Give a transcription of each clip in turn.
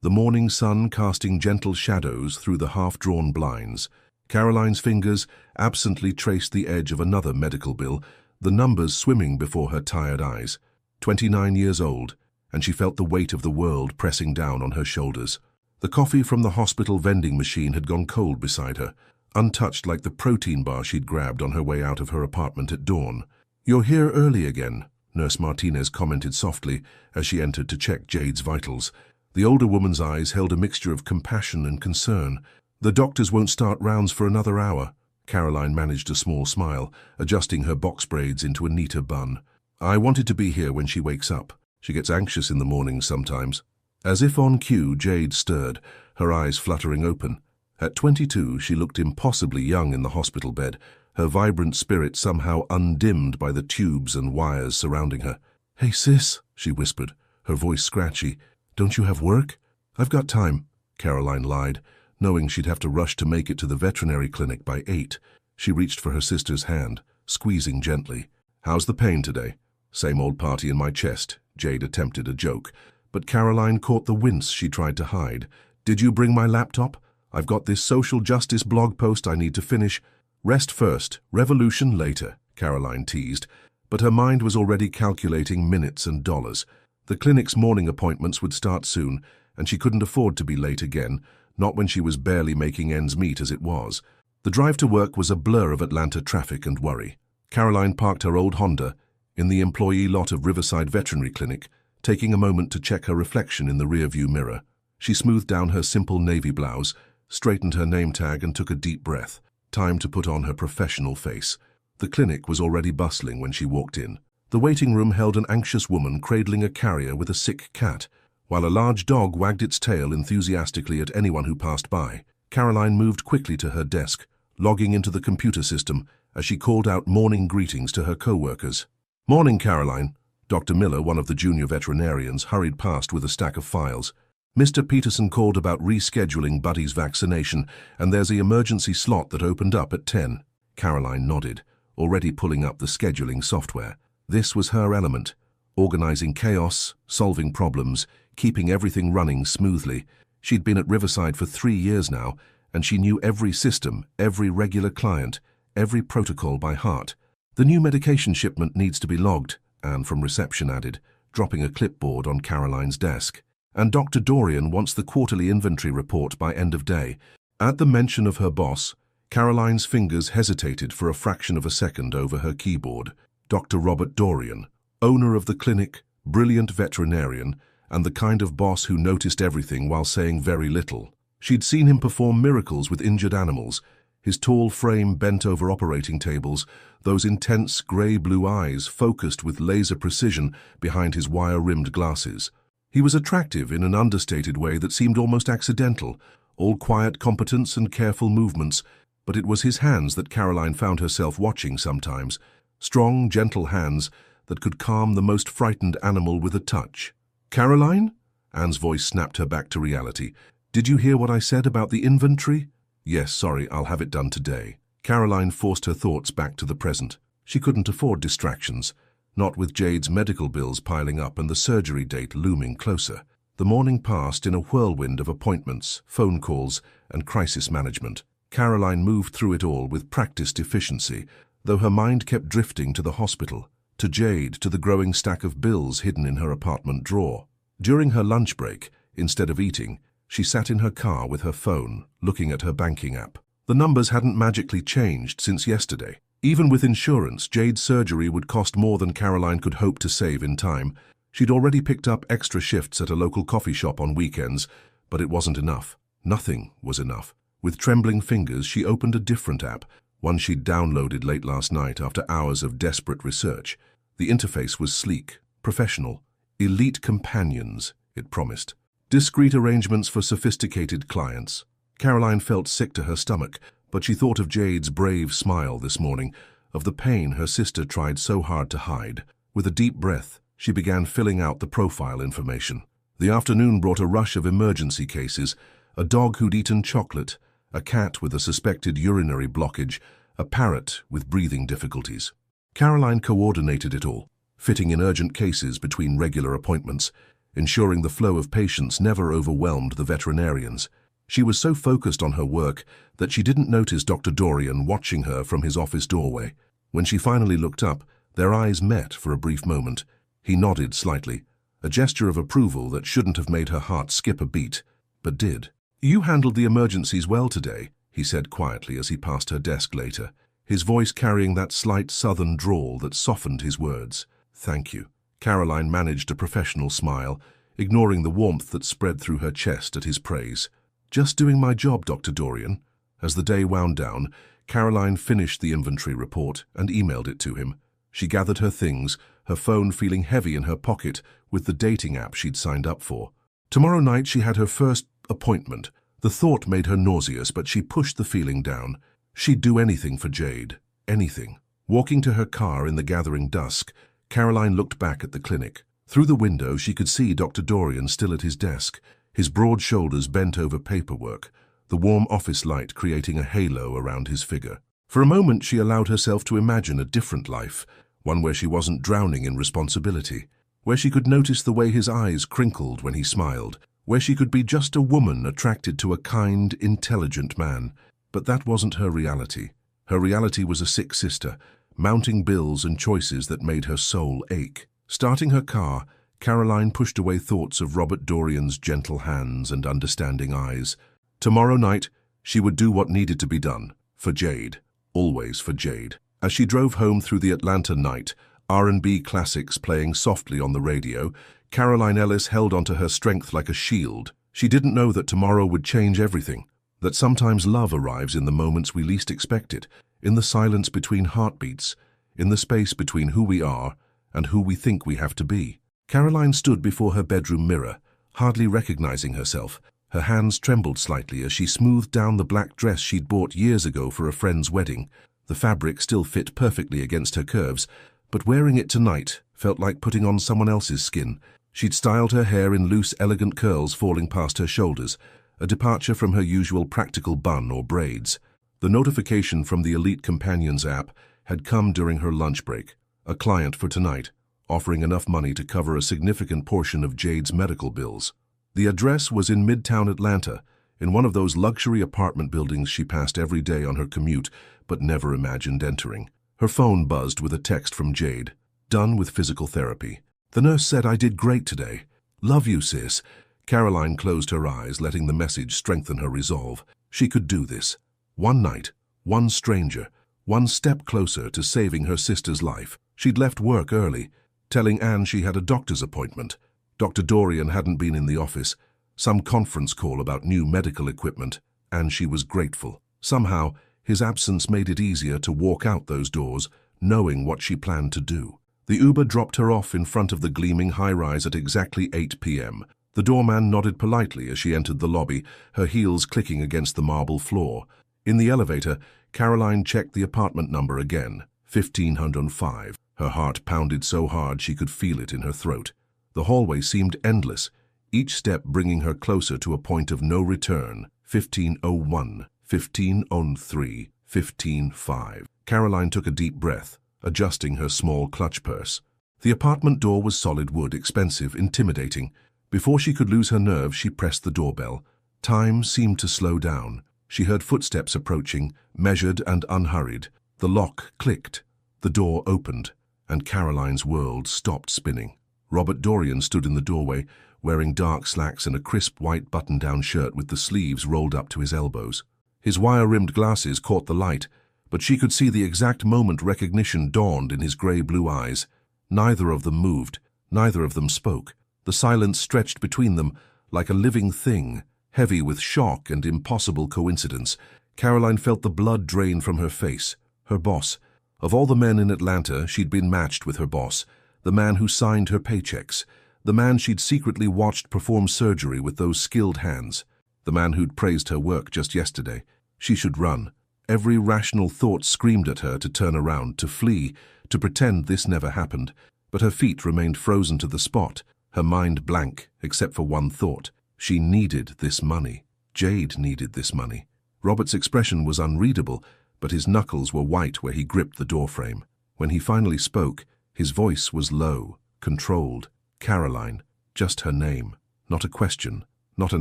the morning sun casting gentle shadows through the half-drawn blinds. Caroline's fingers absently traced the edge of another medical bill, the numbers swimming before her tired eyes. 29 years old, and she felt the weight of the world pressing down on her shoulders. The coffee from the hospital vending machine had gone cold beside her, untouched like the protein bar she'd grabbed on her way out of her apartment at dawn. "You're here early again," Nurse Martinez commented softly as she entered to check Jade's vitals. The older woman's eyes held a mixture of compassion and concern. "The doctors won't start rounds for another hour." Caroline managed a small smile, adjusting her box braids into a neater bun. "I wanted to be here when she wakes up. She gets anxious in the mornings sometimes." As if on cue, Jade stirred, her eyes fluttering open. At 22, she looked impossibly young in the hospital bed, her vibrant spirit somehow undimmed by the tubes and wires surrounding her. "Hey, sis," she whispered, her voice scratchy. "Don't you have work?" "I've got time," Caroline lied, knowing she'd have to rush to make it to the veterinary clinic by 8. She reached for her sister's hand, squeezing gently. "How's the pain today?" "Same old party in my chest," Jade attempted a joke, but Caroline caught the wince she tried to hide. "Did you bring my laptop? I've got this social justice blog post I need to finish." "Rest first, revolution later," Caroline teased, but her mind was already calculating minutes and dollars. The clinic's morning appointments would start soon, and she couldn't afford to be late again, not when she was barely making ends meet as it was. The drive to work was a blur of Atlanta traffic and worry. Caroline parked her old Honda in the employee lot of Riverside Veterinary Clinic, taking a moment to check her reflection in the rearview mirror. She smoothed down her simple navy blouse, straightened her name tag and took a deep breath. Time to put on her professional face. The clinic was already bustling when she walked in. The waiting room held an anxious woman cradling a carrier with a sick cat, while a large dog wagged its tail enthusiastically at anyone who passed by. Caroline moved quickly to her desk, logging into the computer system as she called out morning greetings to her co-workers. "Morning, Caroline." Dr. Miller, one of the junior veterinarians, hurried past with a stack of files. "Mr. Peterson called about rescheduling Buddy's vaccination, and there's the emergency slot that opened up at 10. Caroline nodded, already pulling up the scheduling software. This was her element, organizing chaos, solving problems, keeping everything running smoothly. She'd been at Riverside for 3 years now, and she knew every system, every regular client, every protocol by heart. "The new medication shipment needs to be logged," Anne from reception added, dropping a clipboard on Caroline's desk. "And Dr. Dorian wants the quarterly inventory report by end of day." At the mention of her boss, Caroline's fingers hesitated for a fraction of a second over her keyboard. Dr. Robert Dorian, owner of the clinic, brilliant veterinarian, and the kind of boss who noticed everything while saying very little. She'd seen him perform miracles with injured animals, his tall frame bent over operating tables, those intense grey-blue eyes focused with laser precision behind his wire-rimmed glasses. He was attractive in an understated way that seemed almost accidental, all quiet competence and careful movements, but it was his hands that Caroline found herself watching sometimes, strong, gentle hands that could calm the most frightened animal with a touch. "Caroline?" Anne's voice snapped her back to reality. "Did you hear what I said about the inventory?" "Yes, sorry, I'll have it done today." Caroline forced her thoughts back to the present. She couldn't afford distractions, not with Jade's medical bills piling up and the surgery date looming closer. The morning passed in a whirlwind of appointments, phone calls, and crisis management. Caroline moved through it all with practiced efficiency, though her mind kept drifting to the hospital, to Jade, to the growing stack of bills hidden in her apartment drawer. During her lunch break, instead of eating, she sat in her car with her phone, looking at her banking app. The numbers hadn't magically changed since yesterday. Even with insurance, Jade's surgery would cost more than Caroline could hope to save in time. She'd already picked up extra shifts at a local coffee shop on weekends, but it wasn't enough. Nothing was enough. With trembling fingers, she opened a different app, one she'd downloaded late last night after hours of desperate research. The interface was sleek, professional. Elite companions, it promised. Discreet arrangements for sophisticated clients. Caroline felt sick to her stomach, but she thought of Jade's brave smile this morning, of the pain her sister tried so hard to hide. With a deep breath, she began filling out the profile information. The afternoon brought a rush of emergency cases, a dog who'd eaten chocolate, a cat with a suspected urinary blockage, a parrot with breathing difficulties. Caroline coordinated it all, fitting in urgent cases between regular appointments. ensuring the flow of patients never overwhelmed the veterinarians. She was so focused on her work that she didn't notice Dr. Dorian watching her from his office doorway. When she finally looked up, their eyes met for a brief moment. He nodded slightly, a gesture of approval that shouldn't have made her heart skip a beat, but did. "You handled the emergencies well today," he said quietly as he passed her desk later, his voice carrying that slight southern drawl that softened his words. "Thank you." Caroline managed a professional smile, ignoring the warmth that spread through her chest at his praise. "Just doing my job, Dr. Dorian." As the day wound down, Caroline finished the inventory report and emailed it to him. She gathered her things, her phone feeling heavy in her pocket with the dating app she'd signed up for. Tomorrow night she had her first appointment. The thought made her nauseous, but she pushed the feeling down. She'd do anything for Jade. Anything. Walking to her car in the gathering dusk, Caroline looked back at the clinic. Through the window she could see Dr. Dorian still at his desk, his broad shoulders bent over paperwork, the warm office light creating a halo around his figure. For a moment she allowed herself to imagine a different life, one where she wasn't drowning in responsibility, where she could notice the way his eyes crinkled when he smiled, where she could be just a woman attracted to a kind, intelligent man. But that wasn't her reality. Her reality was a sick sister, mounting bills and choices that made her soul ache. Starting her car, Caroline pushed away thoughts of Robert Dorian's gentle hands and understanding eyes. Tomorrow night, she would do what needed to be done. For Jade. Always for Jade. As she drove home through the Atlanta night, R&B classics playing softly on the radio, Caroline Ellis held onto her strength like a shield. She didn't know that tomorrow would change everything, that sometimes love arrives in the moments we least expect it, in the silence between heartbeats, in the space between who we are and who we think we have to be. Caroline stood before her bedroom mirror, hardly recognizing herself. Her hands trembled slightly as she smoothed down the black dress she'd bought years ago for a friend's wedding. The fabric still fit perfectly against her curves, but wearing it tonight felt like putting on someone else's skin. She'd styled her hair in loose, elegant curls falling past her shoulders, a departure from her usual practical bun or braids. The notification from the Elite Companions app had come during her lunch break. A client for tonight, offering enough money to cover a significant portion of Jade's medical bills. The address was in Midtown Atlanta, in one of those luxury apartment buildings she passed every day on her commute, but never imagined entering. Her phone buzzed with a text from Jade. "Done with physical therapy. The nurse said I did great today. Love you, sis." Caroline closed her eyes, letting the message strengthen her resolve. She could do this. One night, one stranger, one step closer to saving her sister's life. She'd left work early, telling Anne she had a doctor's appointment. Dr. Dorian hadn't been in the office, some conference call about new medical equipment, and she was grateful. Somehow, his absence made it easier to walk out those doors, knowing what she planned to do. The Uber dropped her off in front of the gleaming high-rise at exactly 8 p.m. The doorman nodded politely as she entered the lobby, her heels clicking against the marble floor. In the elevator, Caroline checked the apartment number again, 1505. Her heart pounded so hard she could feel it in her throat. The hallway seemed endless, each step bringing her closer to a point of no return. 1501, 1503, 1505. Caroline took a deep breath, adjusting her small clutch purse. The apartment door was solid wood, expensive, intimidating. Before she could lose her nerve, she pressed the doorbell. Time seemed to slow down. She heard footsteps approaching, measured and unhurried. The lock clicked. The door opened, and Caroline's world stopped spinning. Robert Dorian stood in the doorway, wearing dark slacks and a crisp white button-down shirt with the sleeves rolled up to his elbows. His wire-rimmed glasses caught the light, but she could see the exact moment recognition dawned in his grey-blue eyes. Neither of them moved, neither of them spoke. The silence stretched between them like a living thing, heavy with shock and impossible coincidence. Caroline felt the blood drain from her face. Her boss. Of all the men in Atlanta, she'd been matched with her boss, the man who signed her paychecks, the man she'd secretly watched perform surgery with those skilled hands, the man who'd praised her work just yesterday. She should run. Every rational thought screamed at her to turn around, to flee, to pretend this never happened. But her feet remained frozen to the spot, her mind blank, except for one thought. She needed this money. Jade needed this money. Robert's expression was unreadable, but his knuckles were white where he gripped the doorframe. When he finally spoke, his voice was low, controlled. "Caroline, Just her name. Not a question, not an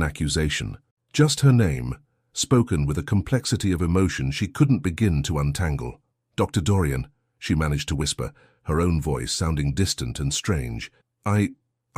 accusation. Just her name, spoken with a complexity of emotion she couldn't begin to untangle. "Dr. Dorian," she managed to whisper, her own voice sounding distant and strange. I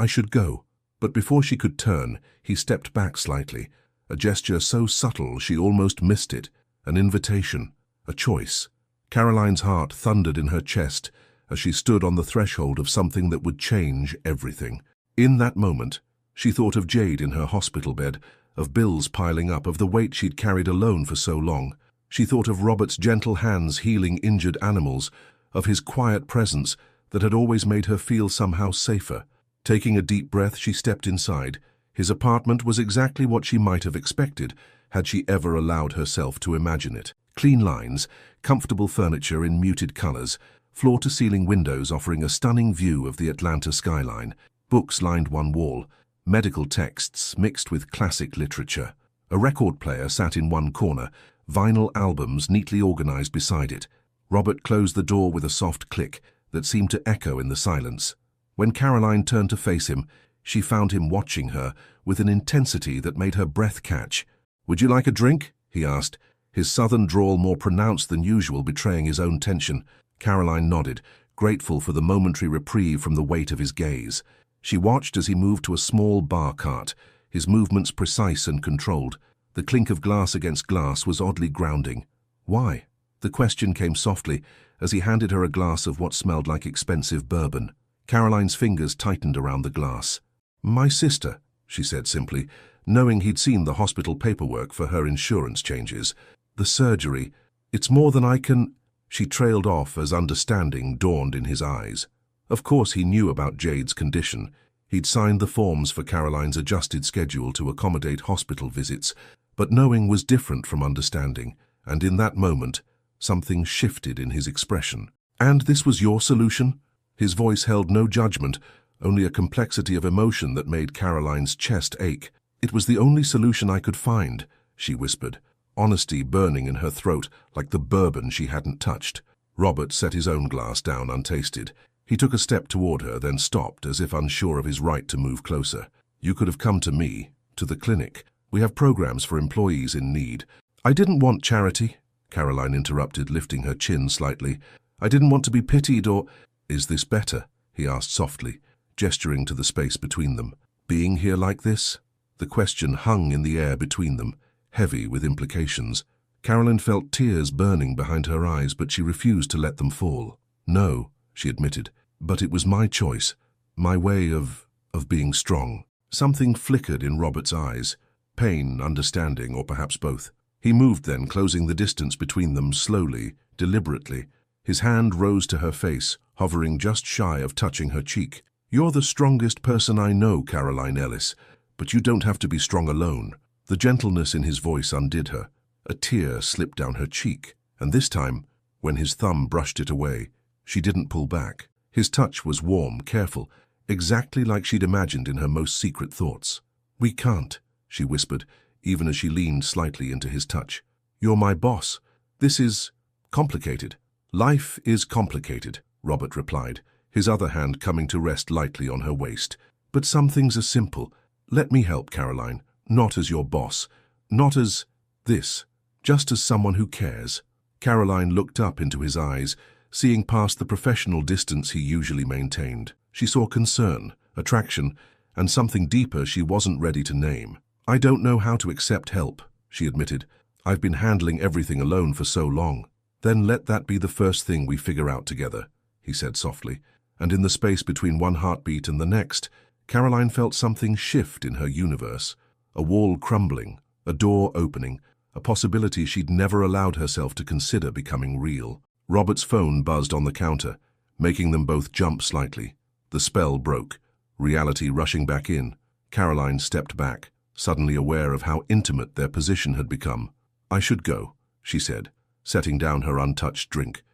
should go." But before she could turn, he stepped back slightly, a gesture so subtle she almost missed it, an invitation, a choice. Caroline's heart thundered in her chest as she stood on the threshold of something that would change everything. In that moment, she thought of Jade in her hospital bed, of bills piling up, of the weight she'd carried alone for so long. She thought of Robert's gentle hands healing injured animals, of his quiet presence that had always made her feel somehow safer. Taking a deep breath, she stepped inside. His apartment was exactly what she might have expected, had she ever allowed herself to imagine it. Clean lines, comfortable furniture in muted colors, floor-to-ceiling windows offering a stunning view of the Atlanta skyline. Books lined one wall, medical texts mixed with classic literature. A record player sat in one corner, vinyl albums neatly organized beside it. Robert closed the door with a soft click that seemed to echo in the silence. When Caroline turned to face him, she found him watching her with an intensity that made her breath catch. "Would you like a drink?" he asked, his southern drawl more pronounced than usual, betraying his own tension. Caroline nodded, grateful for the momentary reprieve from the weight of his gaze. She watched as he moved to a small bar cart, his movements precise and controlled. The clink of glass against glass was oddly grounding. "Why?" The question came softly as he handed her a glass of what smelled like expensive bourbon. Caroline's fingers tightened around the glass. "My sister," she said simply, knowing he'd seen the hospital paperwork for her insurance changes. "The surgery. It's more than I can—" She trailed off as understanding dawned in his eyes. Of course he knew about Jade's condition. He'd signed the forms for Caroline's adjusted schedule to accommodate hospital visits, but knowing was different from understanding, and in that moment, something shifted in his expression. "And this was your solution?" His voice held no judgment, only a complexity of emotion that made Caroline's chest ache. "It was the only solution I could find," she whispered, honesty burning in her throat like the bourbon she hadn't touched. Robert set his own glass down untasted. He took a step toward her, then stopped, as if unsure of his right to move closer. "You could have come to me, to the clinic. We have programs for employees in need." "I didn't want charity," Caroline interrupted, lifting her chin slightly. "I didn't want to be pitied or—" "Is this better?" he asked softly, gesturing to the space between them. "Being here like this?" The question hung in the air between them, heavy with implications. Caroline felt tears burning behind her eyes, but she refused to let them fall. "No," she admitted, "but it was my choice, my way of being strong." Something flickered in Robert's eyes, pain, understanding, or perhaps both. He moved then, closing the distance between them slowly, deliberately. His hand rose to her face, hovering just shy of touching her cheek. "You're the strongest person I know, Caroline Ellis, but you don't have to be strong alone." The gentleness in his voice undid her. A tear slipped down her cheek, and this time, when his thumb brushed it away, she didn't pull back. His touch was warm, careful, exactly like she'd imagined in her most secret thoughts. "We can't," she whispered, even as she leaned slightly into his touch. "You're my boss. This is complicated." "Life is complicated," Robert replied, his other hand coming to rest lightly on her waist. "But some things are simple. Let me help, Caroline, not as your boss, not as this, just as someone who cares." Caroline looked up into his eyes, seeing past the professional distance he usually maintained. She saw concern, attraction, and something deeper she wasn't ready to name. "I don't know how to accept help," she admitted. "I've been handling everything alone for so long." "Then let that be the first thing we figure out together," he said softly, and in the space between one heartbeat and the next, Caroline felt something shift in her universe. A wall crumbling, a door opening, a possibility she'd never allowed herself to consider becoming real. Robert's phone buzzed on the counter, making them both jump slightly. The spell broke, reality rushing back in. Caroline stepped back, suddenly aware of how intimate their position had become. "I should go," she said, setting down her untouched drink.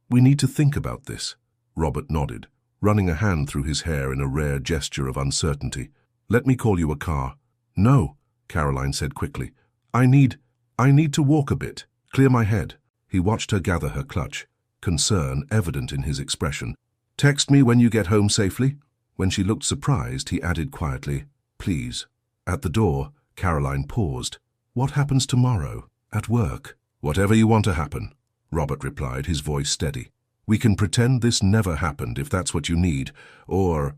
"We need to think about this." Robert nodded, running a hand through his hair in a rare gesture of uncertainty. "Let me call you a car." "No," Caroline said quickly. I need to walk a bit, clear my head." He watched her gather her clutch, concern evident in his expression. "Text me when you get home safely." When she looked surprised, he added quietly, "Please." At the door, Caroline paused. "What happens tomorrow? At work?" "Whatever you want to happen," Robert replied, his voice steady. "We can pretend this never happened if that's what you need, or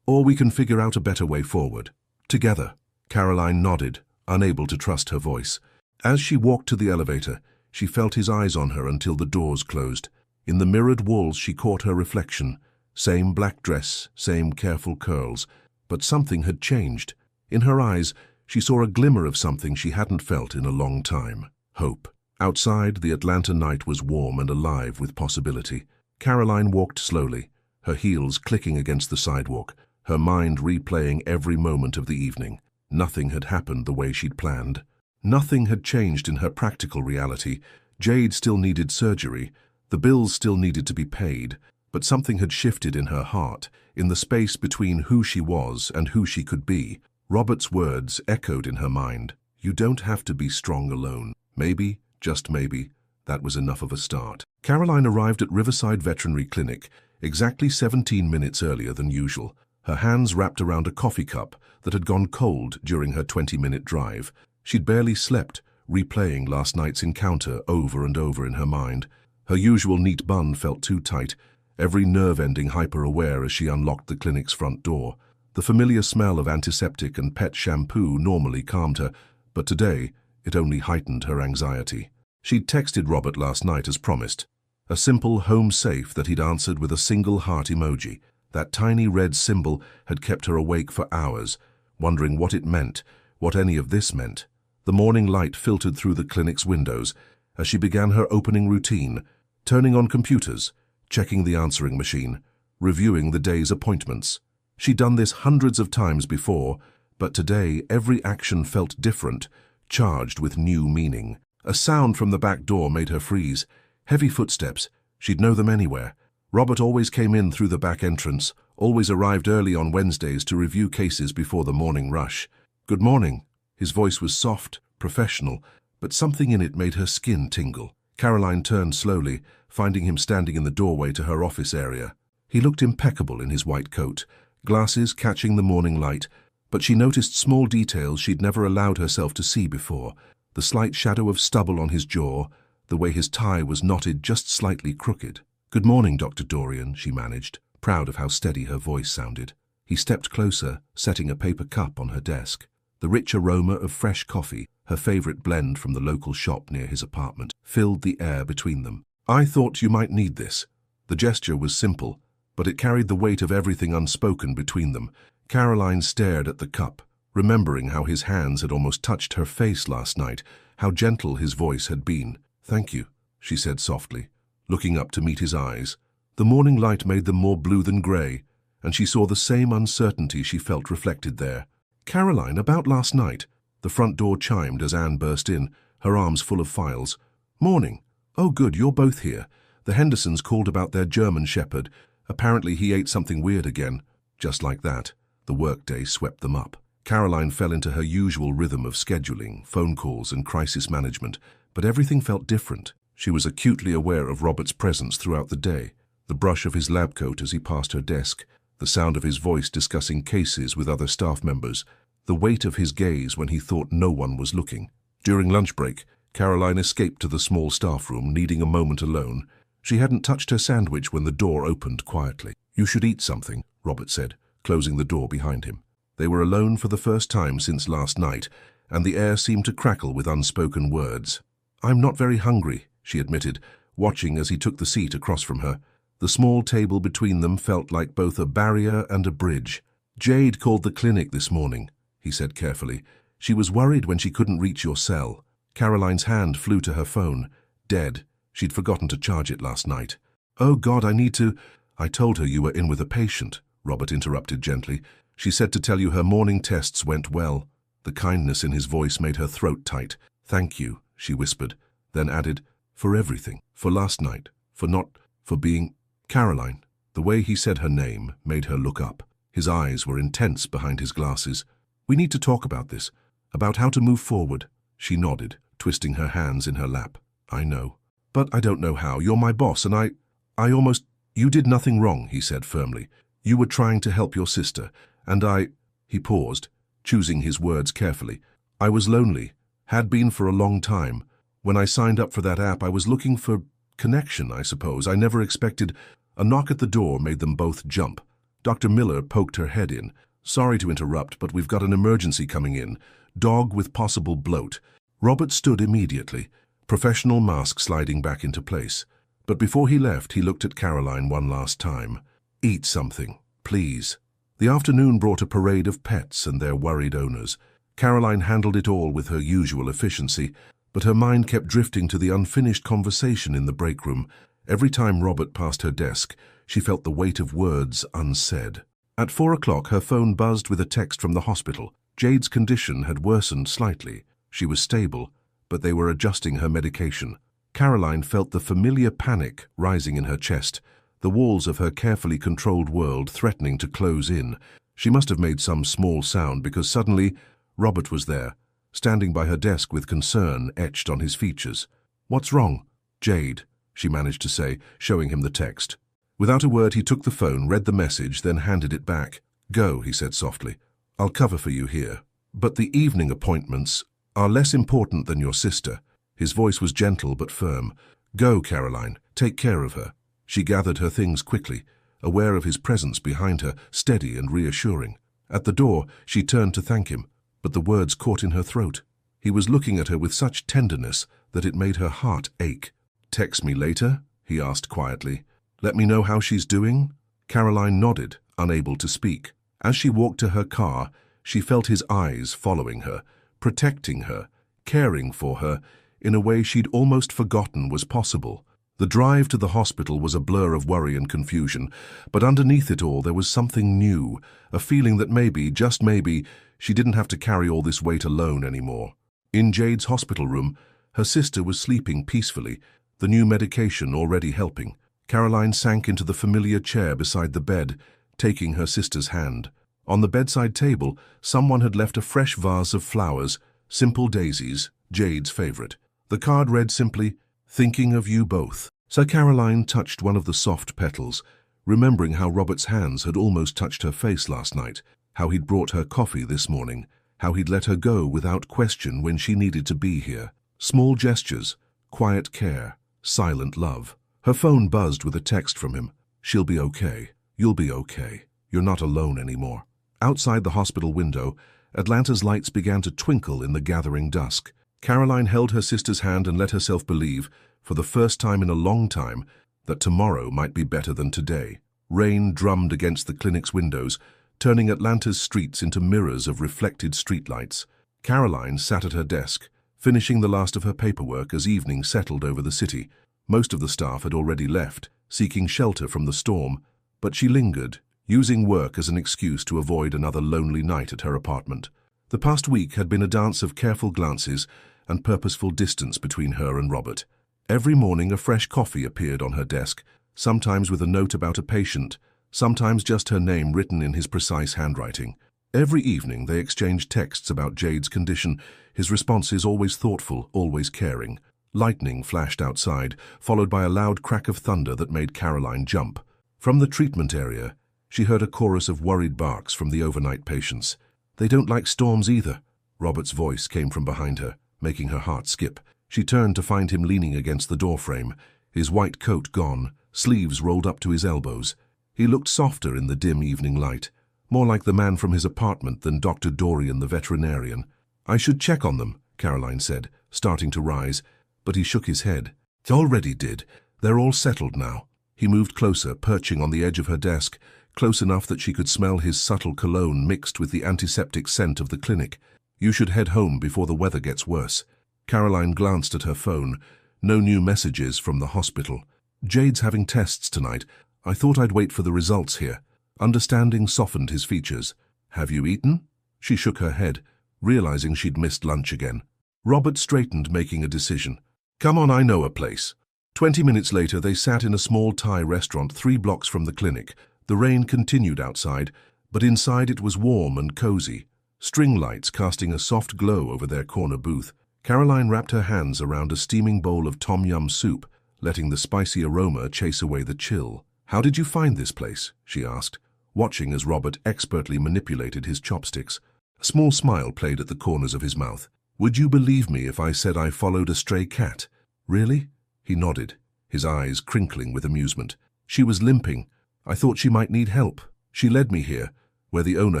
we can figure out a better way forward. Together." Caroline nodded, unable to trust her voice. As she walked to the elevator, she felt his eyes on her until the doors closed. In the mirrored walls she caught her reflection. Same black dress, same careful curls, but something had changed. In her eyes, she saw a glimmer of something she hadn't felt in a long time. Hope. Outside, the Atlanta night was warm and alive with possibility. Caroline walked slowly, her heels clicking against the sidewalk, her mind replaying every moment of the evening. Nothing had happened the way she'd planned. Nothing had changed in her practical reality. Jade still needed surgery, the bills still needed to be paid, but something had shifted in her heart, in the space between who she was and who she could be. Robert's words echoed in her mind. "You don't have to be strong alone." Maybe, just maybe, that was enough of a start. Caroline arrived at Riverside Veterinary Clinic exactly 17 minutes earlier than usual, her hands wrapped around a coffee cup that had gone cold during her 20-minute drive. She'd barely slept, replaying last night's encounter over and over in her mind. Her usual neat bun felt too tight, every nerve ending hyper-aware as she unlocked the clinic's front door. The familiar smell of antiseptic and pet shampoo normally calmed her, but today it only heightened her anxiety. She'd texted Robert last night as promised, a simple home safe that he'd answered with a single heart emoji. That tiny red symbol had kept her awake for hours, wondering what it meant, what any of this meant. The morning light filtered through the clinic's windows as she began her opening routine, turning on computers, checking the answering machine, reviewing the day's appointments. She'd done this hundreds of times before, but today every action felt different, charged with new meaning. A sound from the back door made her freeze. Heavy footsteps. She'd know them anywhere. Robert always came in through the back entrance, always arrived early on Wednesdays to review cases before the morning rush. "Good morning." His voice was soft, professional, but something in it made her skin tingle. Caroline turned slowly, finding him standing in the doorway to her office area. He looked impeccable in his white coat, glasses catching the morning light, but she noticed small details she'd never allowed herself to see before. The slight shadow of stubble on his jaw, the way his tie was knotted just slightly crooked. "Good morning, Dr. Dorian," she managed, proud of how steady her voice sounded. He stepped closer, setting a paper cup on her desk. The rich aroma of fresh coffee, her favorite blend from the local shop near his apartment, filled the air between them. "I thought you might need this." The gesture was simple, but it carried the weight of everything unspoken between them. Caroline stared at the cup, remembering how his hands had almost touched her face last night, how gentle his voice had been. "Thank you," she said softly, looking up to meet his eyes. The morning light made them more blue than grey, and she saw the same uncertainty she felt reflected there. "Caroline, about last night." The front door chimed as Anne burst in, her arms full of files. "Morning. Oh good, you're both here. The Hendersons called about their German shepherd. Apparently he ate something weird again." Just like that, the workday swept them up. Caroline fell into her usual rhythm of scheduling, phone calls and crisis management, but everything felt different. She was acutely aware of Robert's presence throughout the day, the brush of his lab coat as he passed her desk, the sound of his voice discussing cases with other staff members, the weight of his gaze when he thought no one was looking. During lunch break, Caroline escaped to the small staff room, needing a moment alone. She hadn't touched her sandwich when the door opened quietly. "You should eat something," Robert said, closing the door behind him. They were alone for the first time since last night, and the air seemed to crackle with unspoken words. "I'm not very hungry," she admitted, watching as he took the seat across from her. The small table between them felt like both a barrier and a bridge. "Jade called the clinic this morning," he said carefully. "She was worried when she couldn't reach your cell." Caroline's hand flew to her phone. Dead. She'd forgotten to charge it last night. "Oh God, I need to—" "I told her you were in with a patient," Robert interrupted gently. "She said to tell you her morning tests went well." The kindness in his voice made her throat tight. "Thank you," she whispered, then added, "for everything, for last night, for being—" "Caroline." The way he said her name made her look up. His eyes were intense behind his glasses. "We need to talk about this, about how to move forward." She nodded, twisting her hands in her lap. "I know. But I don't know how. You're my boss, and I almost—" "You did nothing wrong," he said firmly. You were trying to help your sister, and I—" He paused, choosing his words carefully. "I was lonely, had been for a long time. When I signed up for that app, I was looking for connection, I suppose. I never expected—" A knock at the door made them both jump. Dr. Miller poked her head in. "Sorry to interrupt, but we've got an emergency coming in. Dog with possible bloat." Robert stood immediately, professional mask sliding back into place. But before he left, he looked at Caroline one last time. "Eat something, please." The afternoon brought a parade of pets and their worried owners. Caroline handled it all with her usual efficiency, but her mind kept drifting to the unfinished conversation in the break room. Every time Robert passed her desk, she felt the weight of words unsaid. At 4 o'clock, her phone buzzed with a text from the hospital. Jade's condition had worsened slightly. She was stable, but they were adjusting her medication. Caroline felt the familiar panic rising in her chest, the walls of her carefully controlled world threatening to close in. She must have made some small sound because suddenly Robert was there, standing by her desk with concern etched on his features. "What's wrong?" "Jade," she managed to say, showing him the text. Without a word, he took the phone, read the message, then handed it back. "Go," he said softly. "I'll cover for you here. But the evening appointments are less important than your sister." His voice was gentle but firm. "Go, Caroline. Take care of her." She gathered her things quickly, aware of his presence behind her, steady and reassuring. At the door, she turned to thank him, but the words caught in her throat. He was looking at her with such tenderness that it made her heart ache. "Text me later?" he asked quietly. "Let me know how she's doing?" Caroline nodded, unable to speak. As she walked to her car, she felt his eyes following her, protecting her, caring for her, in a way she'd almost forgotten was possible. The drive to the hospital was a blur of worry and confusion, but underneath it all there was something new, a feeling that maybe, just maybe, she didn't have to carry all this weight alone anymore. In Jade's hospital room, her sister was sleeping peacefully, the new medication already helping. Caroline sank into the familiar chair beside the bed, taking her sister's hand. On the bedside table, someone had left a fresh vase of flowers, simple daisies, Jade's favorite. The card read simply, "Thinking of you both." Sir Caroline touched one of the soft petals, remembering how Robert's hands had almost touched her face last night, how he'd brought her coffee this morning, how he'd let her go without question when she needed to be here. Small gestures, quiet care, silent love. Her phone buzzed with a text from him. "She'll be okay. You'll be okay. You're not alone anymore." Outside the hospital window, Atlanta's lights began to twinkle in the gathering dusk. Caroline held her sister's hand and let herself believe, for the first time in a long time, that tomorrow might be better than today. Rain drummed against the clinic's windows, turning Atlanta's streets into mirrors of reflected streetlights. Caroline sat at her desk, finishing the last of her paperwork as evening settled over the city. Most of the staff had already left, seeking shelter from the storm, but she lingered, using work as an excuse to avoid another lonely night at her apartment. The past week had been a dance of careful glances and purposeful distance between her and Robert. Every morning a fresh coffee appeared on her desk, sometimes with a note about a patient, sometimes just her name written in his precise handwriting. Every evening they exchanged texts about Jade's condition, his responses always thoughtful, always caring. Lightning flashed outside, followed by a loud crack of thunder that made Caroline jump. From the treatment area, she heard a chorus of worried barks from the overnight patients. "They don't like storms either." Robert's voice came from behind her, making her heart skip. She turned to find him leaning against the doorframe, his white coat gone, sleeves rolled up to his elbows. He looked softer in the dim evening light, more like the man from his apartment than Dr. Dorian the veterinarian. "I should check on them," Caroline said, starting to rise, but he shook his head. "It already did. They're all settled now." He moved closer, perching on the edge of her desk, close enough that she could smell his subtle cologne mixed with the antiseptic scent of the clinic. "You should head home before the weather gets worse." Caroline glanced at her phone. No new messages from the hospital. "Jade's having tests tonight. I thought I'd wait for the results here." Understanding softened his features. "Have you eaten?" She shook her head, realizing she'd missed lunch again. Robert straightened, making a decision. "Come on, I know a place." 20 minutes later, they sat in a small Thai restaurant 3 blocks from the clinic. The rain continued outside, but inside it was warm and cozy, string lights casting a soft glow over their corner booth. Caroline wrapped her hands around a steaming bowl of tom yum soup, letting the spicy aroma chase away the chill. "How did you find this place?" she asked. watching as Robert expertly manipulated his chopsticks. A small smile played at the corners of his mouth. "Would you believe me if I said I followed a stray cat?" "Really?" He nodded, his eyes crinkling with amusement. "She was limping. I thought she might need help. She led me here, where the owner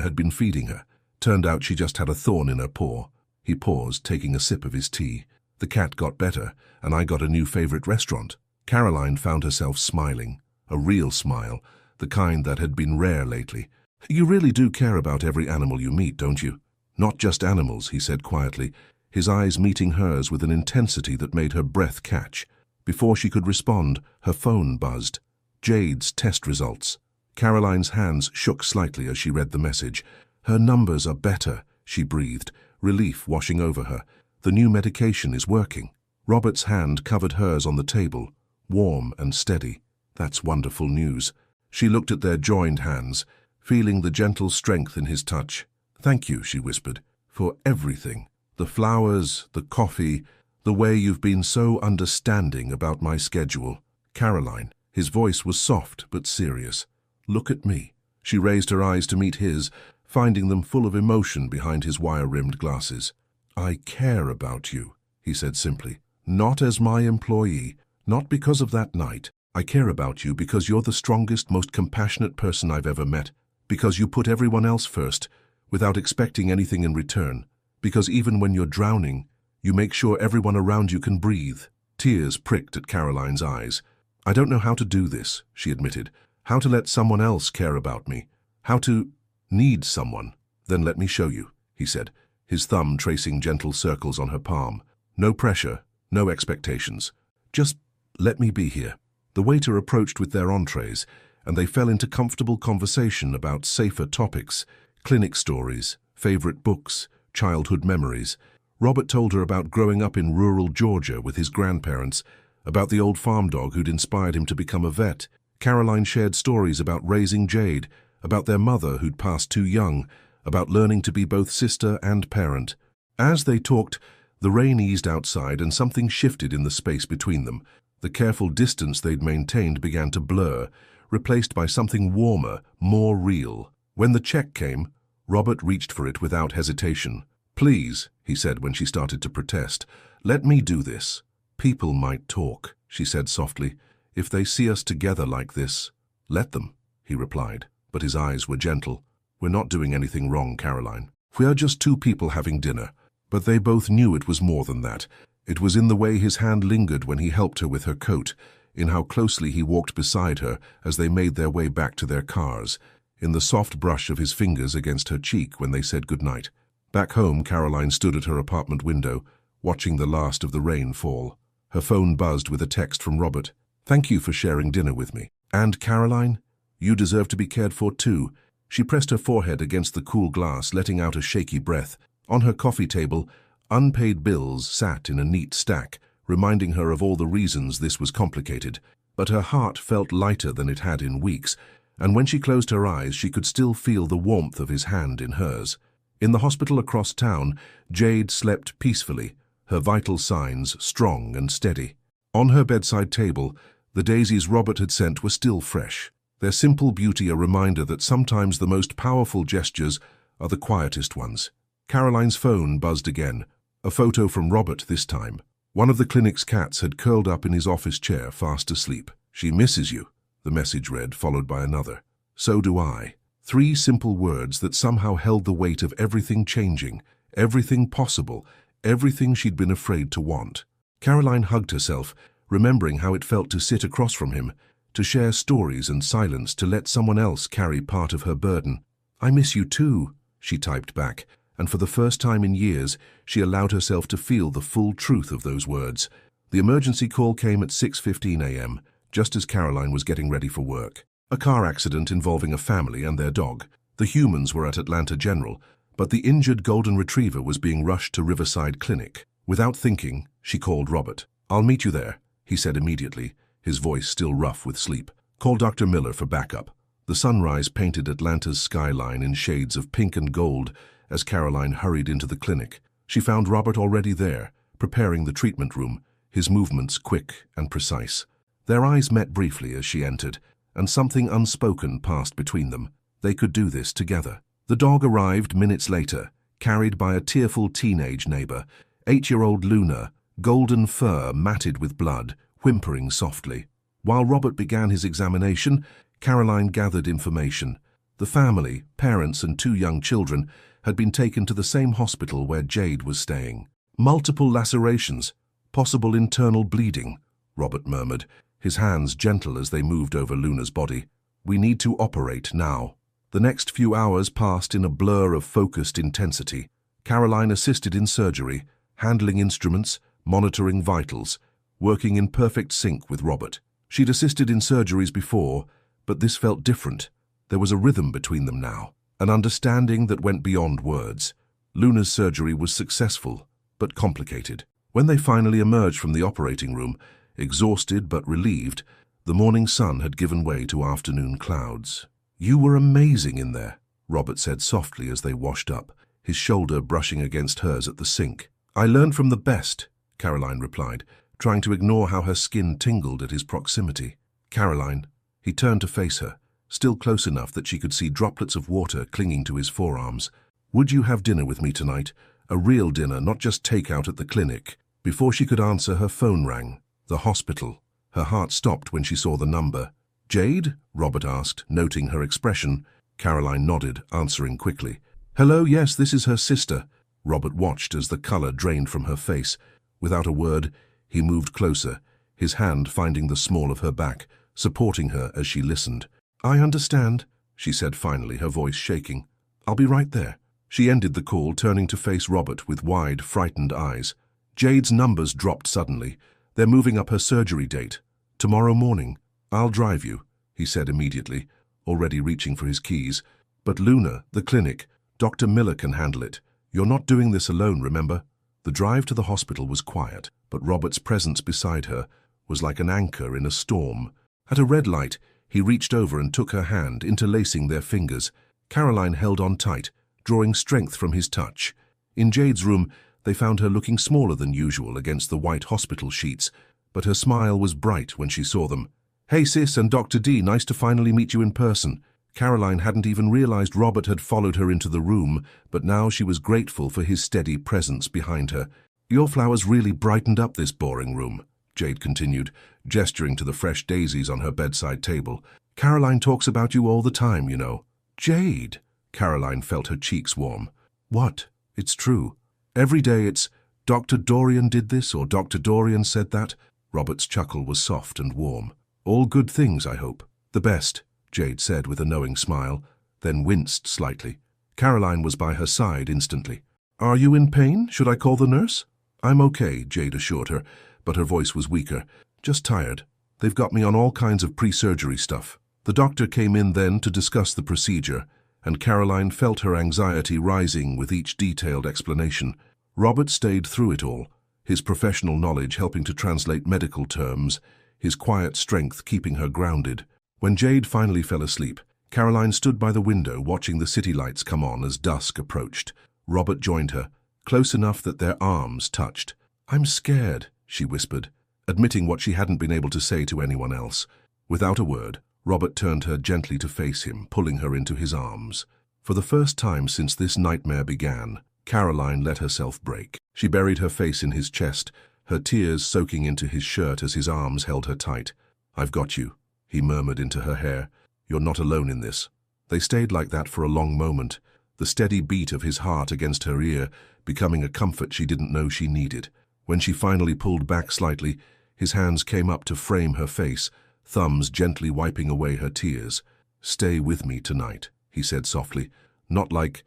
had been feeding her. Turned out she just had a thorn in her paw." He paused, taking a sip of his tea. "The cat got better, and I got a new favorite restaurant." Caroline found herself smiling, a real smile, the kind that had been rare lately. "You really do care about every animal you meet, don't you?" "Not just animals," he said quietly, his eyes meeting hers with an intensity that made her breath catch. Before she could respond, her phone buzzed. Jade's test results. Caroline's hands shook slightly as she read the message. "Her numbers are better," she breathed, relief washing over her. "The new medication is working." Robert's hand covered hers on the table, warm and steady. "That's wonderful news." She looked at their joined hands, feeling the gentle strength in his touch. "Thank you," she whispered, "for everything. The flowers, the coffee, the way you've been so understanding about my schedule." "Caroline," his voice was soft but serious. "Look at me." She raised her eyes to meet his, finding them full of emotion behind his wire-rimmed glasses. "I care about you," he said simply. "Not as my employee, not because of that night. I care about you because you're the strongest, most compassionate person I've ever met, because you put everyone else first, without expecting anything in return, because even when you're drowning, you make sure everyone around you can breathe." Tears pricked at Caroline's eyes. "I don't know how to do this," she admitted. "How to let someone else care about me. How to need someone." "Then let me show you," he said, his thumb tracing gentle circles on her palm. "No pressure, no expectations. Just let me be here." The waiter approached with their entrees, and they fell into comfortable conversation about safer topics, clinic stories, favorite books, childhood memories. Robert told her about growing up in rural Georgia with his grandparents, about the old farm dog who'd inspired him to become a vet. Caroline shared stories about raising Jade, about their mother who'd passed too young, about learning to be both sister and parent. As they talked, the rain eased outside and something shifted in the space between them. The careful distance they'd maintained began to blur, replaced by something warmer, more real. When the check came, Robert reached for it without hesitation. "Please," he said when she started to protest, "let me do this." "People might talk," she said softly. "If they see us together like this." "Let them," he replied, but his eyes were gentle. "We're not doing anything wrong, Caroline. We are just two people having dinner." But they both knew it was more than that. It was in the way his hand lingered when he helped her with her coat, in how closely he walked beside her as they made their way back to their cars, in the soft brush of his fingers against her cheek when they said goodnight. Back home, Caroline stood at her apartment window, watching the last of the rain fall. Her phone buzzed with a text from Robert. "Thank you for sharing dinner with me. And, Caroline, you deserve to be cared for too." She pressed her forehead against the cool glass, letting out a shaky breath. On her coffee table, unpaid bills sat in a neat stack, reminding her of all the reasons this was complicated. But her heart felt lighter than it had in weeks, and when she closed her eyes, she could still feel the warmth of his hand in hers. In the hospital across town, Jade slept peacefully, her vital signs strong and steady. On her bedside table, the daisies Robert had sent were still fresh, their simple beauty a reminder that sometimes the most powerful gestures are the quietest ones. Caroline's phone buzzed again, a photo from Robert this time. One of the clinic's cats had curled up in his office chair, fast asleep. "She misses you," the message read, followed by another. "So do I." 3 simple words that somehow held the weight of everything changing, everything possible, everything she'd been afraid to want. Caroline hugged herself, remembering how it felt to sit across from him, to share stories and silence, to let someone else carry part of her burden. "I miss you too," she typed back, and for the first time in years, she allowed herself to feel the full truth of those words. The emergency call came at 6:15 a.m., just as Caroline was getting ready for work. A car accident involving a family and their dog. The humans were at Atlanta General, but the injured golden retriever was being rushed to Riverside Clinic. Without thinking, she called Robert. "I'll meet you there," he said immediately, his voice still rough with sleep. "Call Dr. Miller for backup." The sunrise painted Atlanta's skyline in shades of pink and gold as Caroline hurried into the clinic. She found Robert already there, preparing the treatment room, his movements quick and precise. Their eyes met briefly as she entered, and something unspoken passed between them. They could do this together. The dog arrived minutes later, carried by a tearful teenage neighbor, 8-year-old Luna, golden fur matted with blood, whimpering softly. While Robert began his examination, Caroline gathered information. The family, parents and 2 young children, had been taken to the same hospital where Jade was staying. Multiple lacerations, possible internal bleeding, Robert murmured, his hands gentle as they moved over Luna's body. We need to operate now. The next few hours passed in a blur of focused intensity. Caroline assisted in surgery, handling instruments, monitoring vitals, working in perfect sync with Robert. She'd assisted in surgeries before, but this felt different. There was a rhythm between them now, an understanding that went beyond words. Luna's surgery was successful, but complicated. When they finally emerged from the operating room, exhausted but relieved, the morning sun had given way to afternoon clouds. "You were amazing in there," Robert said softly as they washed up, his shoulder brushing against hers at the sink. "I learned from the best," Caroline replied, trying to ignore how her skin tingled at his proximity. "Caroline," he turned to face her, still close enough that she could see droplets of water clinging to his forearms. "Would you have dinner with me tonight? A real dinner, not just takeout at the clinic." Before she could answer, her phone rang. The hospital. Her heart stopped when she saw the number. "Jade?" Robert asked, noting her expression. Caroline nodded, answering quickly. "Hello, yes, this is her sister." Robert watched as the color drained from her face. Without a word, he moved closer, his hand finding the small of her back, supporting her as she listened. "I understand," she said finally, her voice shaking. "I'll be right there." She ended the call, turning to face Robert with wide, frightened eyes. Jade's numbers dropped suddenly. "They're moving up her surgery date. Tomorrow morning. I'll drive you," he said immediately, already reaching for his keys. "But Luna, the clinic, Dr. Miller can handle it. You're not doing this alone, remember?" The drive to the hospital was quiet, but Robert's presence beside her was like an anchor in a storm. At a red light, he reached over and took her hand, interlacing their fingers. Caroline held on tight, drawing strength from his touch. In Jade's room, they found her looking smaller than usual against the white hospital sheets, but her smile was bright when she saw them. "Hey sis and Dr. D, nice to finally meet you in person." Caroline hadn't even realized Robert had followed her into the room, but now she was grateful for his steady presence behind her. "Your flowers really brightened up this boring room," Jade continued, gesturing to the fresh daisies on her bedside table. "Caroline talks about you all the time, you know." "Jade!" Caroline felt her cheeks warm. "What? It's true. Every day it's, Dr. Dorian did this or Dr. Dorian said that." Robert's chuckle was soft and warm. "All good things, I hope." "The best," Jade said with a knowing smile, then winced slightly. Caroline was by her side instantly. "Are you in pain? Should I call the nurse?" "I'm okay," Jade assured her, but her voice was weaker. "Just tired. They've got me on all kinds of pre-surgery stuff." The doctor came in then to discuss the procedure, and Caroline felt her anxiety rising with each detailed explanation. Robert stayed through it all, his professional knowledge helping to translate medical terms, his quiet strength keeping her grounded. When Jade finally fell asleep, Caroline stood by the window watching the city lights come on as dusk approached. Robert joined her, close enough that their arms touched. "I'm scared," she whispered, admitting what she hadn't been able to say to anyone else. Without a word, Robert turned her gently to face him, pulling her into his arms. For the first time since this nightmare began, Caroline let herself break. She buried her face in his chest, her tears soaking into his shirt as his arms held her tight. "I've got you," he murmured into her hair. "You're not alone in this." They stayed like that for a long moment, the steady beat of his heart against her ear becoming a comfort she didn't know she needed. When she finally pulled back slightly, his hands came up to frame her face, thumbs gently wiping away her tears. "Stay with me tonight," he said softly. "Not like,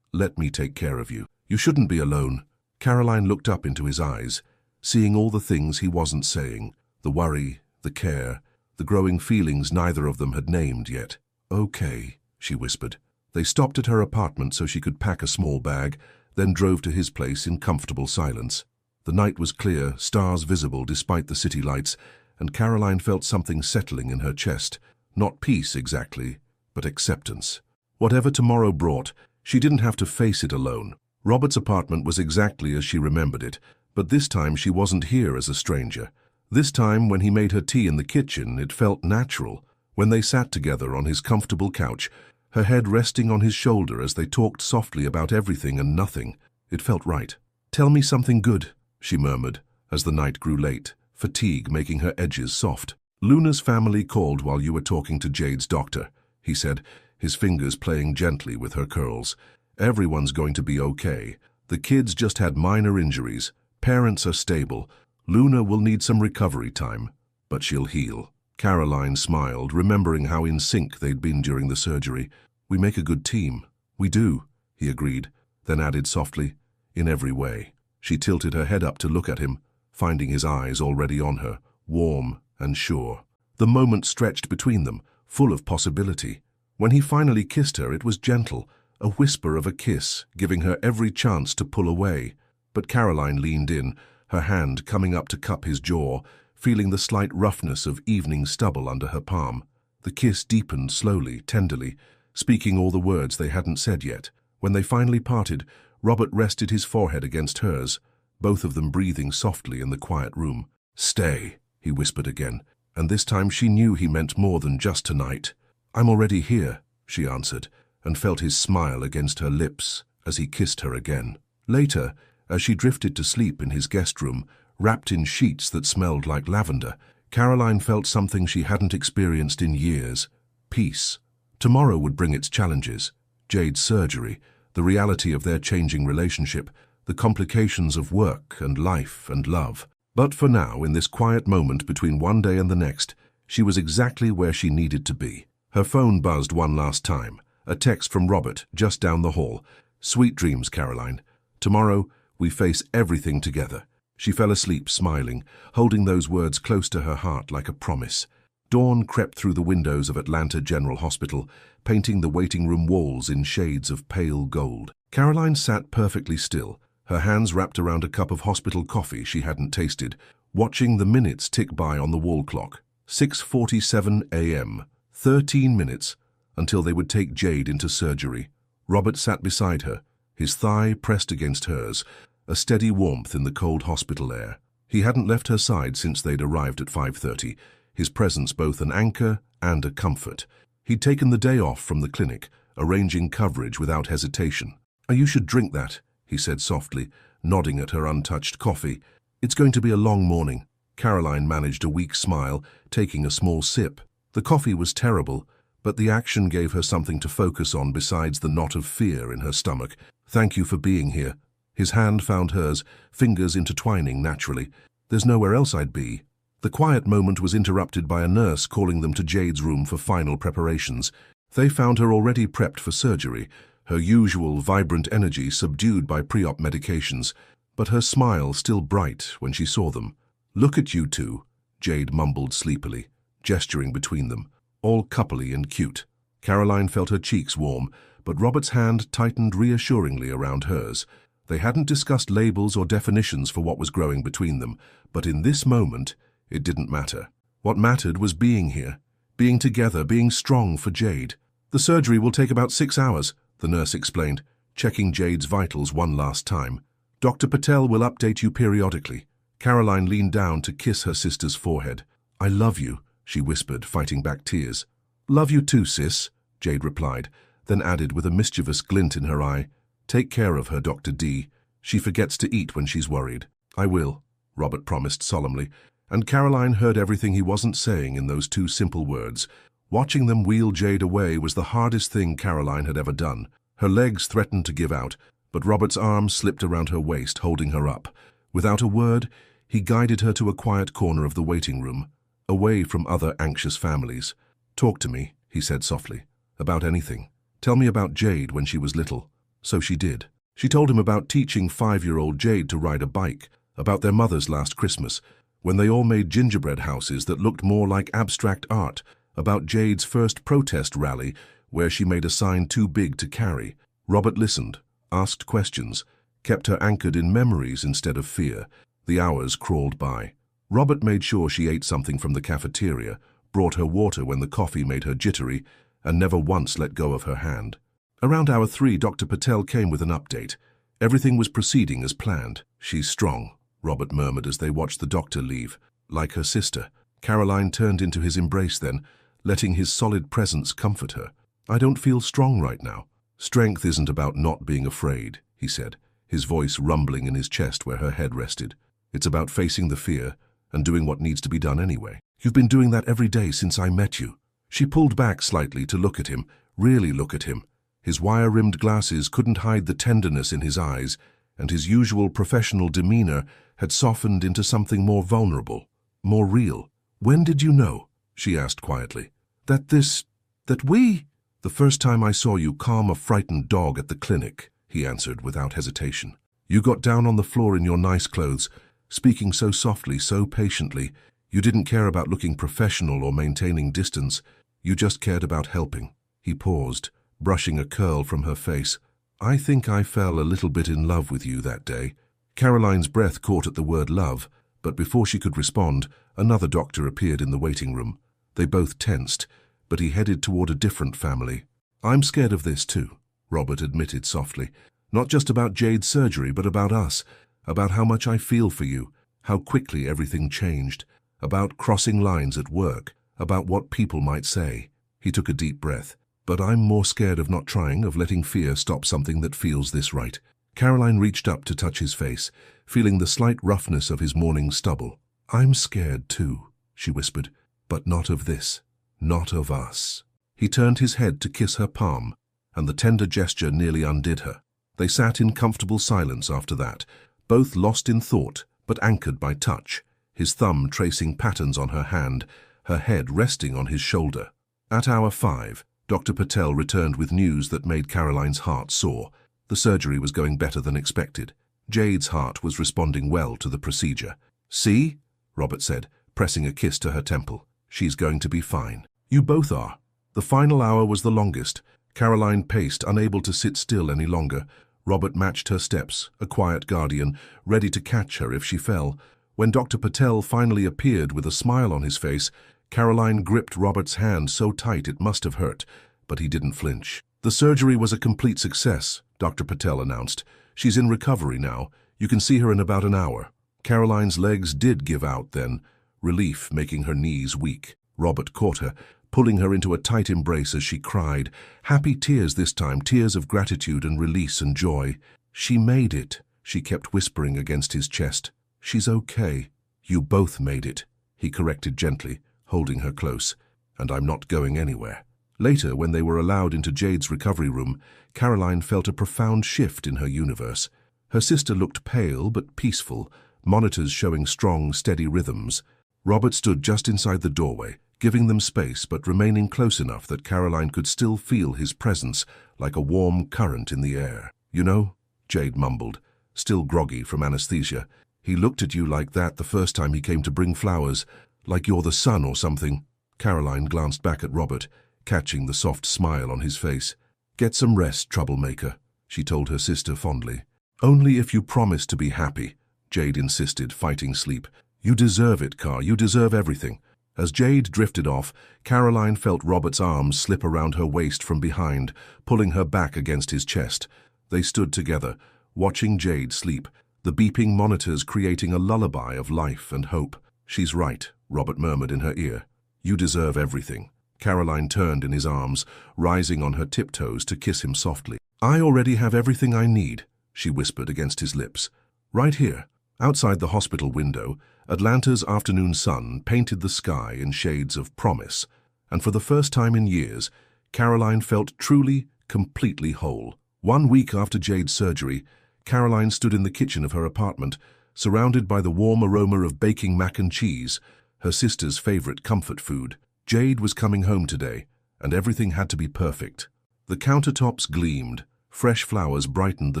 let me take care of you. You shouldn't be alone." Caroline looked up into his eyes, seeing all the things he wasn't saying, the worry, the care, the growing feelings neither of them had named yet. "Okay," she whispered. They stopped at her apartment so she could pack a small bag, then drove to his place in comfortable silence. The night was clear, stars visible despite the city lights, and Caroline felt something settling in her chest. Not peace exactly, but acceptance. Whatever tomorrow brought, she didn't have to face it alone. Robert's apartment was exactly as she remembered it, but this time she wasn't here as a stranger. This time, when he made her tea in the kitchen, it felt natural, When they sat together on his comfortable couch, her head resting on his shoulder as they talked softly about everything and nothing, it felt right. "Tell me something good," she murmured, as the night grew late, fatigue making her edges soft. "Luna's family called while you were talking to Jade's doctor," he said, his fingers playing gently with her curls. "Everyone's going to be okay. The kids just had minor injuries. Parents are stable. Luna will need some recovery time, but she'll heal." Caroline smiled, remembering how in sync they'd been during the surgery. "We make a good team." "We do," he agreed, then added softly, "in every way." She tilted her head up to look at him, finding his eyes already on her, warm and sure. The moment stretched between them, full of possibility. When he finally kissed her, it was gentle, a whisper of a kiss, giving her every chance to pull away. But Caroline leaned in, her hand coming up to cup his jaw, feeling the slight roughness of evening stubble under her palm. The kiss deepened slowly, tenderly, speaking all the words they hadn't said yet. When they finally parted, Robert rested his forehead against hers, both of them breathing softly in the quiet room. "Stay," he whispered again, and this time she knew he meant more than just tonight. "I'm already here," she answered, and felt his smile against her lips as he kissed her again. Later, as she drifted to sleep in his guest room, wrapped in sheets that smelled like lavender, Caroline felt something she hadn't experienced in years: peace. Tomorrow would bring its challenges: Jade's surgery, the reality of their changing relationship, the complications of work and life and love. But for now, in this quiet moment between one day and the next, she was exactly where she needed to be. Her phone buzzed one last time, a text from Robert just down the hall. "Sweet dreams, Caroline. Tomorrow, we face everything together." She fell asleep, smiling, holding those words close to her heart like a promise. Dawn crept through the windows of Atlanta General Hospital, painting the waiting room walls in shades of pale gold. Caroline sat perfectly still, her hands wrapped around a cup of hospital coffee she hadn't tasted, watching the minutes tick by on the wall clock. 6:47 a.m. 13 minutes until they would take Jade into surgery. Robert sat beside her, his thigh pressed against hers, a steady warmth in the cold hospital air. He hadn't left her side since they'd arrived at 5:30, his presence both an anchor and a comfort. He'd taken the day off from the clinic, arranging coverage without hesitation. "You should drink that," he said softly, nodding at her untouched coffee. "It's going to be a long morning." Caroline managed a weak smile, taking a small sip. The coffee was terrible, but the action gave her something to focus on besides the knot of fear in her stomach. "Thank you for being here." His hand found hers, fingers intertwining naturally. "There's nowhere else I'd be." The quiet moment was interrupted by a nurse calling them to Jade's room for final preparations. They found her already prepped for surgery, her usual vibrant energy subdued by pre-op medications, but her smile still bright when she saw them. "Look at you two," Jade mumbled sleepily, gesturing between them, all coupley and cute. Caroline felt her cheeks warm, but Robert's hand tightened reassuringly around hers. They hadn't discussed labels or definitions for what was growing between them, but in this moment, it didn't matter. What mattered was being here, being together, being strong for Jade. "The surgery will take about 6 hours, the nurse explained, checking Jade's vitals one last time. "Dr. Patel will update you periodically." Caroline leaned down to kiss her sister's forehead. "I love you," she whispered, fighting back tears. "Love you too, sis," Jade replied, then added with a mischievous glint in her eye, "Take care of her, Dr. D. She forgets to eat when she's worried." "I will," Robert promised solemnly, and Caroline heard everything he wasn't saying in those two simple words. Watching them wheel Jade away was the hardest thing Caroline had ever done. Her legs threatened to give out, but Robert's arm slipped around her waist, holding her up. Without a word, he guided her to a quiet corner of the waiting room, away from other anxious families. "Talk to me," he said softly, "about anything. Tell me about Jade when she was little." So she did. She told him about teaching 5-year-old Jade to ride a bike, about their mother's last Christmas, when they all made gingerbread houses that looked more like abstract art, about Jade's first protest rally, where she made a sign too big to carry. Robert listened, asked questions, kept her anchored in memories instead of fear. The hours crawled by. Robert made sure she ate something from the cafeteria, brought her water when the coffee made her jittery, and never once let go of her hand. Around hour 3, Dr. Patel came with an update. Everything was proceeding as planned. "She's strong," Robert murmured as they watched the doctor leave. "Like her sister." Caroline turned into his embrace then, letting his solid presence comfort her. "I don't feel strong right now." "Strength isn't about not being afraid," he said, his voice rumbling in his chest where her head rested. "It's about facing the fear and doing what needs to be done anyway. You've been doing that every day since I met you." She pulled back slightly to look at him, really look at him. His wire-rimmed glasses couldn't hide the tenderness in his eyes, and his usual professional demeanor had softened into something more vulnerable, more real. "When did you know?" she asked quietly. That we... "The first time I saw you calm a frightened dog at the clinic," he answered without hesitation. "You got down on the floor in your nice clothes, speaking so softly, so patiently. You didn't care about looking professional or maintaining distance. You just cared about helping." He paused, brushing a curl from her face. "I think I fell a little bit in love with you that day." Caroline's breath caught at the word love, but before she could respond, another doctor appeared in the waiting room. They both tensed, but he headed toward a different family. "I'm scared of this too," Robert admitted softly. "Not just about Jade's surgery, but about us, about how much I feel for you, how quickly everything changed, about crossing lines at work, about what people might say." He took a deep breath. "But I'm more scared of not trying, of letting fear stop something that feels this right." Caroline reached up to touch his face, feeling the slight roughness of his morning stubble. "I'm scared too," she whispered, "but not of this, not of us." He turned his head to kiss her palm, and the tender gesture nearly undid her. They sat in comfortable silence after that, both lost in thought but anchored by touch, his thumb tracing patterns on her hand, her head resting on his shoulder. At hour 5, Dr. Patel returned with news that made Caroline's heart soar. The surgery was going better than expected. Jade's heart was responding well to the procedure. "See?" Robert said, pressing a kiss to her temple. "She's going to be fine." "You both are." The final hour was the longest. Caroline paced, unable to sit still any longer. Robert matched her steps, a quiet guardian, ready to catch her if she fell. When Dr. Patel finally appeared with a smile on his face, Caroline gripped Robert's hand so tight it must have hurt, but he didn't flinch. "The surgery was a complete success," Dr. Patel announced. "She's in recovery now. You can see her in about an hour." Caroline's legs did give out then, relief making her knees weak. Robert caught her, pulling her into a tight embrace as she cried, happy tears this time, tears of gratitude and release and joy. "She made it," she kept whispering against his chest. "She's okay." "You both made it," he corrected gently, holding her close. "And I'm not going anywhere." Later, when they were allowed into Jade's recovery room, Caroline felt a profound shift in her universe. Her sister looked pale but peaceful, monitors showing strong, steady rhythms. Robert stood just inside the doorway, giving them space but remaining close enough that Caroline could still feel his presence like a warm current in the air. "You know," Jade mumbled, still groggy from anesthesia, "he looked at you like that the first time he came to bring flowers, like you're the sun or something." Caroline glanced back at Robert, catching the soft smile on his face. "Get some rest, troublemaker," she told her sister fondly. "Only if you promise to be happy," Jade insisted, fighting sleep. "You deserve it, Car. You deserve everything." As Jade drifted off, Caroline felt Robert's arms slip around her waist from behind, pulling her back against his chest. They stood together, watching Jade sleep, the beeping monitors creating a lullaby of life and hope. "She's right," Robert murmured in her ear. "You deserve everything." Caroline turned in his arms, rising on her tiptoes to kiss him softly. "I already have everything I need," she whispered against his lips. "Right here." Outside the hospital window, Atlanta's afternoon sun painted the sky in shades of promise, and for the first time in years, Caroline felt truly, completely whole. 1 week after Jade's surgery, Caroline stood in the kitchen of her apartment, surrounded by the warm aroma of baking mac and cheese, her sister's favorite comfort food. Jade was coming home today, and everything had to be perfect. The countertops gleamed, fresh flowers brightened the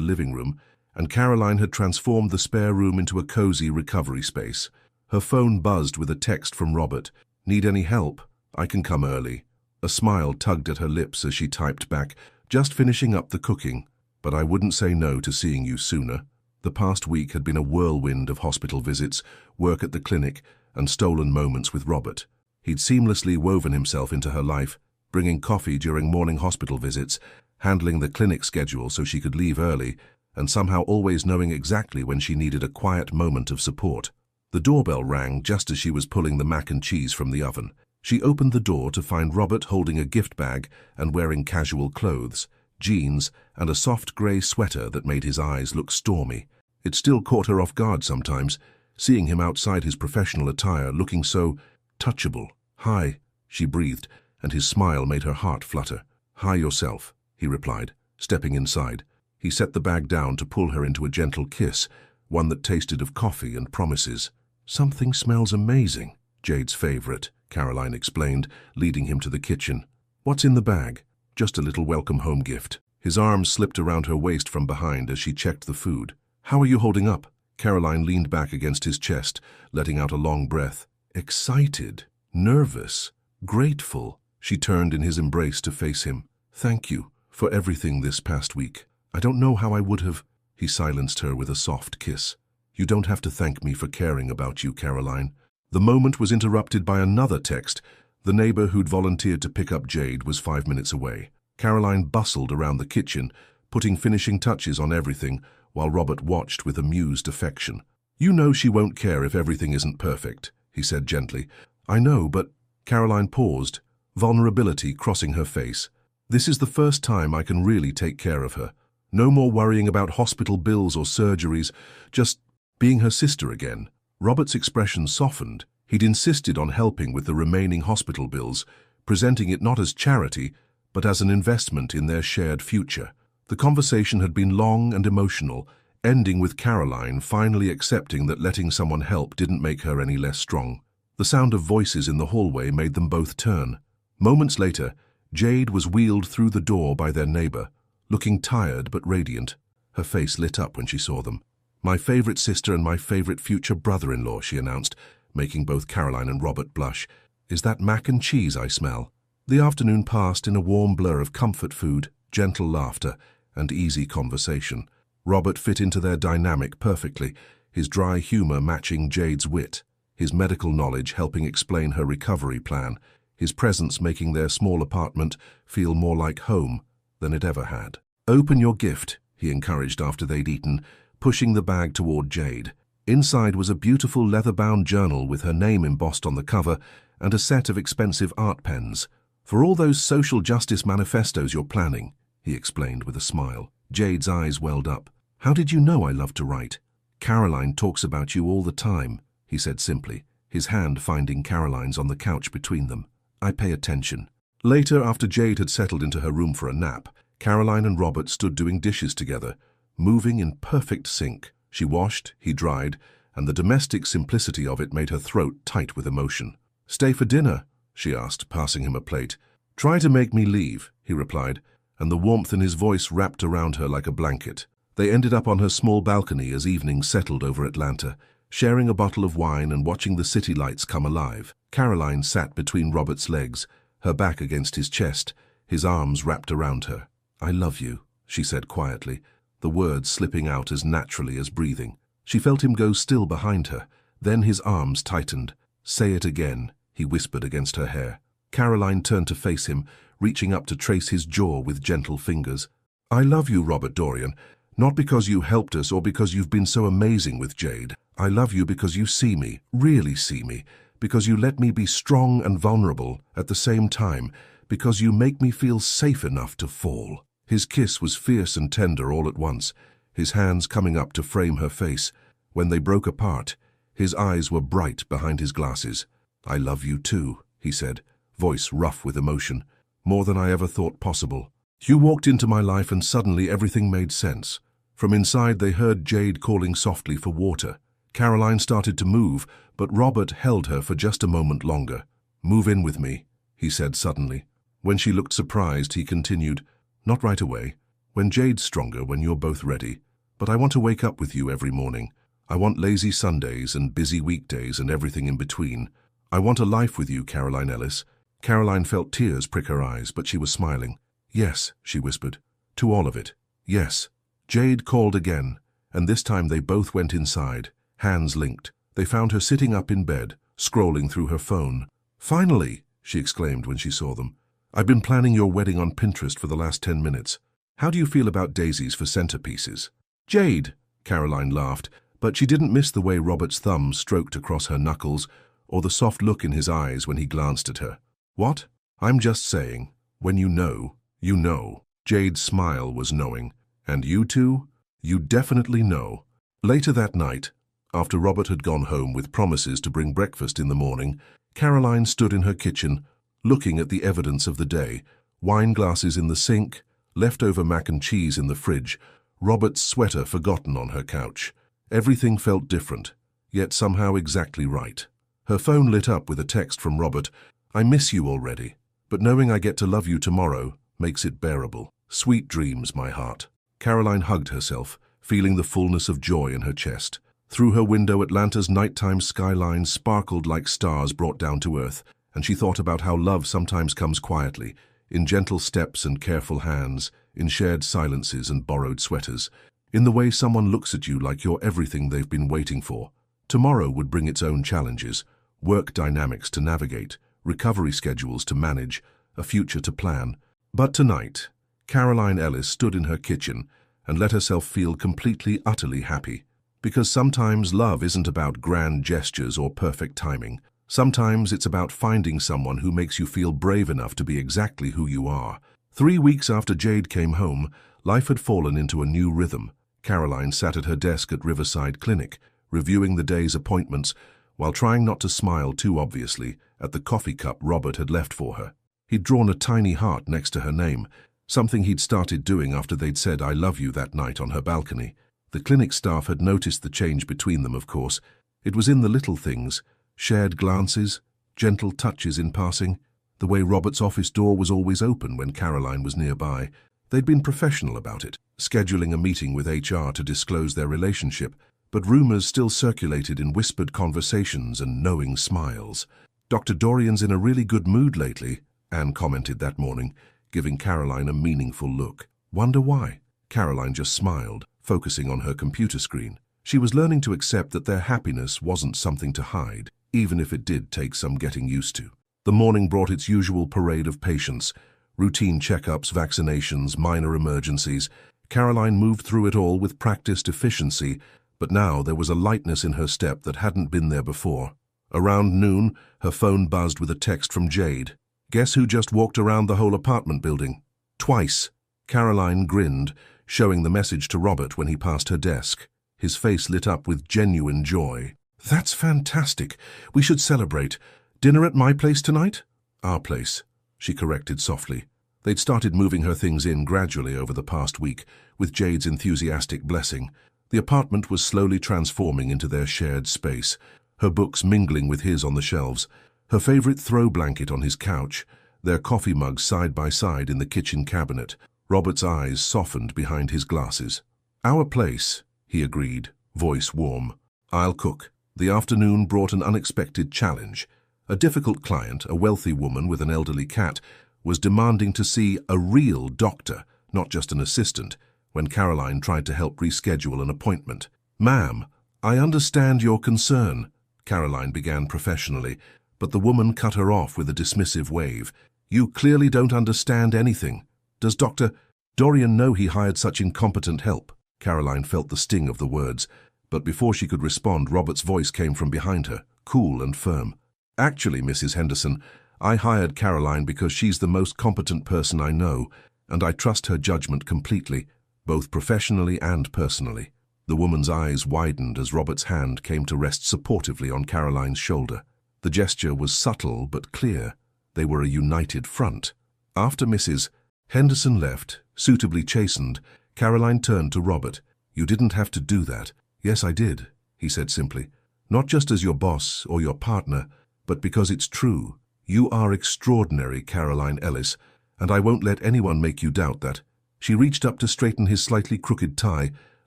living room, and Caroline had transformed the spare room into a cozy recovery space. Her phone buzzed with a text from Robert. "Need any help? I can come early." A smile tugged at her lips as she typed back, "Just finishing up the cooking, but I wouldn't say no to seeing you sooner." The past week had been a whirlwind of hospital visits, work at the clinic, and stolen moments with Robert. He'd seamlessly woven himself into her life, bringing coffee during morning hospital visits, handling the clinic schedule so she could leave early, and somehow always knowing exactly when she needed a quiet moment of support. The doorbell rang just as she was pulling the mac and cheese from the oven. She opened the door to find Robert holding a gift bag and wearing casual clothes, jeans, and a soft grey sweater that made his eyes look stormy. It still caught her off guard sometimes, seeing him outside his professional attire looking so touchable. "Hi," she breathed, and his smile made her heart flutter. "Hi yourself," he replied, stepping inside. He set the bag down to pull her into a gentle kiss, one that tasted of coffee and promises. "Something smells amazing." "Jade's favorite," Caroline explained, leading him to the kitchen. "What's in the bag?" "Just a little welcome home gift." His arms slipped around her waist from behind as she checked the food. "How are you holding up?" Caroline leaned back against his chest, letting out a long breath. Excited, nervous, grateful, she turned in his embrace to face him. "Thank you for everything this past week. I don't know how I would have—" He silenced her with a soft kiss. "You don't have to thank me for caring about you, Caroline." The moment was interrupted by another text. The neighbor who'd volunteered to pick up Jade was 5 minutes away. Caroline bustled around the kitchen, putting finishing touches on everything, while Robert watched with amused affection. "You know she won't care if everything isn't perfect," he said gently. "I know, but—" Caroline paused, vulnerability crossing her face. "This is the first time I can really take care of her. No more worrying about hospital bills or surgeries, just being her sister again." Robert's expression softened. He'd insisted on helping with the remaining hospital bills, presenting it not as charity, but as an investment in their shared future. The conversation had been long and emotional, ending with Caroline finally accepting that letting someone help didn't make her any less strong. The sound of voices in the hallway made them both turn. Moments later, Jade was wheeled through the door by their neighbor, looking tired but radiant. Her face lit up when she saw them. "My favorite sister and my favorite future brother-in-law," she announced, making both Caroline and Robert blush. "Is that mac and cheese I smell?" The afternoon passed in a warm blur of comfort food, gentle laughter, and easy conversation. Robert fit into their dynamic perfectly, his dry humor matching Jade's wit, his medical knowledge helping explain her recovery plan, his presence making their small apartment feel more like home than it ever had. "Open your gift," he encouraged after they'd eaten, pushing the bag toward Jade. Inside was a beautiful leather-bound journal with her name embossed on the cover and a set of expensive art pens. "For all those social justice manifestos you're planning," he explained with a smile. Jade's eyes welled up. "How did you know I love to write?" "Caroline talks about you all the time," he said simply, his hand finding Caroline's on the couch between them. "I pay attention." Later, after Jade had settled into her room for a nap, Caroline and Robert stood doing dishes together, moving in perfect sync. She washed, he dried, and the domestic simplicity of it made her throat tight with emotion. "Stay for dinner?" she asked, passing him a plate. "Try to make me leave," he replied, and the warmth in his voice wrapped around her like a blanket. They ended up on her small balcony as evening settled over Atlanta, sharing a bottle of wine and watching the city lights come alive. Caroline sat between Robert's legs, her back against his chest, his arms wrapped around her. "I love you," she said quietly, the words slipping out as naturally as breathing. She felt him go still behind her, then his arms tightened. "Say it again," he whispered against her hair. Caroline turned to face him, reaching up to trace his jaw with gentle fingers. "I love you, Robert Dorian, not because you helped us or because you've been so amazing with Jade. I love you because you see me, really see me, because you let me be strong and vulnerable at the same time, because you make me feel safe enough to fall." His kiss was fierce and tender all at once, his hands coming up to frame her face. When they broke apart, his eyes were bright behind his glasses. "I love you too," he said, voice rough with emotion. "More than I ever thought possible." You walked into my life and suddenly everything made sense. From inside they heard Jade calling softly for water. Caroline started to move, but Robert held her for just a moment longer. "Move in with me," he said suddenly. When she looked surprised, he continued, "Not right away. When Jade's stronger, when you're both ready. But I want to wake up with you every morning. I want lazy Sundays and busy weekdays and everything in between. I want a life with you, Caroline Ellis." Caroline felt tears prick her eyes, but she was smiling. "Yes," she whispered. "To all of it. Yes." Jade called again, and this time they both went inside, hands linked. They found her sitting up in bed, scrolling through her phone. "Finally!" she exclaimed when she saw them. "I've been planning your wedding on Pinterest for the last 10 minutes. How do you feel about daisies for centerpieces?" "Jade!" Caroline laughed, but she didn't miss the way Robert's thumb stroked across her knuckles, or the soft look in his eyes when he glanced at her. "What? I'm just saying, when you know, you know." Jade's smile was knowing. "And you two? You definitely know." Later that night, after Robert had gone home with promises to bring breakfast in the morning, Caroline stood in her kitchen, looking at the evidence of the day: wine glasses in the sink, leftover mac and cheese in the fridge, Robert's sweater forgotten on her couch. Everything felt different, yet somehow exactly right. Her phone lit up with a text from Robert: "I miss you already, but knowing I get to love you tomorrow makes it bearable. Sweet dreams, my heart." Caroline hugged herself, feeling the fullness of joy in her chest. Through her window, Atlanta's nighttime skyline sparkled like stars brought down to earth, and she thought about how love sometimes comes quietly, in gentle steps and careful hands, in shared silences and borrowed sweaters, in the way someone looks at you like you're everything they've been waiting for. Tomorrow would bring its own challenges: work dynamics to navigate, recovery schedules to manage, a future to plan. But tonight, Caroline Ellis stood in her kitchen and let herself feel completely, utterly happy. Because sometimes love isn't about grand gestures or perfect timing. Sometimes it's about finding someone who makes you feel brave enough to be exactly who you are. 3 weeks after Jade came home, life had fallen into a new rhythm. Caroline sat at her desk at Riverside Clinic, reviewing the day's appointments, while trying not to smile too obviously at the coffee cup Robert had left for her. He'd drawn a tiny heart next to her name, something he'd started doing after they'd said "I love you" that night on her balcony. The clinic staff had noticed the change between them, of course. It was in the little things: shared glances, gentle touches in passing, the way Robert's office door was always open when Caroline was nearby. They'd been professional about it, scheduling a meeting with HR to disclose their relationship, but rumors still circulated in whispered conversations and knowing smiles. "Dr. Dorian's in a really good mood lately," Anne commented that morning, giving Caroline a meaningful look. "Wonder why?" Caroline just smiled, focusing on her computer screen. She was learning to accept that their happiness wasn't something to hide, even if it did take some getting used to. The morning brought its usual parade of patients: routine checkups, vaccinations, minor emergencies. Caroline moved through it all with practiced efficiency, but now there was a lightness in her step that hadn't been there before. Around noon, her phone buzzed with a text from Jade. "Guess who just walked around the whole apartment building? Twice." Caroline grinned, showing the message to Robert when he passed her desk. His face lit up with genuine joy. "That's fantastic. We should celebrate. Dinner at my place tonight?" "Our place," she corrected softly. They'd started moving her things in gradually over the past week, with Jade's enthusiastic blessing. The apartment was slowly transforming into their shared space, her books mingling with his on the shelves, her favorite throw blanket on his couch, their coffee mugs side by side in the kitchen cabinet. Robert's eyes softened behind his glasses. "Our place," he agreed, voice warm. "I'll cook." The afternoon brought an unexpected challenge. A difficult client, a wealthy woman with an elderly cat, was demanding to see a real doctor, not just an assistant, when Caroline tried to help reschedule an appointment. "Ma'am, I understand your concern," Caroline began professionally, but the woman cut her off with a dismissive wave. "You clearly don't understand anything. Does Dr. Dorian know he hired such incompetent help?" Caroline felt the sting of the words, but before she could respond, Robert's voice came from behind her, cool and firm. "Actually, Mrs. Henderson, I hired Caroline because she's the most competent person I know, and I trust her judgment completely, both professionally and personally." The woman's eyes widened as Robert's hand came to rest supportively on Caroline's shoulder. The gesture was subtle but clear. They were a united front. After Mrs. Henderson left, suitably chastened, Caroline turned to Robert. "You didn't have to do that." "Yes, I did," he said simply. "Not just as your boss or your partner, but because it's true. You are extraordinary, Caroline Ellis, and I won't let anyone make you doubt that." She reached up to straighten his slightly crooked tie,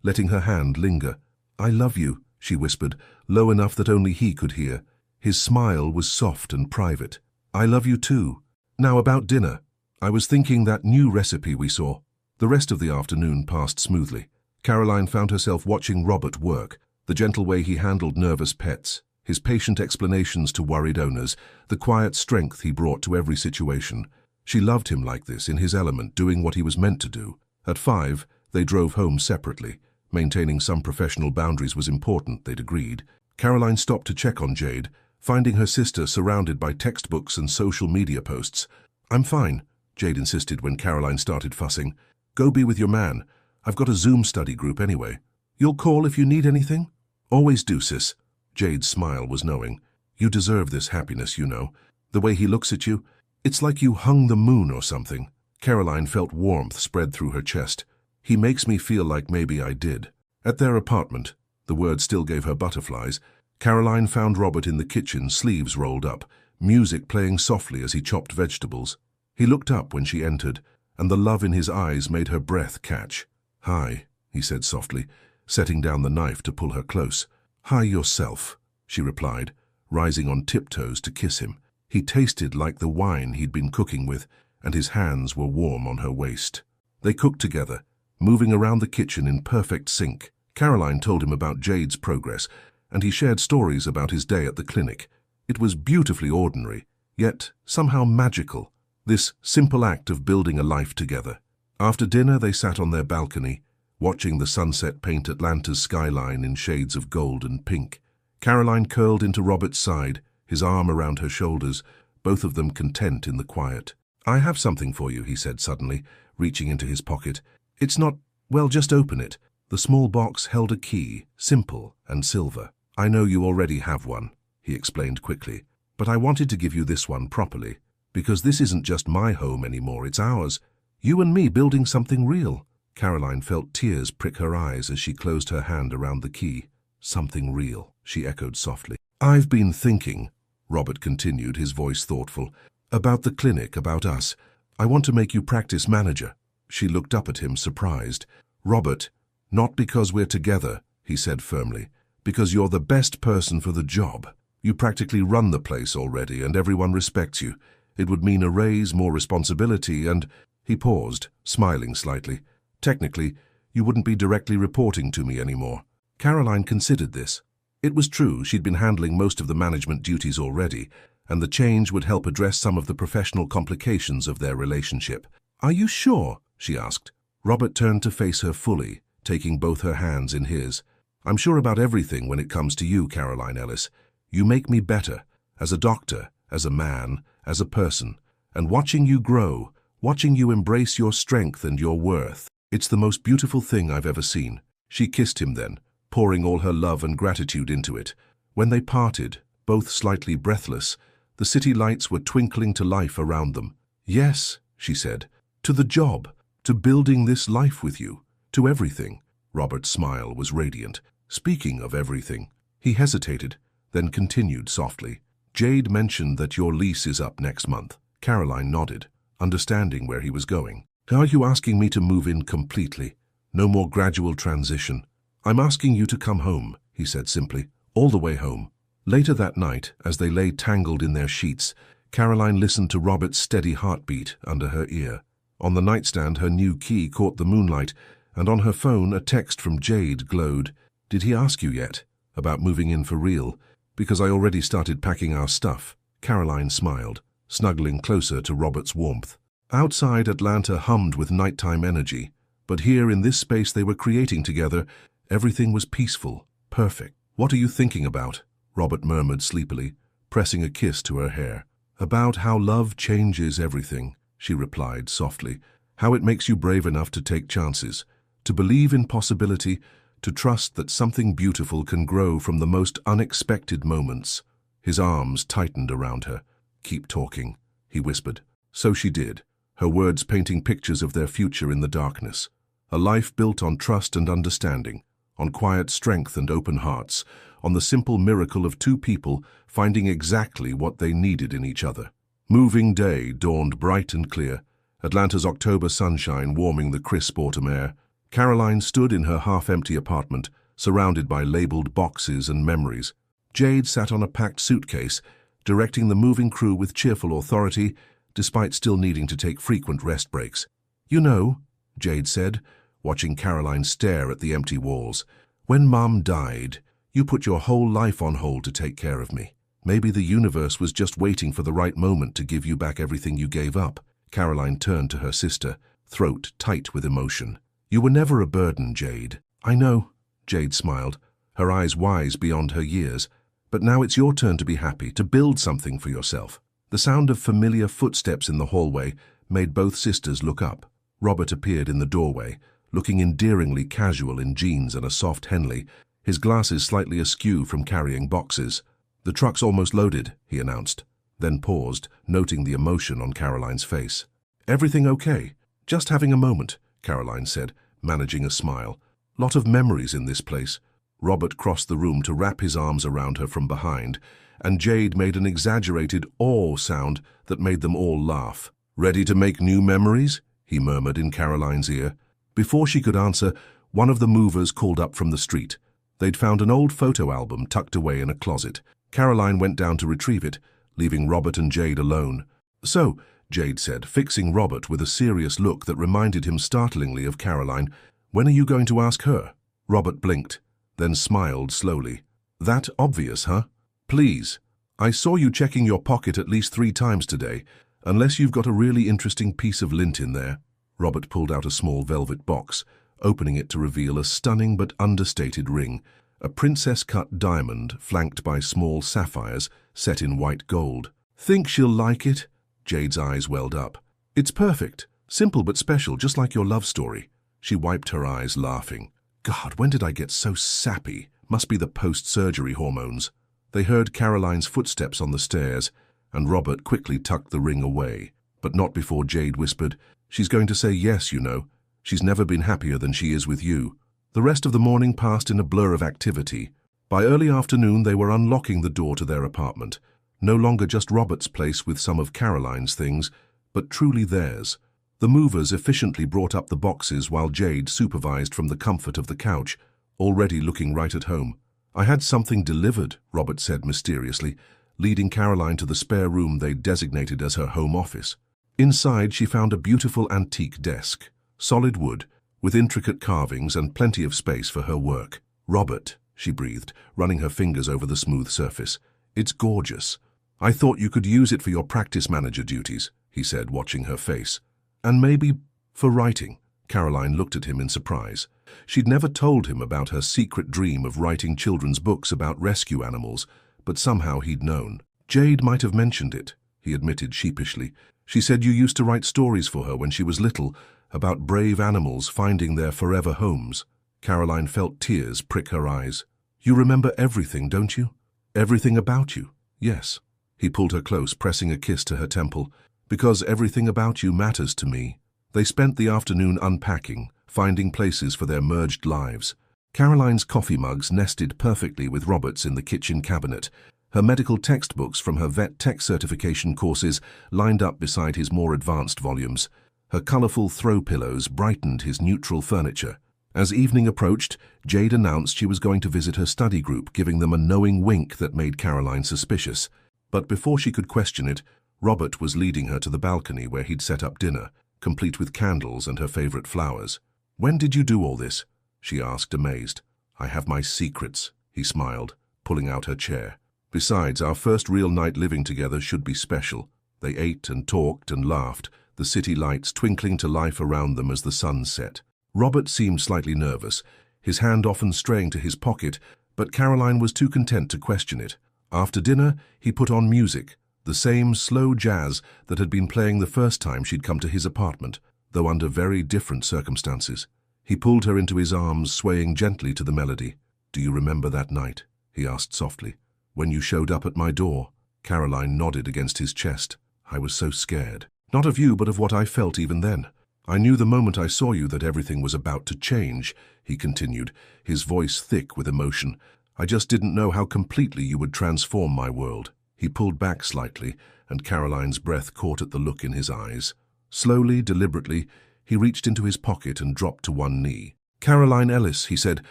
letting her hand linger. "I love you," she whispered, low enough that only he could hear. His smile was soft and private. "I love you too. Now about dinner. I was thinking that new recipe we saw." The rest of the afternoon passed smoothly. Caroline found herself watching Robert work, the gentle way he handled nervous pets, his patient explanations to worried owners, the quiet strength he brought to every situation. She loved him like this, in his element, doing what he was meant to do. At 5, they drove home separately. Maintaining some professional boundaries was important, they'd agreed. Caroline stopped to check on Jade, finding her sister surrounded by textbooks and social media posts. "I'm fine," Jade insisted when Caroline started fussing. "Go be with your man. I've got a Zoom study group anyway. You'll call if you need anything?" "Always do, sis." Jade's smile was knowing. "You deserve this happiness, you know. The way he looks at you, it's like you hung the moon or something." Caroline felt warmth spread through her chest. "He makes me feel like maybe I did." At their apartment, the word still gave her butterflies, Caroline found Robert in the kitchen, sleeves rolled up, music playing softly as he chopped vegetables. He looked up when she entered, and the love in his eyes made her breath catch. "Hi," he said softly, setting down the knife to pull her close. "Hi yourself," she replied, rising on tiptoes to kiss him. He tasted like the wine he'd been cooking with, and his hands were warm on her waist. They cooked together, moving around the kitchen in perfect sync. Caroline told him about Jade's progress, and he shared stories about his day at the clinic. It was beautifully ordinary, yet somehow magical, this simple act of building a life together. After dinner, they sat on their balcony, watching the sunset paint Atlanta's skyline in shades of gold and pink. Caroline curled into Robert's side, his arm around her shoulders, both of them content in the quiet. "I have something for you," he said suddenly, reaching into his pocket. "It's not, well, just open it." The small box held a key, simple and silver. "I know you already have one," he explained quickly, "but I wanted to give you this one properly, because this isn't just my home anymore, it's ours. You and me building something real." Caroline felt tears prick her eyes as she closed her hand around the key. "Something real," she echoed softly. "I've been thinking," Robert continued, his voice thoughtful, "about the clinic, about us. I want to make you practice manager." She looked up at him, surprised. "Robert, not because we're together," he said firmly, "because you're the best person for the job. You practically run the place already, and everyone respects you. It would mean a raise, more responsibility, and—" He paused, smiling slightly. "Technically, you wouldn't be directly reporting to me anymore." Caroline considered this. It was true, she'd been handling most of the management duties already, and the change would help address some of the professional complications of their relationship. "Are you sure?" she asked. Robert turned to face her fully, taking both her hands in his. "I'm sure about everything when it comes to you, Caroline Ellis. You make me better, as a doctor, as a man, as a person. And watching you grow, watching you embrace your strength and your worth, it's the most beautiful thing I've ever seen." She kissed him then, pouring all her love and gratitude into it. When they parted, both slightly breathless, the city lights were twinkling to life around them. "Yes," she said, "to the job, to building this life with you, to everything." Robert's smile was radiant. "Speaking of everything," he hesitated, then continued softly. "Jade mentioned that your lease is up next month." Caroline nodded, understanding where he was going. "Are you asking me to move in completely? No more gradual transition?" "I'm asking you to come home," he said simply, "all the way home." Later that night, as they lay tangled in their sheets, Caroline listened to Robert's steady heartbeat under her ear. On the nightstand, her new key caught the moonlight, and on her phone a text from Jade glowed. "Did he ask you yet? About moving in for real? Because I already started packing our stuff." Caroline smiled, snuggling closer to Robert's warmth. Outside, Atlanta hummed with nighttime energy, but here in this space they were creating together, everything was peaceful, perfect. "What are you thinking about?" Robert murmured sleepily, pressing a kiss to her hair. "About how love changes everything," she replied softly. "How it makes you brave enough to take chances, to believe in possibility, to trust that something beautiful can grow from the most unexpected moments." His arms tightened around her. "Keep talking," he whispered. So she did, her words painting pictures of their future in the darkness. A life built on trust and understanding, on quiet strength and open hearts, on the simple miracle of two people finding exactly what they needed in each other. Moving day dawned bright and clear, Atlanta's October sunshine warming the crisp autumn air. Caroline stood in her half-empty apartment, surrounded by labeled boxes and memories. Jade sat on a packed suitcase, directing the moving crew with cheerful authority, despite still needing to take frequent rest breaks. "You know," Jade said, watching Caroline stare at the empty walls, "when Mom died, you put your whole life on hold to take care of me. Maybe the universe was just waiting for the right moment to give you back everything you gave up." Caroline turned to her sister, throat tight with emotion. "You were never a burden, Jade." "I know," Jade smiled, her eyes wise beyond her years. But now it's your turn to be happy, to build something for yourself. The sound of familiar footsteps in the hallway made both sisters look up. Robert appeared in the doorway, looking endearingly casual in jeans and a soft Henley, his glasses slightly askew from carrying boxes. "The truck's almost loaded," he announced, then paused, noting the emotion on Caroline's face. "Everything okay? Just having a moment," Caroline said, managing a smile. "Lot of memories in this place." Robert crossed the room to wrap his arms around her from behind, and Jade made an exaggerated "aw" sound that made them all laugh. "Ready to make new memories?" he murmured in Caroline's ear. Before she could answer, one of the movers called up from the street. They'd found an old photo album tucked away in a closet. Caroline went down to retrieve it, leaving Robert and Jade alone. "So," Jade said, fixing Robert with a serious look that reminded him startlingly of Caroline, "when are you going to ask her?" Robert blinked, then smiled slowly. "That obvious, huh? Please. I saw you checking your pocket at least 3 times today, unless you've got a really interesting piece of lint in there." Robert pulled out a small velvet box, opening it to reveal a stunning but understated ring, a princess-cut diamond flanked by small sapphires set in white gold. "Think she'll like it?" Jade's eyes welled up. "It's perfect. Simple but special, just like your love story." She wiped her eyes, laughing. "God, when did I get so sappy? Must be the post-surgery hormones." They heard Caroline's footsteps on the stairs, and Robert quickly tucked the ring away, but not before Jade whispered, "She's going to say yes, you know. She's never been happier than she is with you." The rest of the morning passed in a blur of activity. By early afternoon, they were unlocking the door to their apartment, no longer just Robert's place with some of Caroline's things, but truly theirs. The movers efficiently brought up the boxes while Jade supervised from the comfort of the couch, already looking right at home. "I had something delivered," Robert said mysteriously, leading Caroline to the spare room they'd designated as her home office. Inside, she found a beautiful antique desk, solid wood, with intricate carvings and plenty of space for her work. "Robert," she breathed, running her fingers over the smooth surface. "It's gorgeous. I thought you could use it for your practice manager duties," he said, watching her face. "And maybe for writing." Caroline looked at him in surprise. She'd never told him about her secret dream of writing children's books about rescue animals, but somehow he'd known. "Jade might have mentioned it," he admitted sheepishly. "She said you used to write stories for her when she was little, about brave animals finding their forever homes." Caroline felt tears prick her eyes. "You remember everything, don't you?" "Everything about you, yes." He pulled her close, pressing a kiss to her temple. "Because everything about you matters to me." They spent the afternoon unpacking, finding places for their merged lives. Caroline's coffee mugs nested perfectly with Robert's in the kitchen cabinet. Her medical textbooks from her vet tech certification courses lined up beside his more advanced volumes. Her colorful throw pillows brightened his neutral furniture. As evening approached, Jade announced she was going to visit her study group, giving them a knowing wink that made Caroline suspicious. But before she could question it, Robert was leading her to the balcony where he'd set up dinner, complete with candles and her favorite flowers. "When did you do all this?" she asked, amazed. "I have my secrets," he smiled, pulling out her chair. "Besides, our first real night living together should be special." They ate and talked and laughed, the city lights twinkling to life around them as the sun set. Robert seemed slightly nervous, his hand often straying to his pocket, but Caroline was too content to question it. After dinner, he put on music, the same slow jazz that had been playing the first time she'd come to his apartment, though under very different circumstances. He pulled her into his arms, swaying gently to the melody. "Do you remember that night?" he asked softly. "When you showed up at my door?" Caroline nodded against his chest. "I was so scared. Not of you, but of what I felt even then. I knew the moment I saw you that everything was about to change," he continued, his voice thick with emotion. "I just didn't know how completely you would transform my world." He pulled back slightly, and Caroline's breath caught at the look in his eyes. Slowly, deliberately, he reached into his pocket and dropped to one knee. "Caroline Ellis," he said,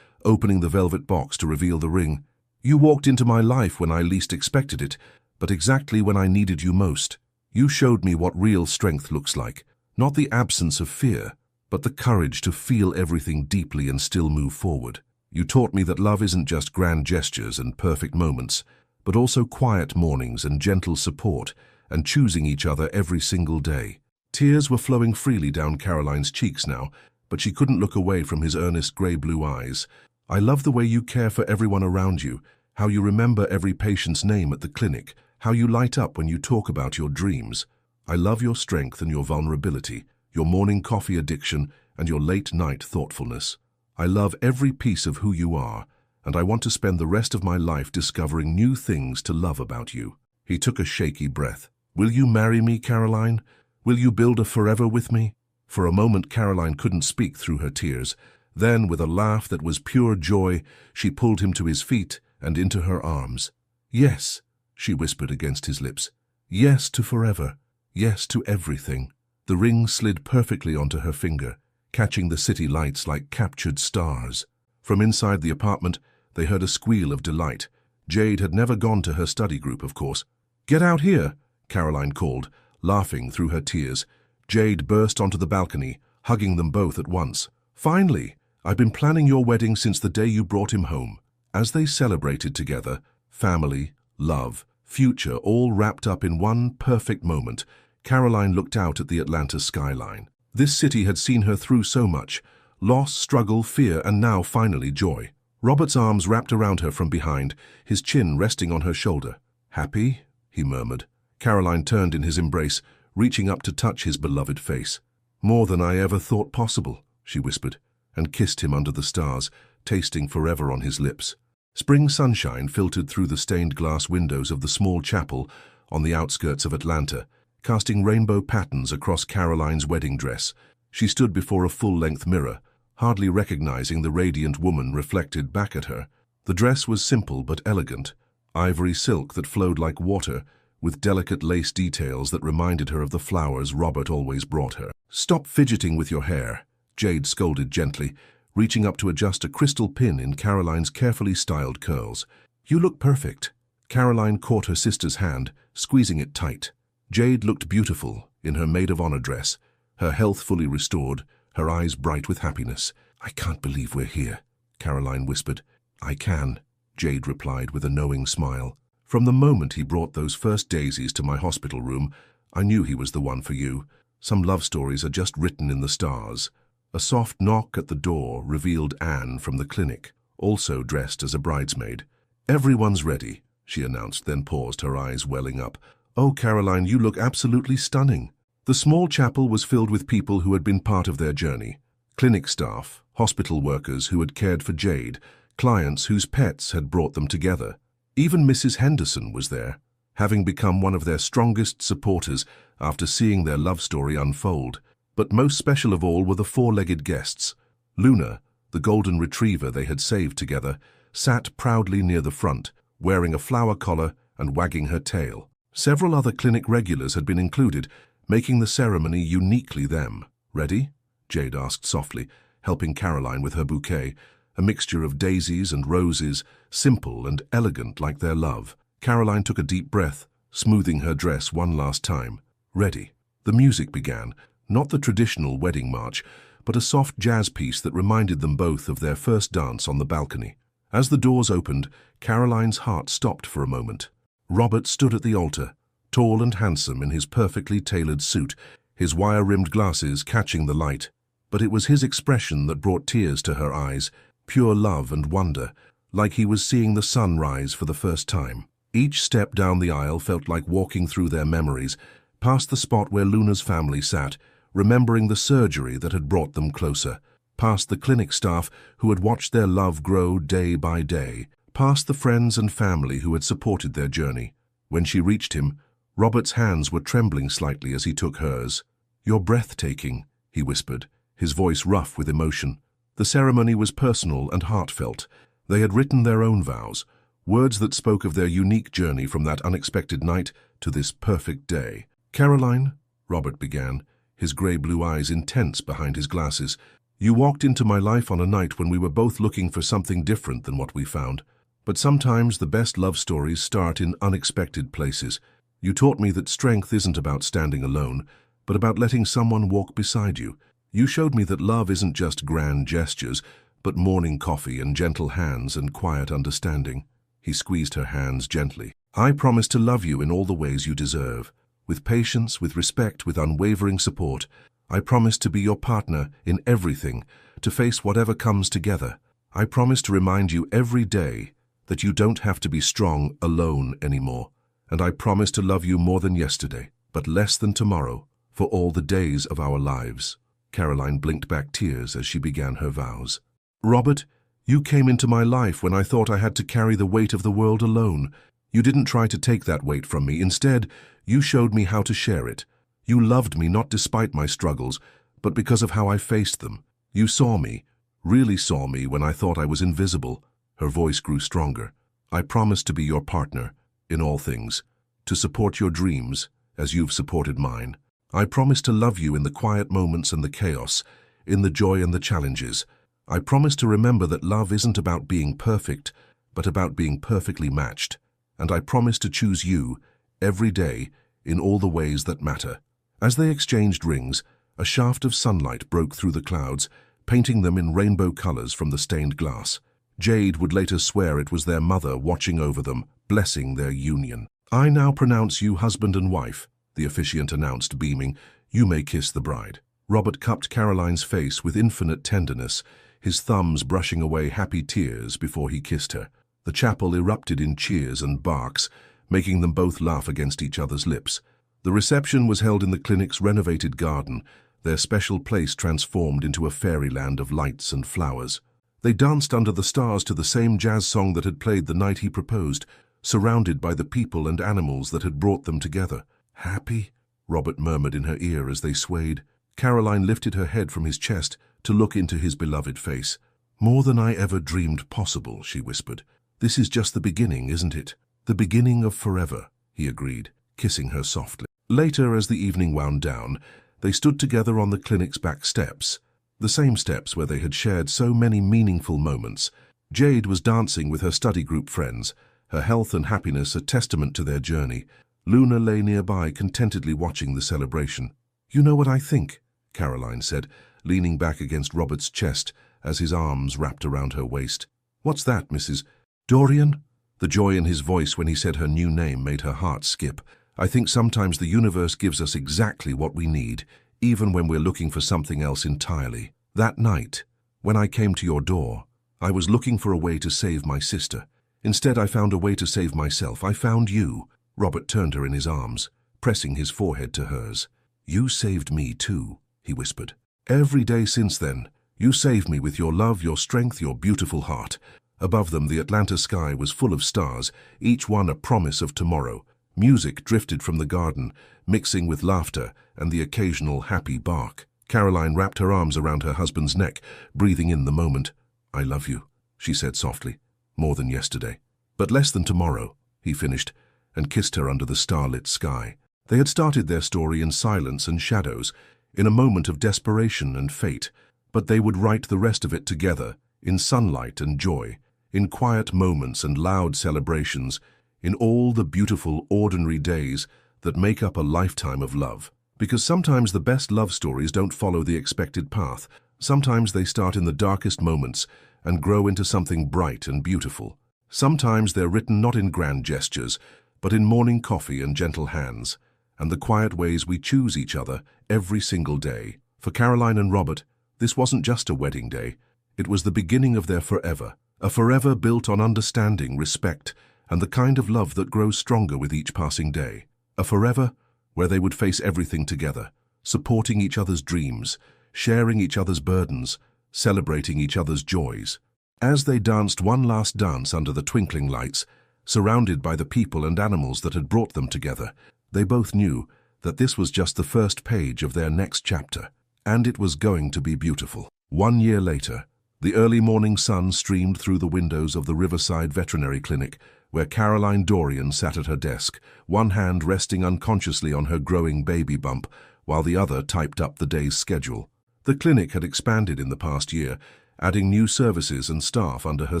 opening the velvet box to reveal the ring. "You walked into my life when I least expected it, but exactly when I needed you most. You showed me what real strength looks like. Not the absence of fear, but the courage to feel everything deeply and still move forward. You taught me that love isn't just grand gestures and perfect moments, but also quiet mornings and gentle support, and choosing each other every single day." Tears were flowing freely down Caroline's cheeks now, but she couldn't look away from his earnest grey-blue eyes. "I love the way you care for everyone around you, how you remember every patient's name at the clinic, how you light up when you talk about your dreams. I love your strength and your vulnerability, your morning coffee addiction and your late-night thoughtfulness. I love every piece of who you are, and I want to spend the rest of my life discovering new things to love about you." He took a shaky breath. "Will you marry me, Caroline? Will you build a forever with me?" For a moment, Caroline couldn't speak through her tears. Then, with a laugh that was pure joy, she pulled him to his feet and into her arms. "Yes," she whispered against his lips. "Yes to forever. Yes to everything." The ring slid perfectly onto her finger, catching the city lights like captured stars. From inside the apartment, they heard a squeal of delight. Jade had never gone to her study group, of course. "Get out here," Caroline called, laughing through her tears. Jade burst onto the balcony, hugging them both at once. "Finally! I've been planning your wedding since the day you brought him home." As they celebrated together, family, love, future, all wrapped up in one perfect moment, Caroline looked out at the Atlanta skyline. This city had seen her through so much: loss, struggle, fear, and now finally joy. Robert's arms wrapped around her from behind, his chin resting on her shoulder. "Happy?" he murmured. Caroline turned in his embrace, reaching up to touch his beloved face. "More than I ever thought possible," she whispered, and kissed him under the stars, tasting forever on his lips. Spring sunshine filtered through the stained glass windows of the small chapel on the outskirts of Atlanta, casting rainbow patterns across Caroline's wedding dress. She stood before a full-length mirror, hardly recognizing the radiant woman reflected back at her. The dress was simple but elegant, ivory silk that flowed like water, with delicate lace details that reminded her of the flowers Robert always brought her. "Stop fidgeting with your hair," Jade scolded gently, reaching up to adjust a crystal pin in Caroline's carefully styled curls. "You look perfect." Caroline caught her sister's hand, squeezing it tight. Jade looked beautiful in her maid-of-honor dress, her health fully restored, her eyes bright with happiness. "I can't believe we're here," Caroline whispered. "I can," Jade replied with a knowing smile. "From the moment he brought those first daisies to my hospital room, I knew he was the one for you. Some love stories are just written in the stars." A soft knock at the door revealed Anne from the clinic, also dressed as a bridesmaid. "Everyone's ready," she announced, then paused, her eyes welling up. "Oh, Caroline, you look absolutely stunning." The small chapel was filled with people who had been part of their journey. Clinic staff, hospital workers who had cared for Jade, clients whose pets had brought them together. Even Mrs. Henderson was there, having become one of their strongest supporters after seeing their love story unfold. But most special of all were the four-legged guests. Luna, the golden retriever they had saved together, sat proudly near the front, wearing a flower collar and wagging her tail. Several other clinic regulars had been included, making the ceremony uniquely them. "Ready?" Jade asked softly, helping Caroline with her bouquet, a mixture of daisies and roses, simple and elegant like their love. Caroline took a deep breath, smoothing her dress one last time. "Ready." The music began, not the traditional wedding march, but a soft jazz piece that reminded them both of their first dance on the balcony. As the doors opened, Caroline's heart stopped for a moment. Robert stood at the altar, tall and handsome in his perfectly tailored suit, his wire-rimmed glasses catching the light. But it was his expression that brought tears to her eyes, pure love and wonder, like he was seeing the sun rise for the first time. Each step down the aisle felt like walking through their memories, past the spot where Luna's family sat, remembering the surgery that had brought them closer, past the clinic staff who had watched their love grow day by day, past the friends and family who had supported their journey. When she reached him, Robert's hands were trembling slightly as he took hers. "You're breathtaking," he whispered, his voice rough with emotion. The ceremony was personal and heartfelt. They had written their own vows, words that spoke of their unique journey from that unexpected night to this perfect day. "Caroline," Robert began, his grey-blue eyes intense behind his glasses, "you walked into my life on a night when we were both looking for something different than what we found. But sometimes the best love stories start in unexpected places. You taught me that strength isn't about standing alone, but about letting someone walk beside you. You showed me that love isn't just grand gestures, but morning coffee and gentle hands and quiet understanding." He squeezed her hands gently. "I promise to love you in all the ways you deserve. With patience, with respect, with unwavering support. I promise to be your partner in everything, to face whatever comes together. I promise to remind you every day that you don't have to be strong alone anymore. And I promise to love you more than yesterday, but less than tomorrow, for all the days of our lives." Caroline blinked back tears as she began her vows. "Robert, you came into my life when I thought I had to carry the weight of the world alone. You didn't try to take that weight from me. Instead, you showed me how to share it. You loved me not despite my struggles, but because of how I faced them. You saw me, really saw me when I thought I was invisible." Her voice grew stronger. "I promise to be your partner in all things, to support your dreams as you've supported mine. I promise to love you in the quiet moments and the chaos, in the joy and the challenges. I promise to remember that love isn't about being perfect, but about being perfectly matched. And I promise to choose you every day in all the ways that matter." As they exchanged rings, a shaft of sunlight broke through the clouds, painting them in rainbow colors from the stained glass. Jade would later swear it was their mother watching over them, blessing their union. "I now pronounce you husband and wife," the officiant announced, beaming. "You may kiss the bride." Robert cupped Caroline's face with infinite tenderness, his thumbs brushing away happy tears before he kissed her. The chapel erupted in cheers and barks, making them both laugh against each other's lips. The reception was held in the clinic's renovated garden, their special place transformed into a fairyland of lights and flowers. They danced under the stars to the same jazz song that had played the night he proposed, surrounded by the people and animals that had brought them together. "Happy?" Robert murmured in her ear as they swayed. Caroline lifted her head from his chest to look into his beloved face. "More than I ever dreamed possible," she whispered. "This is just the beginning, isn't it?" "The beginning of forever," he agreed, kissing her softly. Later, as the evening wound down, they stood together on the clinic's back steps, the same steps where they had shared so many meaningful moments. Jade was dancing with her study group friends, her health and happiness a testament to their journey. Luna lay nearby, contentedly watching the celebration. "You know what I think?" Caroline said, leaning back against Robert's chest as his arms wrapped around her waist. "What's that, Mrs. Dorian?" The joy in his voice when he said her new name made her heart skip. "I think sometimes the universe gives us exactly what we need, even when we're looking for something else entirely. That night, when I came to your door, I was looking for a way to save my sister. Instead, I found a way to save myself. I found you." Robert turned her in his arms, pressing his forehead to hers. "You saved me too," he whispered. "Every day since then, you saved me with your love, your strength, your beautiful heart." Above them, the Atlanta sky was full of stars, each one a promise of tomorrow. Music drifted from the garden, mixing with laughter and the occasional happy bark. Caroline wrapped her arms around her husband's neck, breathing in the moment. "I love you," she said softly, "more than yesterday. But less than tomorrow," he finished, and kissed her under the starlit sky. They had started their story in silence and shadows, in a moment of desperation and fate, but they would write the rest of it together, in sunlight and joy, in quiet moments and loud celebrations, in all the beautiful, ordinary days that make up a lifetime of love. Because sometimes the best love stories don't follow the expected path. Sometimes they start in the darkest moments and grow into something bright and beautiful. Sometimes they're written not in grand gestures, but in morning coffee and gentle hands, and the quiet ways we choose each other every single day. For Caroline and Robert, this wasn't just a wedding day. It was the beginning of their forever, a forever built on understanding, respect, and the kind of love that grows stronger with each passing day. A forever where they would face everything together, supporting each other's dreams, sharing each other's burdens, celebrating each other's joys. As they danced one last dance under the twinkling lights, surrounded by the people and animals that had brought them together, they both knew that this was just the first page of their next chapter, and it was going to be beautiful. 1 year later, the early morning sun streamed through the windows of the Riverside Veterinary Clinic, where Caroline Dorian sat at her desk, one hand resting unconsciously on her growing baby bump, while the other typed up the day's schedule. The clinic had expanded in the past year, adding new services and staff under her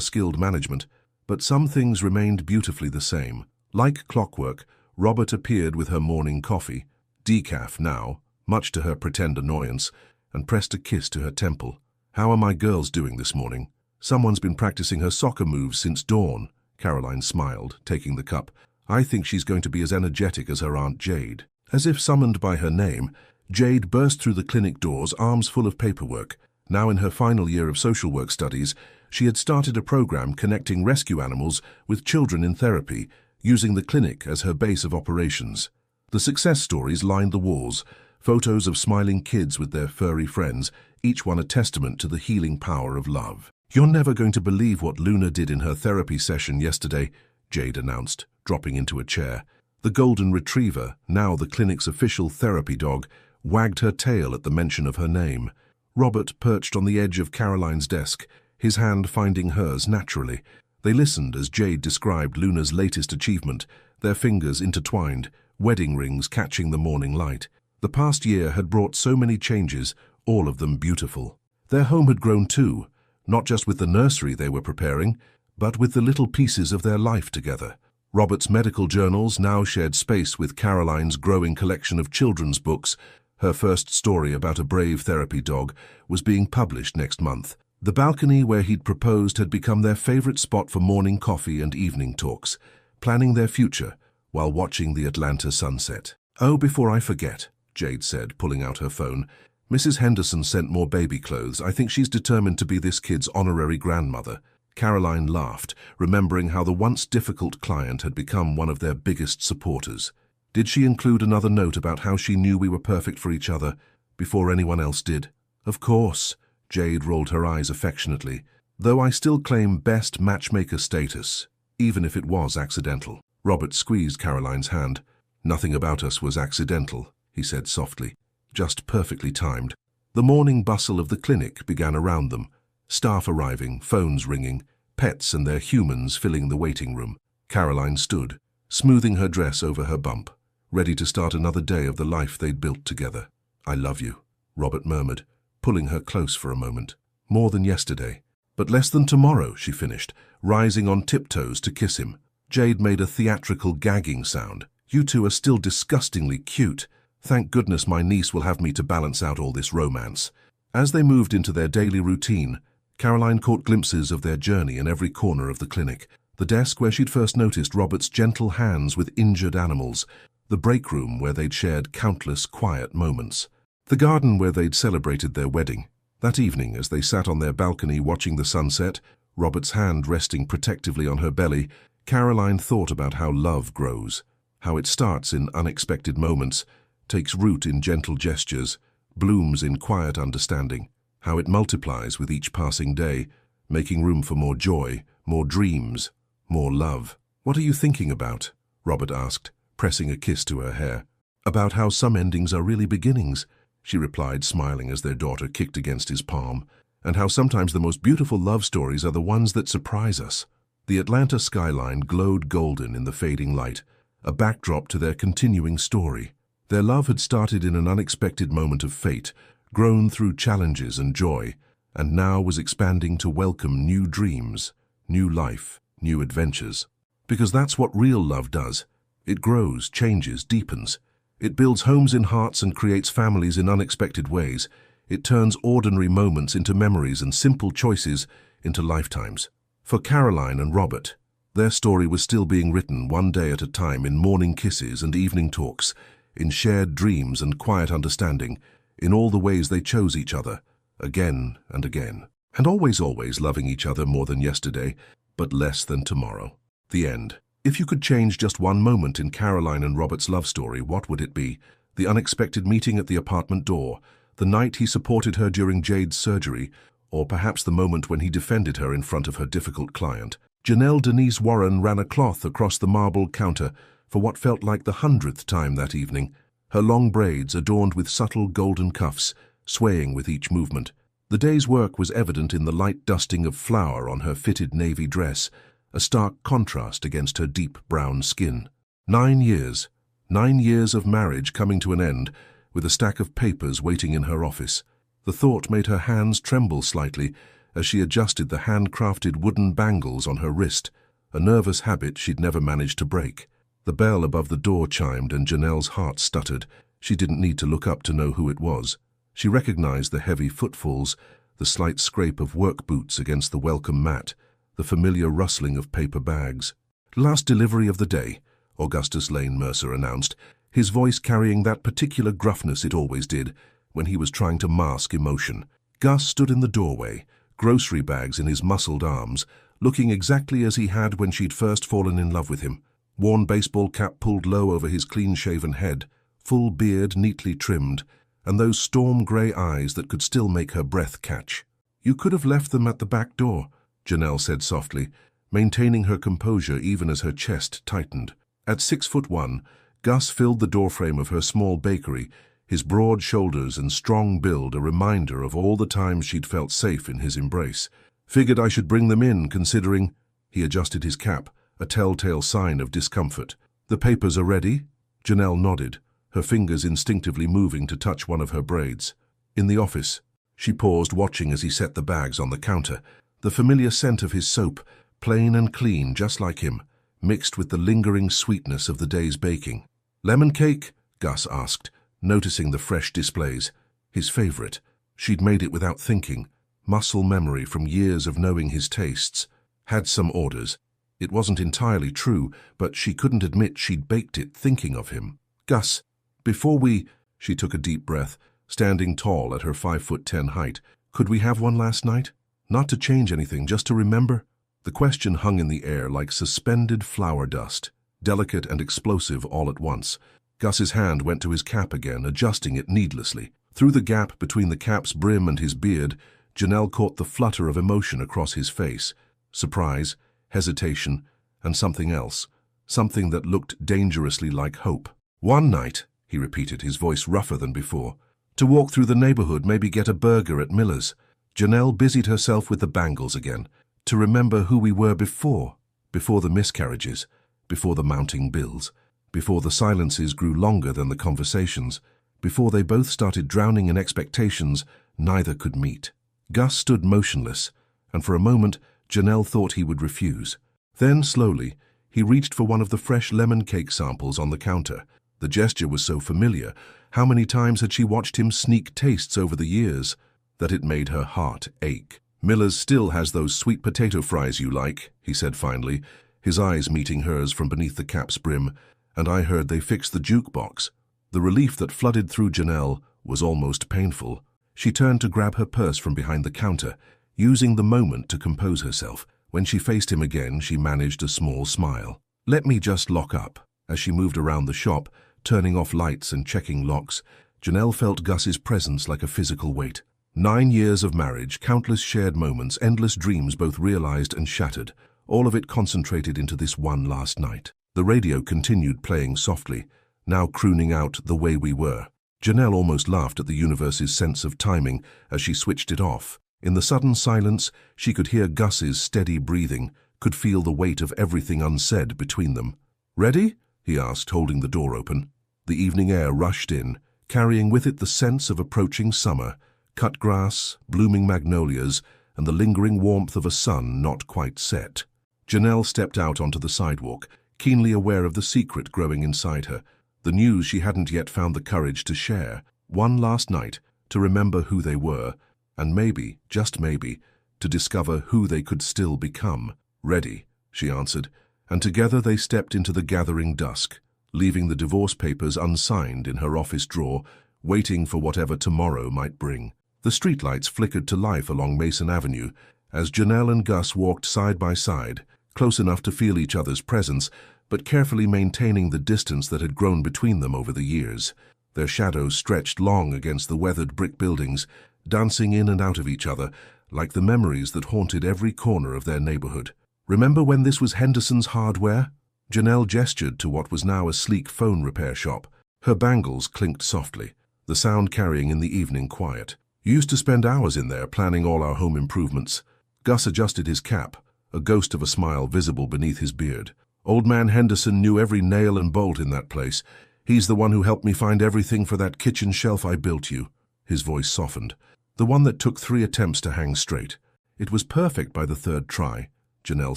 skilled management, but some things remained beautifully the same. Like clockwork, Robert appeared with her morning coffee, decaf now, much to her pretend annoyance, and pressed a kiss to her temple. "How are my girls doing this morning?" "Someone's been practicing her soccer moves since dawn," Caroline smiled, taking the cup. "I think she's going to be as energetic as her Aunt Jade." As if summoned by her name, Jade burst through the clinic doors, arms full of paperwork. Now in her final year of social work studies, She had started a program connecting rescue animals with children in therapy, using the clinic as her base of operations. The success stories lined the walls, photos of smiling kids with their furry friends, each one a testament to the healing power of love. "You're never going to believe what Luna did in her therapy session yesterday," Jade announced, dropping into a chair. The golden retriever, now the clinic's official therapy dog, wagged her tail at the mention of her name. Robert perched on the edge of Caroline's desk, his hand finding hers naturally. They listened as Jade described Luna's latest achievement, their fingers intertwined, wedding rings catching the morning light. The past year had brought so many changes, all of them beautiful. Their home had grown too, not just with the nursery they were preparing, but with the little pieces of their life together. Robert's medical journals now shared space with Caroline's growing collection of children's books. Her first story about a brave therapy dog was being published next month. The balcony where he'd proposed had become their favorite spot for morning coffee and evening talks, planning their future while watching the Atlanta sunset. "Oh, before I forget," Jade said, pulling out her phone, "Mrs. Henderson sent more baby clothes. I think she's determined to be this kid's honorary grandmother." Caroline laughed, remembering how the once difficult client had become one of their biggest supporters. "Did she include another note about how she knew we were perfect for each other, before anyone else did?" "Of course," Jade rolled her eyes affectionately, "though I still claim best matchmaker status, even if it was accidental." Robert squeezed Caroline's hand. "Nothing about us was accidental," he said softly, "just perfectly timed." The morning bustle of the clinic began around them, staff arriving, phones ringing, pets and their humans filling the waiting room. Caroline stood, smoothing her dress over her bump, ready to start another day of the life they'd built together. "I love you," Robert murmured, pulling her close for a moment. "More than yesterday." "But less than tomorrow," she finished, rising on tiptoes to kiss him. Jade made a theatrical gagging sound. "You two are still disgustingly cute. Thank goodness my niece will have me to balance out all this romance." As they moved into their daily routine, Caroline caught glimpses of their journey in every corner of the clinic. The desk where she'd first noticed Robert's gentle hands with injured animals, the break room where they'd shared countless quiet moments, the garden where they'd celebrated their wedding. That evening, as they sat on their balcony watching the sunset, Robert's hand resting protectively on her belly, Caroline thought about how love grows, how it starts in unexpected moments, takes root in gentle gestures, blooms in quiet understanding, how it multiplies with each passing day, making room for more joy, more dreams, more love. "What are you thinking about?" Robert asked, pressing a kiss to her hair. "About how some endings are really beginnings," she replied, smiling as their daughter kicked against his palm, "and how sometimes the most beautiful love stories are the ones that surprise us." The Atlanta skyline glowed golden in the fading light, a backdrop to their continuing story. Their love had started in an unexpected moment of fate, grown through challenges and joy, and now was expanding to welcome new dreams, new life, new adventures. Because that's what real love does. It grows, changes, deepens. It builds homes in hearts and creates families in unexpected ways. It turns ordinary moments into memories and simple choices into lifetimes. For Caroline and Robert, their story was still being written one day at a time in morning kisses and evening talks, in shared dreams and quiet understanding, in all the ways they chose each other, again and again. And always loving each other more than yesterday, but less than tomorrow. The end. If you could change just one moment in Caroline and Robert's love story, what would it be? The unexpected meeting at the apartment door, the night he supported her during Jade's surgery, or perhaps the moment when he defended her in front of her difficult client. Janelle Denise Warren ran a cloth across the marble counter for what felt like the 100th time that evening, her long braids adorned with subtle golden cuffs, swaying with each movement. The day's work was evident in the light dusting of flour on her fitted navy dress, a stark contrast against her deep brown skin. 9 years. 9 years of marriage coming to an end, with a stack of papers waiting in her office. The thought made her hands tremble slightly as she adjusted the handcrafted wooden bangles on her wrist, a nervous habit she'd never managed to break. The bell above the door chimed and Janelle's heart stuttered. She didn't need to look up to know who it was. She recognized the heavy footfalls, the slight scrape of work boots against the welcome mat, the familiar rustling of paper bags. "Last delivery of the day," Augustus Lane Mercer announced, his voice carrying that particular gruffness it always did when he was trying to mask emotion. Gus stood in the doorway, grocery bags in his muscled arms, looking exactly as he had when she'd first fallen in love with him. Worn baseball cap pulled low over his clean-shaven head, full beard neatly trimmed, and those storm-grey eyes that could still make her breath catch. "You could have left them at the back door," Janelle said softly, maintaining her composure even as her chest tightened. At 6'1", Gus filled the doorframe of her small bakery, his broad shoulders and strong build a reminder of all the times she'd felt safe in his embrace. "Figured I should bring them in, considering—" He adjusted his cap, a telltale sign of discomfort. "The papers are ready?" Janelle nodded, her fingers instinctively moving to touch one of her braids. "In the office." She paused, watching as he set the bags on the counter. The familiar scent of his soap, plain and clean, just like him, mixed with the lingering sweetness of the day's baking. "Lemon cake?" Gus asked, noticing the fresh displays. His favorite. She'd made it without thinking. Muscle memory from years of knowing his tastes. Had some orders. It wasn't entirely true, but she couldn't admit she'd baked it thinking of him. "Gus, before we—" She took a deep breath, standing tall at her 5'10" height. "Could we have one last night? Not to change anything, just to remember?" The question hung in the air like suspended flour dust, delicate and explosive all at once. Gus's hand went to his cap again, adjusting it needlessly. Through the gap between the cap's brim and his beard, Janelle caught the flutter of emotion across his face. Surprise, hesitation, and something else. Something that looked dangerously like hope. "One night," he repeated, his voice rougher than before. "To walk through the neighborhood, maybe get a burger at Miller's." Janelle busied herself with the bangles again. "To remember who we were before the miscarriages, before the mounting bills, before the silences grew longer than the conversations, before they both started drowning in expectations neither could meet." Gus stood motionless, and for a moment Janelle thought he would refuse. Then, slowly, he reached for one of the fresh lemon cake samples on the counter. The gesture was so familiar. How many times had she watched him sneak tastes over the years, that it made her heart ache. "Miller's still has those sweet potato fries you like," he said finally, his eyes meeting hers from beneath the cap's brim. "And I heard they fixed the jukebox." The relief that flooded through Janelle was almost painful. She turned to grab her purse from behind the counter, using the moment to compose herself. When she faced him again, she managed a small smile. "Let me just lock up." As she moved around the shop, turning off lights and checking locks, Janelle felt Gus's presence like a physical weight. 9 years of marriage, countless shared moments, endless dreams both realized and shattered, all of it concentrated into this one last night. The radio continued playing softly, now crooning out "The Way We Were." Janelle almost laughed at the universe's sense of timing as she switched it off. In the sudden silence, she could hear Gus's steady breathing, could feel the weight of everything unsaid between them. "Ready?" he asked, holding the door open. The evening air rushed in, carrying with it the sense of approaching summer, cut grass, blooming magnolias, and the lingering warmth of a sun not quite set. Janelle stepped out onto the sidewalk, keenly aware of the secret growing inside her, the news she hadn't yet found the courage to share. One last night, to remember who they were, and maybe, just maybe, to discover who they could still become. "Ready," she answered, and together they stepped into the gathering dusk, leaving the divorce papers unsigned in her office drawer, waiting for whatever tomorrow might bring. The streetlights flickered to life along Mason Avenue as Janelle and Gus walked side by side, close enough to feel each other's presence, but carefully maintaining the distance that had grown between them over the years. Their shadows stretched long against the weathered brick buildings, dancing in and out of each other, like the memories that haunted every corner of their neighborhood. "Remember when this was Henderson's Hardware?" Janelle gestured to what was now a sleek phone repair shop. Her bangles clinked softly, the sound carrying in the evening quiet. "You used to spend hours in there planning all our home improvements." Gus adjusted his cap, a ghost of a smile visible beneath his beard. "Old man Henderson knew every nail and bolt in that place. He's the one who helped me find everything for that kitchen shelf I built you." His voice softened. "The one that took 3 attempts to hang straight. It was perfect by the 3rd try," Janelle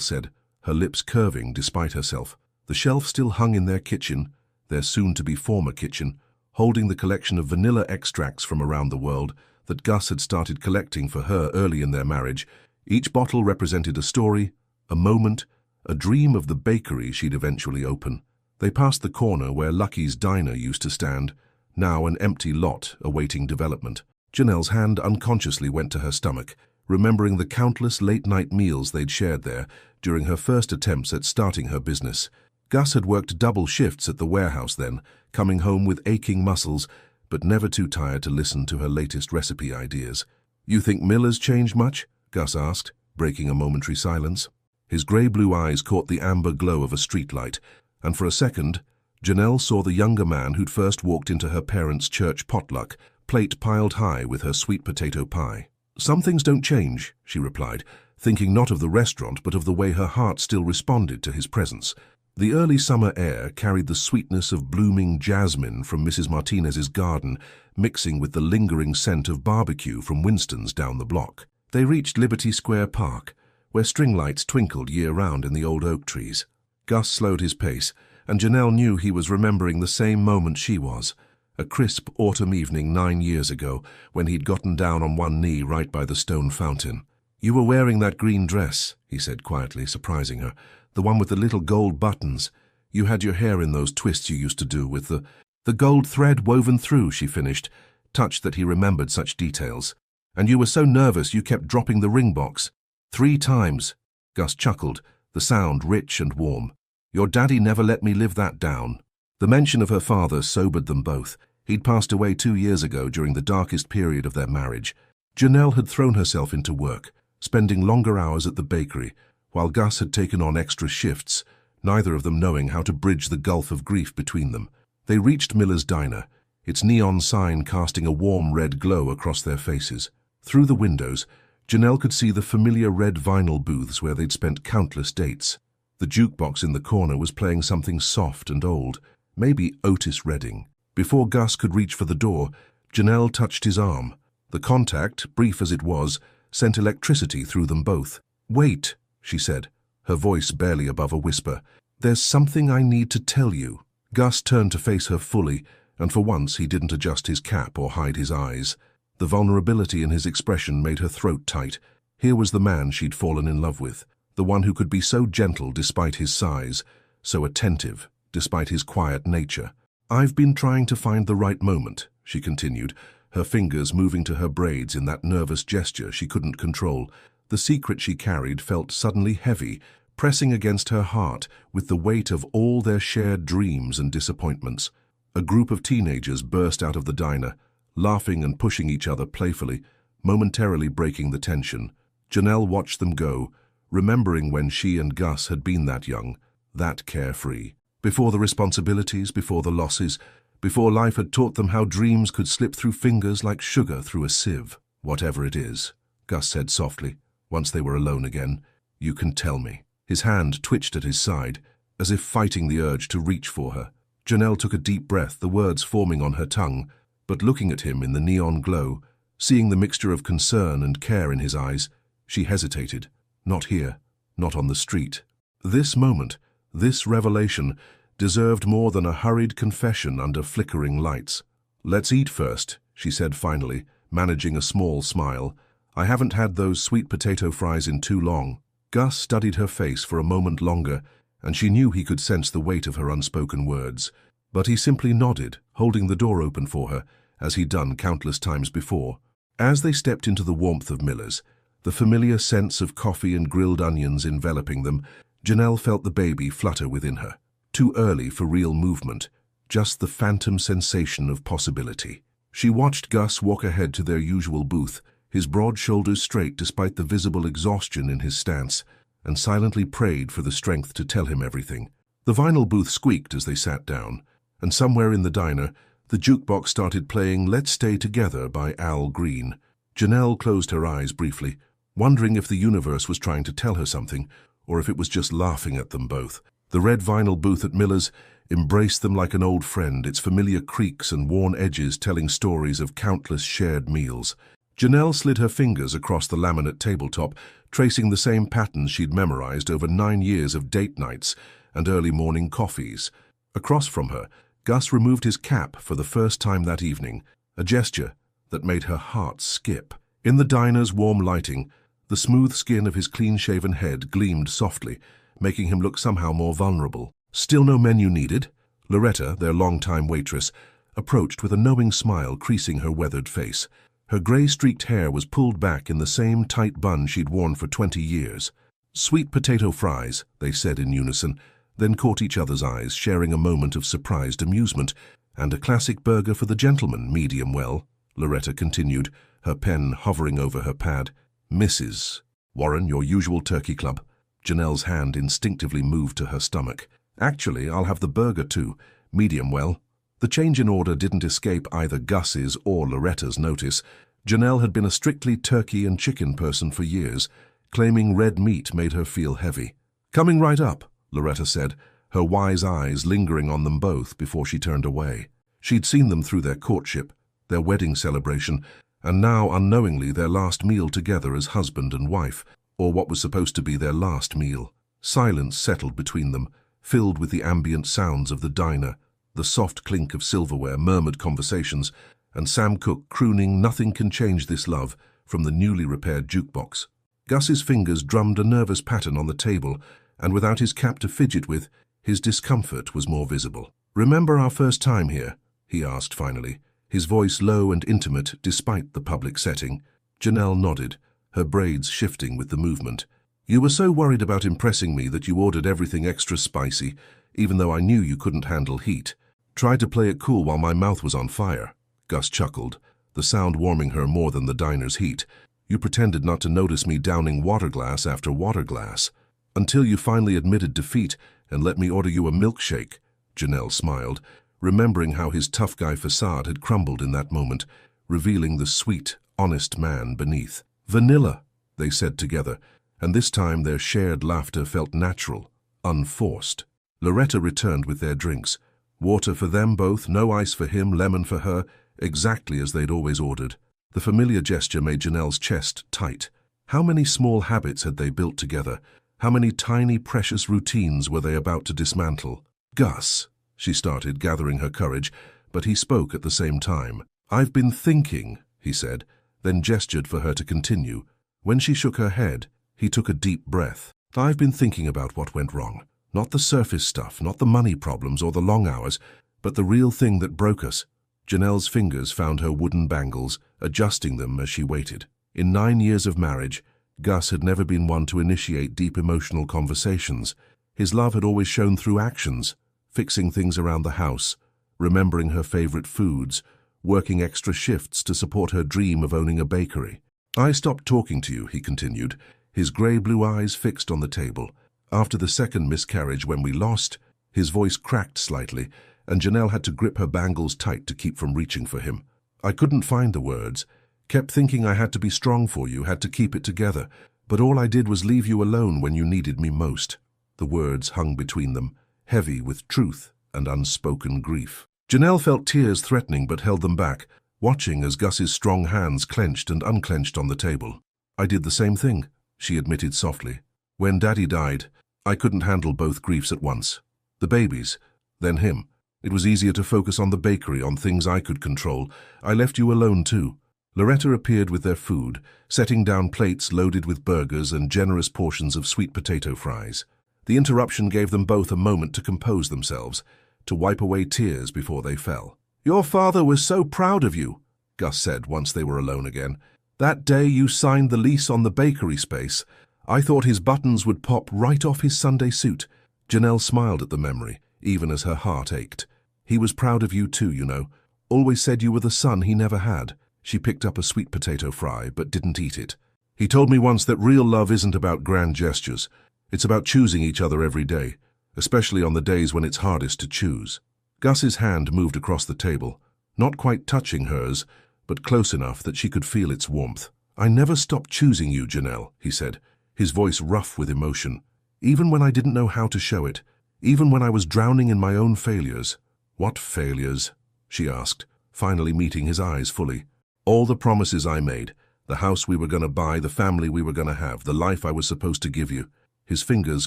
said, her lips curving despite herself. The shelf still hung in their kitchen, their soon-to-be former kitchen, holding the collection of vanilla extracts from around the world that Gus had started collecting for her early in their marriage. Each bottle represented a story, a moment, a dream of the bakery she'd eventually open. They passed the corner where Lucky's Diner used to stand, now an empty lot awaiting development. Janelle's hand unconsciously went to her stomach, remembering the countless late-night meals they'd shared there during her first attempts at starting her business. Gus had worked double shifts at the warehouse then, coming home with aching muscles, but never too tired to listen to her latest recipe ideas. "You think Miller's changed much?" Gus asked, breaking a momentary silence. His grey-blue eyes caught the amber glow of a streetlight, and for a second, Janelle saw the younger man who'd first walked into her parents' church potluck, plate piled high with her sweet potato pie. "Some things don't change," she replied, thinking not of the restaurant but of the way her heart still responded to his presence. The early summer air carried the sweetness of blooming jasmine from Mrs. Martinez's garden, mixing with the lingering scent of barbecue from Winston's down the block. They reached Liberty Square Park, where string lights twinkled year-round in the old oak trees. Gus slowed his pace, and Janelle knew he was remembering the same moment she was, a crisp autumn evening 9 years ago, when he'd gotten down on one knee right by the stone fountain. "You were wearing that green dress," he said quietly, surprising her. "The one with the little gold buttons. You had your hair in those twists you used to do with the gold thread woven through," she finished, touched that he remembered such details. "And you were so nervous you kept dropping the ring box. 3 times. Gus chuckled, the sound rich and warm. "Your daddy never let me live that down." The mention of her father sobered them both. He'd passed away 2 years ago during the darkest period of their marriage. Janelle had thrown herself into work, spending longer hours at the bakery, while Gus had taken on extra shifts, neither of them knowing how to bridge the gulf of grief between them. They reached Miller's Diner, its neon sign casting a warm red glow across their faces. Through the windows, Janelle could see the familiar red vinyl booths where they'd spent countless dates. The jukebox in the corner was playing something soft and old, maybe Otis Redding. Before Gus could reach for the door, Janelle touched his arm. The contact, brief as it was, sent electricity through them both. "Wait," she said, her voice barely above a whisper. "There's something I need to tell you." Gus turned to face her fully, and for once he didn't adjust his cap or hide his eyes. The vulnerability in his expression made her throat tight. Here was the man she'd fallen in love with, the one who could be so gentle despite his size, so attentive despite his quiet nature. "I've been trying to find the right moment," she continued, her fingers moving to her braids in that nervous gesture she couldn't control. The secret she carried felt suddenly heavy, pressing against her heart with the weight of all their shared dreams and disappointments. A group of teenagers burst out of the diner, laughing and pushing each other playfully, momentarily breaking the tension. Janelle watched them go, remembering when she and Gus had been that young, that carefree. Before the responsibilities, before the losses, before life had taught them how dreams could slip through fingers like sugar through a sieve. "Whatever it is," Gus said softly, once they were alone again, "you can tell me." His hand twitched at his side, as if fighting the urge to reach for her. Janelle took a deep breath, the words forming on her tongue, but looking at him in the neon glow, seeing the mixture of concern and care in his eyes, she hesitated. Not here, not on the street. This moment, this revelation, deserved more than a hurried confession under flickering lights. "Let's eat first," she said finally, managing a small smile. "I haven't had those sweet potato fries in too long." Gus studied her face for a moment longer, and she knew he could sense the weight of her unspoken words. But he simply nodded, holding the door open for her, as he'd done countless times before. As they stepped into the warmth of Miller's, the familiar sense of coffee and grilled onions enveloping them, Janelle felt the baby flutter within her. Too early for real movement, just the phantom sensation of possibility. She watched Gus walk ahead to their usual booth, his broad shoulders straight despite the visible exhaustion in his stance, and silently prayed for the strength to tell him everything. The vinyl booth squeaked as they sat down, and somewhere in the diner, the jukebox started playing "Let's Stay Together" by Al Green. Janelle closed her eyes briefly, wondering if the universe was trying to tell her something, or if it was just laughing at them both. The red vinyl booth at Miller's embraced them like an old friend, its familiar creaks and worn edges telling stories of countless shared meals. Janelle slid her fingers across the laminate tabletop, tracing the same patterns she'd memorized over 9 years of date nights and early morning coffees. Across from her, Gus removed his cap for the first time that evening, a gesture that made her heart skip. In the diner's warm lighting, the smooth skin of his clean-shaven head gleamed softly, making him look somehow more vulnerable. "Still no menu needed?" Loretta, their longtime waitress, approached with a knowing smile creasing her weathered face. Her grey-streaked hair was pulled back in the same tight bun she'd worn for 20 years. "Sweet potato fries," they said in unison, then caught each other's eyes, sharing a moment of surprised amusement. "And a classic burger for the gentleman, medium well," Loretta continued, her pen hovering over her pad. "Mrs. Warren, your usual turkey club." Janelle's hand instinctively moved to her stomach. "Actually, I'll have the burger too, medium well." The change in order didn't escape either Gus's or Loretta's notice. Janelle had been a strictly turkey and chicken person for years, claiming red meat made her feel heavy. "Coming right up," Loretta said, her wise eyes lingering on them both before she turned away. She'd seen them through their courtship, their wedding celebration, and now unknowingly their last meal together as husband and wife, or what was supposed to be their last meal. Silence settled between them, filled with the ambient sounds of the diner, the soft clink of silverware, murmured conversations, and Sam Cooke crooning "Nothing Can Change This Love" from the newly repaired jukebox. Gus's fingers drummed a nervous pattern on the table, and without his cap to fidget with, his discomfort was more visible. "Remember our first time here?" he asked finally, his voice low and intimate despite the public setting. Janelle nodded, her braids shifting with the movement. "You were so worried about impressing me that you ordered everything extra spicy, even though I knew you couldn't handle heat. Tried to play it cool while my mouth was on fire." Gus chuckled, the sound warming her more than the diner's heat. "You pretended not to notice me downing water glass after water glass, until you finally admitted defeat and let me order you a milkshake." Janelle smiled, remembering how his tough guy facade had crumbled in that moment, revealing the sweet, honest man beneath. "Vanilla," they said together, and this time their shared laughter felt natural, unforced. Loretta returned with their drinks. Water for them both, no ice for him, lemon for her, exactly as they'd always ordered. The familiar gesture made Janelle's chest tight. How many small habits had they built together? How many tiny, precious routines were they about to dismantle? "Gus," she started, gathering her courage, but he spoke at the same time. "I've been thinking," he said, then gestured for her to continue. When she shook her head, he took a deep breath. "I've been thinking about what went wrong. Not the surface stuff, not the money problems or the long hours, but the real thing that broke us." Janelle's fingers found her wooden bangles, adjusting them as she waited. In 9 years of marriage, Gus had never been one to initiate deep emotional conversations. His love had always shown through actions, fixing things around the house, remembering her favorite foods, working extra shifts to support her dream of owning a bakery. "I stopped talking to you," he continued, his grey-blue eyes fixed on the table. "After the second miscarriage when we lost," his voice cracked slightly, and Janelle had to grip her bangles tight to keep from reaching for him. "I couldn't find the words. Kept thinking I had to be strong for you, had to keep it together, but all I did was leave you alone when you needed me most." The words hung between them, heavy with truth and unspoken grief. Janelle felt tears threatening but held them back, watching as Gus's strong hands clenched and unclenched on the table. "I did the same thing," she admitted softly. "When Daddy died, I couldn't handle both griefs at once. The babies, then him. It was easier to focus on the bakery, on things I could control. I left you alone too." Loretta appeared with their food, setting down plates loaded with burgers and generous portions of sweet potato fries. The interruption gave them both a moment to compose themselves, to wipe away tears before they fell. "Your father was so proud of you," Gus said once they were alone again. "That day you signed the lease on the bakery space, I thought his buttons would pop right off his Sunday suit." Janelle smiled at the memory, even as her heart ached. "He was proud of you too, you know. Always said you were the son he never had." She picked up a sweet potato fry, but didn't eat it. "He told me once that real love isn't about grand gestures. It's about choosing each other every day, especially on the days when it's hardest to choose." Gus's hand moved across the table, not quite touching hers, but close enough that she could feel its warmth. "I never stopped choosing you, Janelle," he said, his voice rough with emotion. "Even when I didn't know how to show it, even when I was drowning in my own failures." "What failures?" she asked, finally meeting his eyes fully. "All the promises I made, the house we were going to buy, the family we were going to have, the life I was supposed to give you." His fingers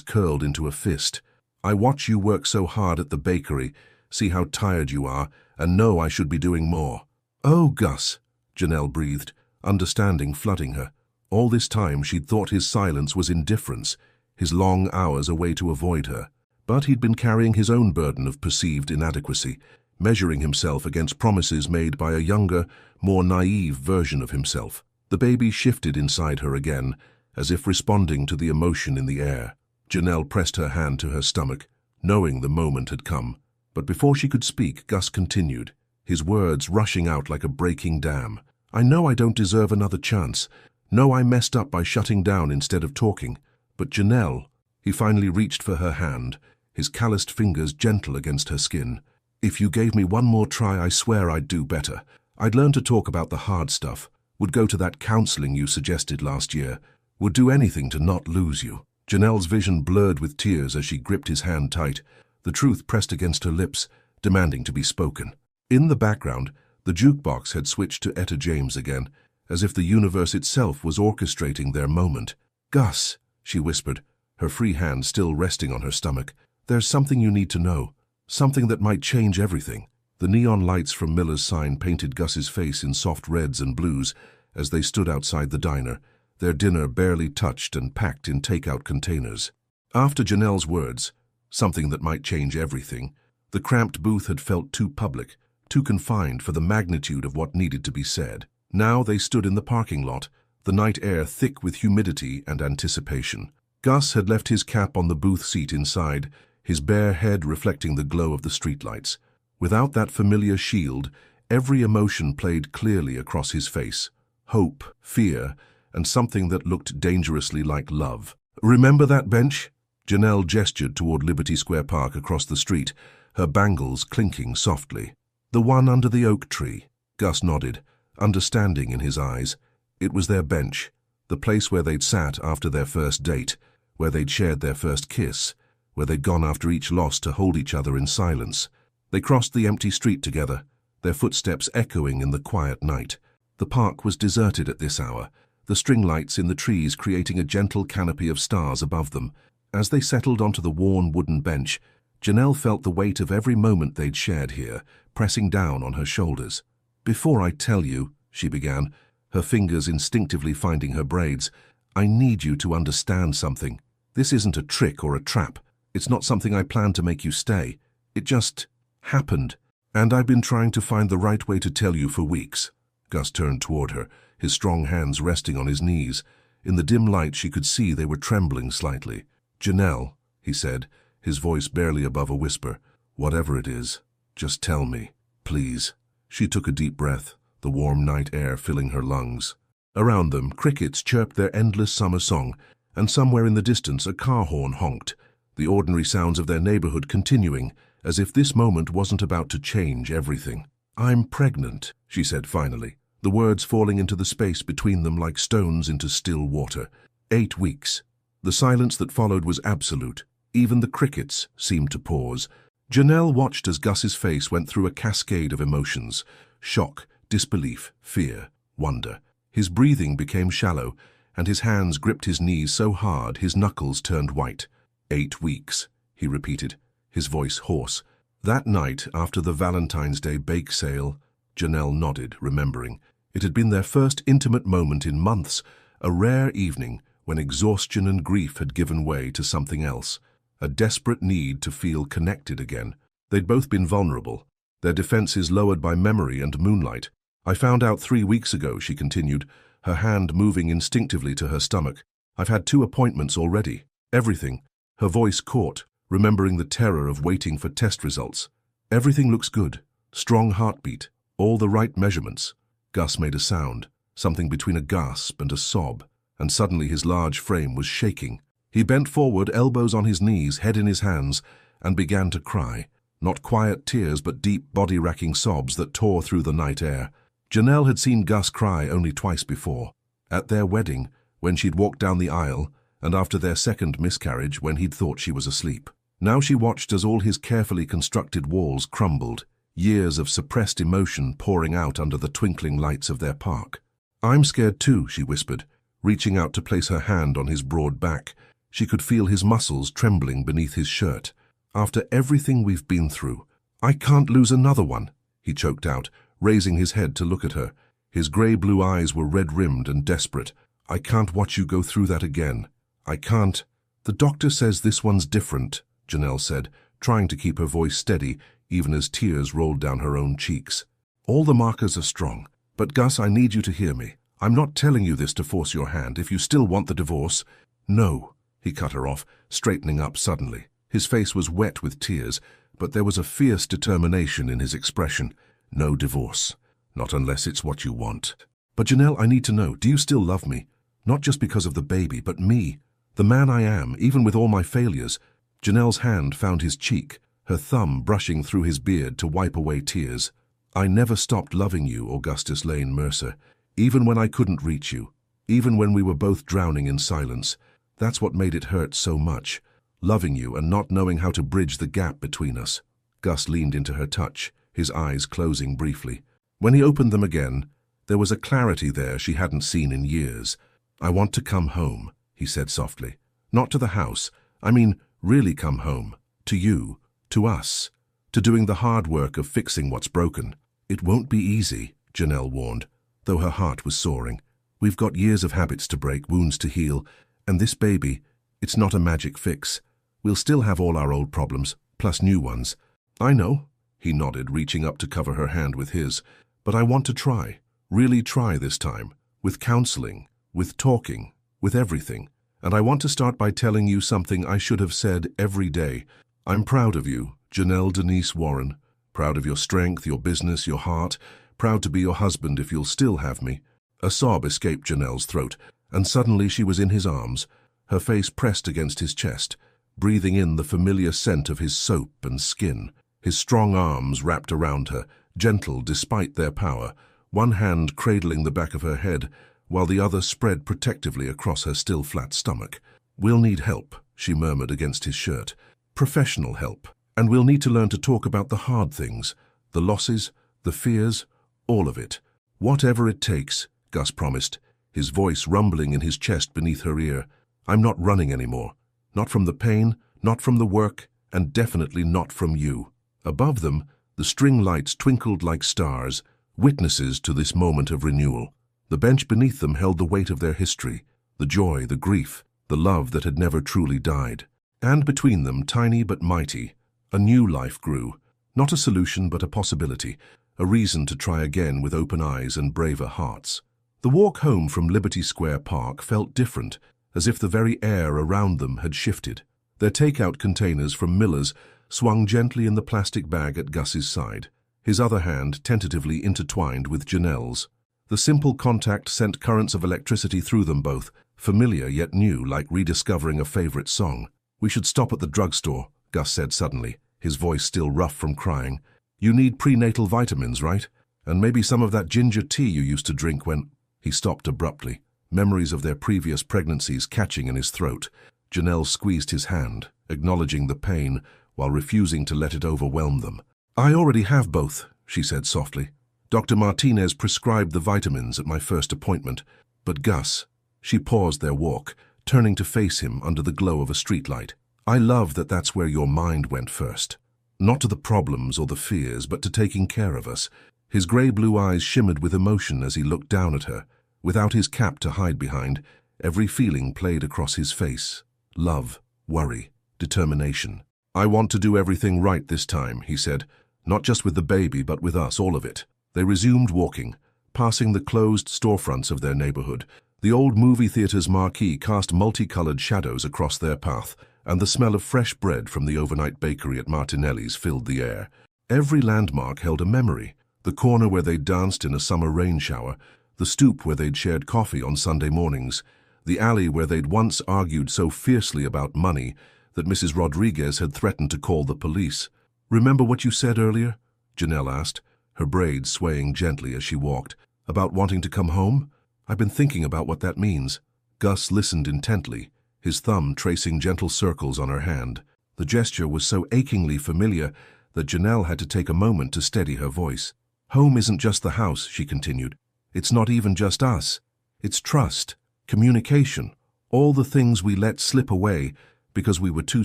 curled into a fist. "I watch you work so hard at the bakery, see how tired you are, and know I should be doing more." "Oh, Gus," Janelle breathed, understanding flooding her. All this time she'd thought his silence was indifference, his long hours a way to avoid her. But he'd been carrying his own burden of perceived inadequacy, measuring himself against promises made by a younger, more naive version of himself. The baby shifted inside her again, as if responding to the emotion in the air. Janelle pressed her hand to her stomach, knowing the moment had come. But before she could speak, Gus continued, his words rushing out like a breaking dam. "I know I don't deserve another chance. No, I messed up by shutting down instead of talking. But Janelle," he finally reached for her hand, his calloused fingers gentle against her skin. "If you gave me one more try, I swear I'd do better. I'd learn to talk about the hard stuff, would go to that counseling you suggested last year, would do anything to not lose you." Janelle's vision blurred with tears as she gripped his hand tight, the truth pressed against her lips, demanding to be spoken. In the background, the jukebox had switched to Etta James again, as if the universe itself was orchestrating their moment. "Gus," she whispered, her free hand still resting on her stomach, "there's something you need to know, something that might change everything." The neon lights from Miller's sign painted Gus's face in soft reds and blues as they stood outside the diner, their dinner barely touched and packed in takeout containers. After Janelle's words, "something that might change everything," the cramped booth had felt too public, too confined for the magnitude of what needed to be said. Now they stood in the parking lot, the night air thick with humidity and anticipation. Gus had left his cap on the booth seat inside, his bare head reflecting the glow of the streetlights. Without that familiar shield, every emotion played clearly across his face. Hope, fear, and something that looked dangerously like love. "Remember that bench?" Janelle gestured toward Liberty Square Park across the street, her bangles clinking softly. "The one under the oak tree." Gus nodded, understanding in his eyes. It was their bench, the place where they'd sat after their first date, where they'd shared their first kiss, where they'd gone after each loss to hold each other in silence. They crossed the empty street together, their footsteps echoing in the quiet night. The park was deserted at this hour, the string lights in the trees creating a gentle canopy of stars above them. As they settled onto the worn wooden bench, Janelle felt the weight of every moment they'd shared here, pressing down on her shoulders. "Before I tell you," she began, her fingers instinctively finding her braids, "I need you to understand something. This isn't a trick or a trap. It's not something I planned to make you stay. It just happened. And I've been trying to find the right way to tell you for weeks." Gus turned toward her, his strong hands resting on his knees. In the dim light she could see they were trembling slightly. "Janelle," he said, his voice barely above a whisper, "whatever it is, just tell me, please." She took a deep breath, the warm night air filling her lungs. Around them, crickets chirped their endless summer song, and somewhere in the distance a car horn honked, the ordinary sounds of their neighborhood continuing, as if this moment wasn't about to change everything. "I'm pregnant," she said finally, the words falling into the space between them like stones into still water. 8 weeks. The silence that followed was absolute. Even the crickets seemed to pause. Janelle watched as Gus's face went through a cascade of emotions: shock, disbelief, fear, wonder. His breathing became shallow, and his hands gripped his knees so hard his knuckles turned white. 8 weeks, he repeated, his voice hoarse. That night, after the Valentine's Day bake sale, Janelle nodded, remembering. It had been their first intimate moment in months, a rare evening when exhaustion and grief had given way to something else, a desperate need to feel connected again. They'd both been vulnerable, their defenses lowered by memory and moonlight. "I found out 3 weeks ago," she continued, her hand moving instinctively to her stomach. "I've had 2 appointments already. Everything." Her voice caught, remembering the terror of waiting for test results. "Everything looks good. Strong heartbeat. All the right measurements." Gus made a sound, something between a gasp and a sob, and suddenly his large frame was shaking. He bent forward, elbows on his knees, head in his hands, and began to cry. Not quiet tears, but deep, body-racking sobs that tore through the night air. Janelle had seen Gus cry only twice before. At their wedding, when she'd walked down the aisle, and after their second miscarriage, when he'd thought she was asleep. Now she watched as all his carefully constructed walls crumbled, years of suppressed emotion pouring out under the twinkling lights of their park. "I'm scared too," she whispered, reaching out to place her hand on his broad back. She could feel his muscles trembling beneath his shirt. "After everything we've been through, I can't lose another one," he choked out, raising his head to look at her. His grey-blue eyes were red-rimmed and desperate. "I can't watch you go through that again. I can't." "The doctor says this one's different," Janelle said, trying to keep her voice steady, even as tears rolled down her own cheeks. All the markers are strong. But Gus, I need you to hear me. I'm not telling you this to force your hand. If you still want the divorce— No, he cut her off, straightening up suddenly. His face was wet with tears, but there was a fierce determination in his expression. No divorce. Not unless it's what you want. But Janelle, I need to know, do you still love me? Not just because of the baby, but me. The man I am, even with all my failures. Janelle's hand found his cheek, her thumb brushing through his beard to wipe away tears. I never stopped loving you, Augustus Lane Mercer, even when I couldn't reach you, even when we were both drowning in silence. That's what made it hurt so much, loving you and not knowing how to bridge the gap between us. Gus leaned into her touch, his eyes closing briefly. When he opened them again, there was a clarity there she hadn't seen in years. I want to come home, he said softly. Not to the house. I mean, really come home. To you. To us. To doing the hard work of fixing what's broken. It won't be easy, Janelle warned, though her heart was soaring. We've got years of habits to break, wounds to heal, and this baby, it's not a magic fix. We'll still have all our old problems, plus new ones. I know, he nodded, reaching up to cover her hand with his, but I want to try, really try this time, with counseling, with talking, with everything. And I want to start by telling you something I should have said every day. I'm proud of you, Janelle Denise Warren. Proud of your strength, your business, your heart. Proud to be your husband if you'll still have me. A sob escaped Janelle's throat, and suddenly she was in his arms, her face pressed against his chest, breathing in the familiar scent of his soap and skin. His strong arms wrapped around her, gentle despite their power, one hand cradling the back of her head, while the other spread protectively across her still flat stomach. We'll need help, she murmured against his shirt. Professional help. And we'll need to learn to talk about the hard things, the losses, the fears, all of it. Whatever it takes, Gus promised, his voice rumbling in his chest beneath her ear. I'm not running anymore. Not from the pain, not from the work, and definitely not from you. Above them, the string lights twinkled like stars, witnesses to this moment of renewal. The bench beneath them held the weight of their history, the joy, the grief, the love that had never truly died. And between them, tiny but mighty, a new life grew, not a solution but a possibility, a reason to try again with open eyes and braver hearts. The walk home from Liberty Square Park felt different, as if the very air around them had shifted. Their takeout containers from Miller's swung gently in the plastic bag at Gus's side, his other hand tentatively intertwined with Janelle's. The simple contact sent currents of electricity through them both, familiar yet new, like rediscovering a favorite song. We should stop at the drugstore, Gus said suddenly, his voice still rough from crying. You need prenatal vitamins, right? And maybe some of that ginger tea you used to drink when— He stopped abruptly, memories of their previous pregnancies catching in his throat. Janelle squeezed his hand, acknowledging the pain while refusing to let it overwhelm them. I already have both, she said softly. Dr. Martinez prescribed the vitamins at my first appointment. But Gus— She paused their walk, turning to face him under the glow of a streetlight. I love that that's where your mind went first. Not to the problems or the fears, but to taking care of us. His grey-blue eyes shimmered with emotion as he looked down at her. Without his cap to hide behind, every feeling played across his face. Love, worry, determination. I want to do everything right this time, he said. Not just with the baby, but with us, all of it. They resumed walking, passing the closed storefronts of their neighborhood. The old movie theater's marquee cast multicolored shadows across their path, and the smell of fresh bread from the overnight bakery at Martinelli's filled the air. Every landmark held a memory. The corner where they'd danced in a summer rain shower, the stoop where they'd shared coffee on Sunday mornings, the alley where they'd once argued so fiercely about money that Mrs. Rodriguez had threatened to call the police. Remember what you said earlier? Janelle asked, her braids swaying gently as she walked. About wanting to come home? I've been thinking about what that means. Gus listened intently, his thumb tracing gentle circles on her hand. The gesture was so achingly familiar that Janelle had to take a moment to steady her voice. Home isn't just the house, she continued. It's not even just us. It's trust, communication, all the things we let slip away because we were too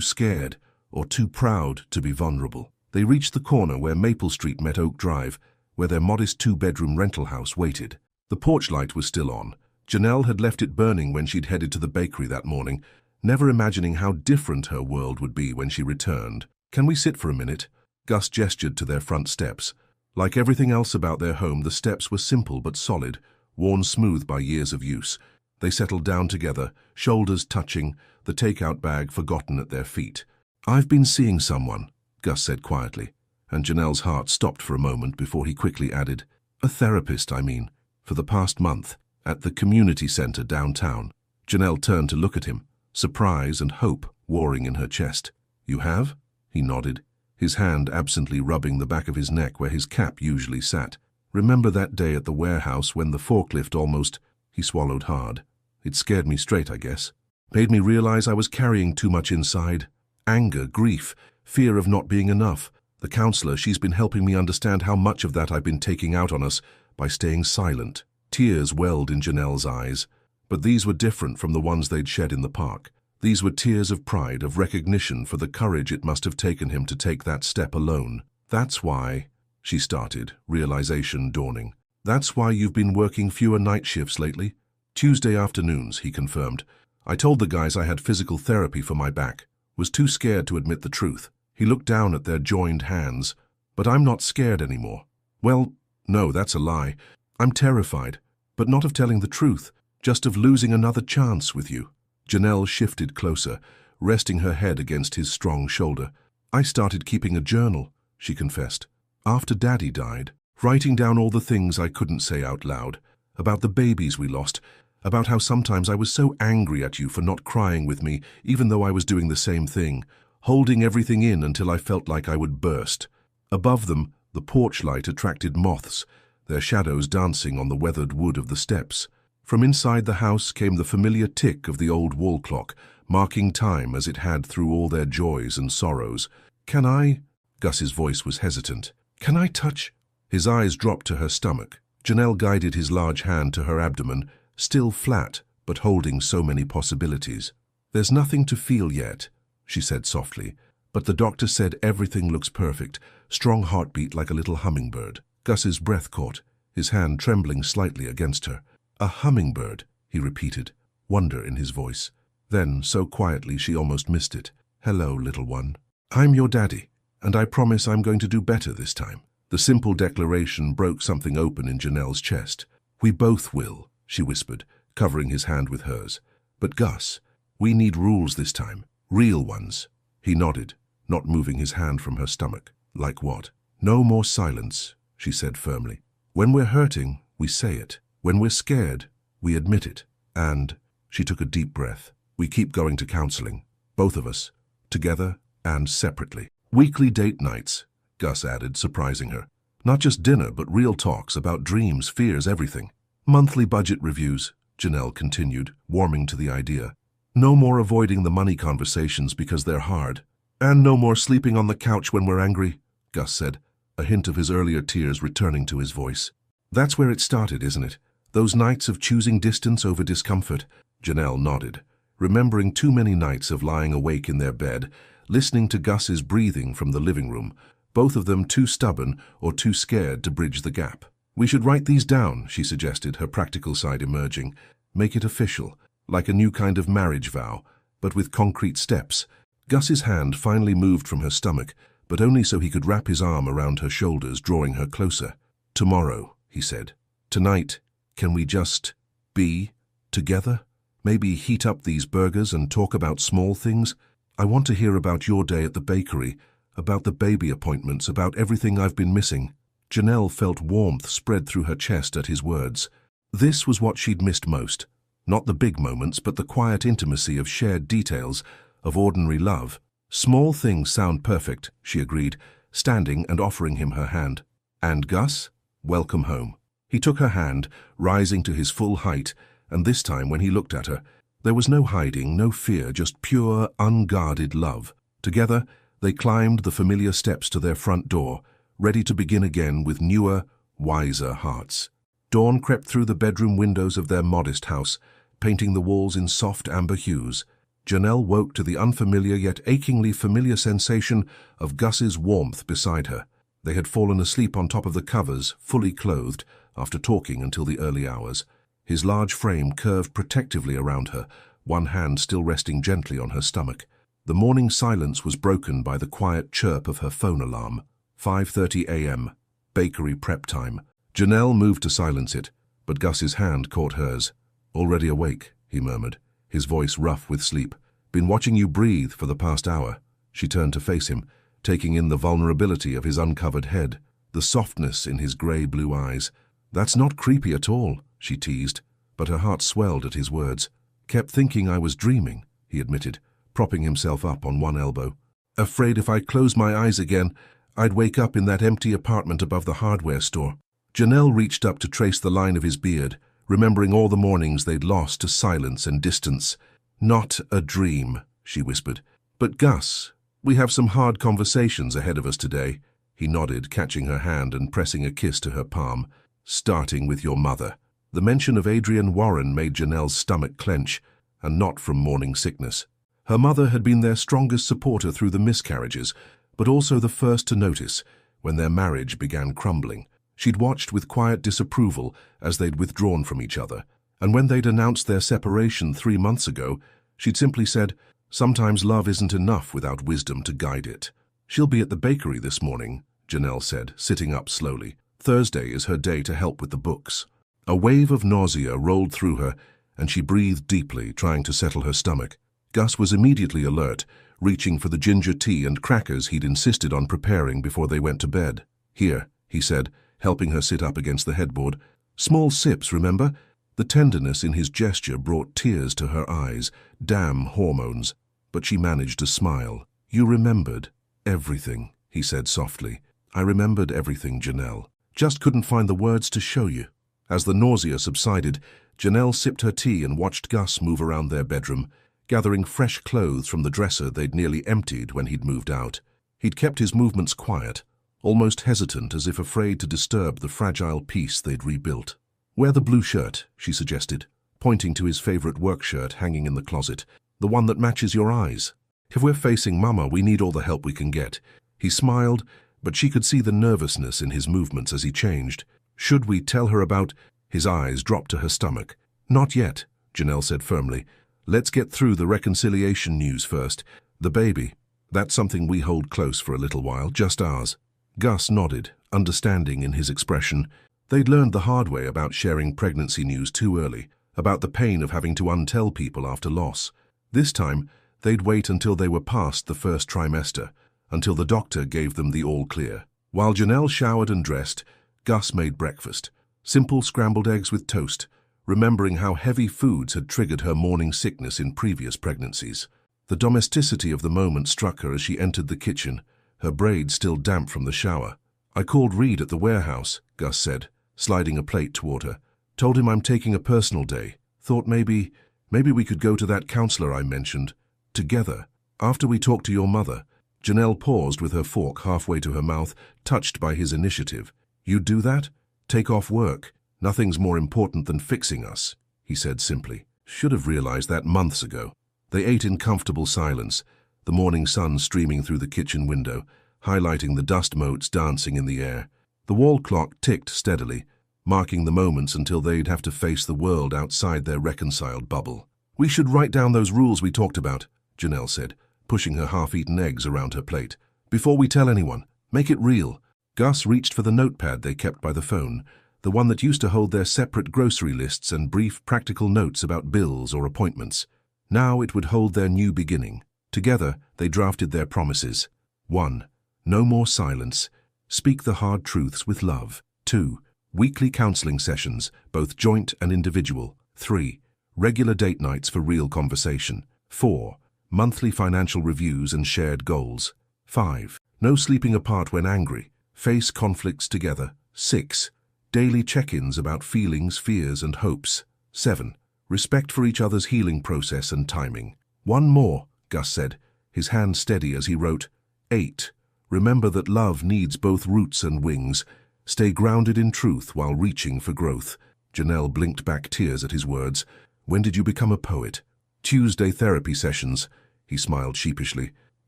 scared or too proud to be vulnerable. They reached the corner where Maple Street met Oak Drive, where their modest two-bedroom rental house waited. The porch light was still on. Janelle had left it burning when she'd headed to the bakery that morning, never imagining how different her world would be when she returned. Can we sit for a minute? Gus gestured to their front steps. Like everything else about their home, the steps were simple but solid, worn smooth by years of use. They settled down together, shoulders touching, the takeout bag forgotten at their feet. "I've been seeing someone," Gus said quietly, and Janelle's heart stopped for a moment before he quickly added, "A therapist, I mean, for the past month, at the community center downtown." Janelle turned to look at him, surprise and hope warring in her chest. "You have?" He nodded, his hand absently rubbing the back of his neck where his cap usually sat. "Remember that day at the warehouse when the forklift almost—" He swallowed hard. "It scared me straight, I guess. Made me realize I was carrying too much inside. Anger, grief, fear of not being enough. The counselor, she's been helping me understand how much of that I've been taking out on us by staying silent." Tears welled in Janelle's eyes, but these were different from the ones they'd shed in the park. These were tears of pride, of recognition for the courage it must have taken him to take that step alone. "That's why," she started, realization dawning. "That's why you've been working fewer night shifts lately?" "Tuesday afternoons," he confirmed. "I told the guys I had physical therapy for my back. Was too scared to admit the truth." He looked down at their joined hands. "But I'm not scared anymore." "Well, no, that's a lie. I'm terrified, but not of telling the truth, just of losing another chance with you." Janelle shifted closer, resting her head against his strong shoulder. "I started keeping a journal," she confessed, "after Daddy died, writing down all the things I couldn't say out loud, about the babies we lost, about how sometimes I was so angry at you for not crying with me, even though I was doing the same thing, holding everything in until I felt like I would burst." Above them, the porch light attracted moths, their shadows dancing on the weathered wood of the steps. From inside the house came the familiar tick of the old wall clock, marking time as it had through all their joys and sorrows. "Can I?" Gus's voice was hesitant. "Can I touch?" His eyes dropped to her stomach. Janelle guided his large hand to her abdomen, still flat, but holding so many possibilities. "There's nothing to feel yet," she said softly, "but the doctor said everything looks perfect, strong heartbeat like a little hummingbird." Gus's breath caught, his hand trembling slightly against her. "A hummingbird," he repeated, wonder in his voice. Then, so quietly she almost missed it, "Hello, little one. I'm your daddy, and I promise I'm going to do better this time." The simple declaration broke something open in Janelle's chest. "We both will," she whispered, covering his hand with hers. "But Gus, we need rules this time, real ones." He nodded, not moving his hand from her stomach. "Like what?" "No more silence," she said firmly. "When we're hurting, we say it. When we're scared, we admit it. And," she took a deep breath, "we keep going to counseling, both of us, together and separately. Weekly date nights," Gus added, surprising her. "Not just dinner, but real talks about dreams, fears, everything. Monthly budget reviews," Janelle continued, warming to the idea. "No more avoiding the money conversations because they're hard. And no more sleeping on the couch when we're angry," Gus said, a hint of his earlier tears returning to his voice. "That's where it started, isn't it? Those nights of choosing distance over discomfort." Janelle nodded, remembering too many nights of lying awake in their bed, listening to Gus's breathing from the living room, both of them too stubborn or too scared to bridge the gap. "We should write these down," she suggested, her practical side emerging. "Make it official, like a new kind of marriage vow, but with concrete steps." Gus's hand finally moved from her stomach, but only so he could wrap his arm around her shoulders, drawing her closer. "Tomorrow," he said. "Tonight, can we just be together? Maybe heat up these burgers and talk about small things? I want to hear about your day at the bakery, about the baby appointments, about everything I've been missing." Janelle felt warmth spread through her chest at his words. This was what she'd missed most. Not the big moments, but the quiet intimacy of shared details, of ordinary love. "Small things sound perfect," she agreed, standing and offering him her hand. "And Gus, welcome home." He took her hand, rising to his full height, and this time when he looked at her, there was no hiding, no fear, just pure, unguarded love. Together, they climbed the familiar steps to their front door, ready to begin again with newer, wiser hearts. Dawn crept through the bedroom windows of their modest house, painting the walls in soft amber hues. Janelle woke to the unfamiliar yet achingly familiar sensation of Gus's warmth beside her. They had fallen asleep on top of the covers, fully clothed, after talking until the early hours. His large frame curved protectively around her, one hand still resting gently on her stomach. The morning silence was broken by the quiet chirp of her phone alarm. 5:30 a.m. Bakery prep time. Janelle moved to silence it, but Gus's hand caught hers. "Already awake," he murmured, his voice rough with sleep. "Been watching you breathe for the past hour." She turned to face him, taking in the vulnerability of his uncovered head, the softness in his grey-blue eyes. "That's not creepy at all," she teased, but her heart swelled at his words. "Kept thinking I was dreaming," he admitted, propping himself up on one elbow. "Afraid if I close my eyes again, I'd wake up in that empty apartment above the hardware store." Janelle reached up to trace the line of his beard, remembering all the mornings they'd lost to silence and distance. "Not a dream," she whispered. "But Gus, we have some hard conversations ahead of us today." He nodded, catching her hand and pressing a kiss to her palm. "Starting with your mother." The mention of Adrienne Warren made Janelle's stomach clench, and not from morning sickness. Her mother had been their strongest supporter through the miscarriages, but also the first to notice when their marriage began crumbling. She'd watched with quiet disapproval as they'd withdrawn from each other, and when they'd announced their separation 3 months ago, she'd simply said, "Sometimes love isn't enough without wisdom to guide it." "She'll be at the bakery this morning," Janelle said, sitting up slowly. "Thursday is her day to help with the books." A wave of nausea rolled through her, and she breathed deeply, trying to settle her stomach. Gus was immediately alert, reaching for the ginger tea and crackers he'd insisted on preparing before they went to bed. "Here," he said, helping her sit up against the headboard. "Small sips, remember?" The tenderness in his gesture brought tears to her eyes. Damn hormones. But she managed to smile. "You remembered everything," he said softly. "I remembered everything, Janelle. Just couldn't find the words to show you." As the nausea subsided, Janelle sipped her tea and watched Gus move around their bedroom, gathering fresh clothes from the dresser they'd nearly emptied when he'd moved out. He'd kept his movements quiet, almost hesitant, as if afraid to disturb the fragile piece they'd rebuilt. "Wear the blue shirt," she suggested, pointing to his favorite work shirt hanging in the closet, "the one that matches your eyes. If we're facing Mama, we need all the help we can get." He smiled, but she could see the nervousness in his movements as he changed. "Should we tell her about—" His eyes dropped to her stomach. "Not yet," Janelle said firmly. "Let's get through the reconciliation news first. The baby, that's something we hold close for a little while, just ours." Gus nodded, understanding in his expression. They'd learned the hard way about sharing pregnancy news too early, about the pain of having to untell people after loss. This time, they'd wait until they were past the first trimester, until the doctor gave them the all-clear. While Janelle showered and dressed, Gus made breakfast. Simple scrambled eggs with toast, remembering how heavy foods had triggered her morning sickness in previous pregnancies. The domesticity of the moment struck her as she entered the kitchen, her braids still damp from the shower. "I called Reed at the warehouse," Gus said, sliding a plate toward her. "Told him I'm taking a personal day. Thought maybe we could go to that counselor I mentioned. Together. After we talked to your mother." Janelle paused with her fork halfway to her mouth, touched by his initiative. "You'd do that? Take off work. Nothing's more important than fixing us," he said simply. Should have realized that months ago. They ate in comfortable silence, the morning sun streaming through the kitchen window, highlighting the dust motes dancing in the air. The wall clock ticked steadily, marking the moments until they'd have to face the world outside their reconciled bubble. "We should write down those rules we talked about," Janelle said, pushing her half-eaten eggs around her plate. "Before we tell anyone, make it real." Gus reached for the notepad they kept by the phone, the one that used to hold their separate grocery lists and brief practical notes about bills or appointments. Now it would hold their new beginning. Together, they drafted their promises. 1. No more silence. Speak the hard truths with love. 2. Weekly counseling sessions, both joint and individual. 3. Regular date nights for real conversation. 4. Monthly financial reviews and shared goals. 5. No sleeping apart when angry. Face conflicts together. 6. Daily check-ins about feelings, fears, and hopes. 7. Respect for each other's healing process and timing. 1 more, Gus said, his hand steady as he wrote. 8. Remember that love needs both roots and wings. Stay grounded in truth while reaching for growth. Janelle blinked back tears at his words. When did you become a poet? Tuesday therapy sessions, he smiled sheepishly.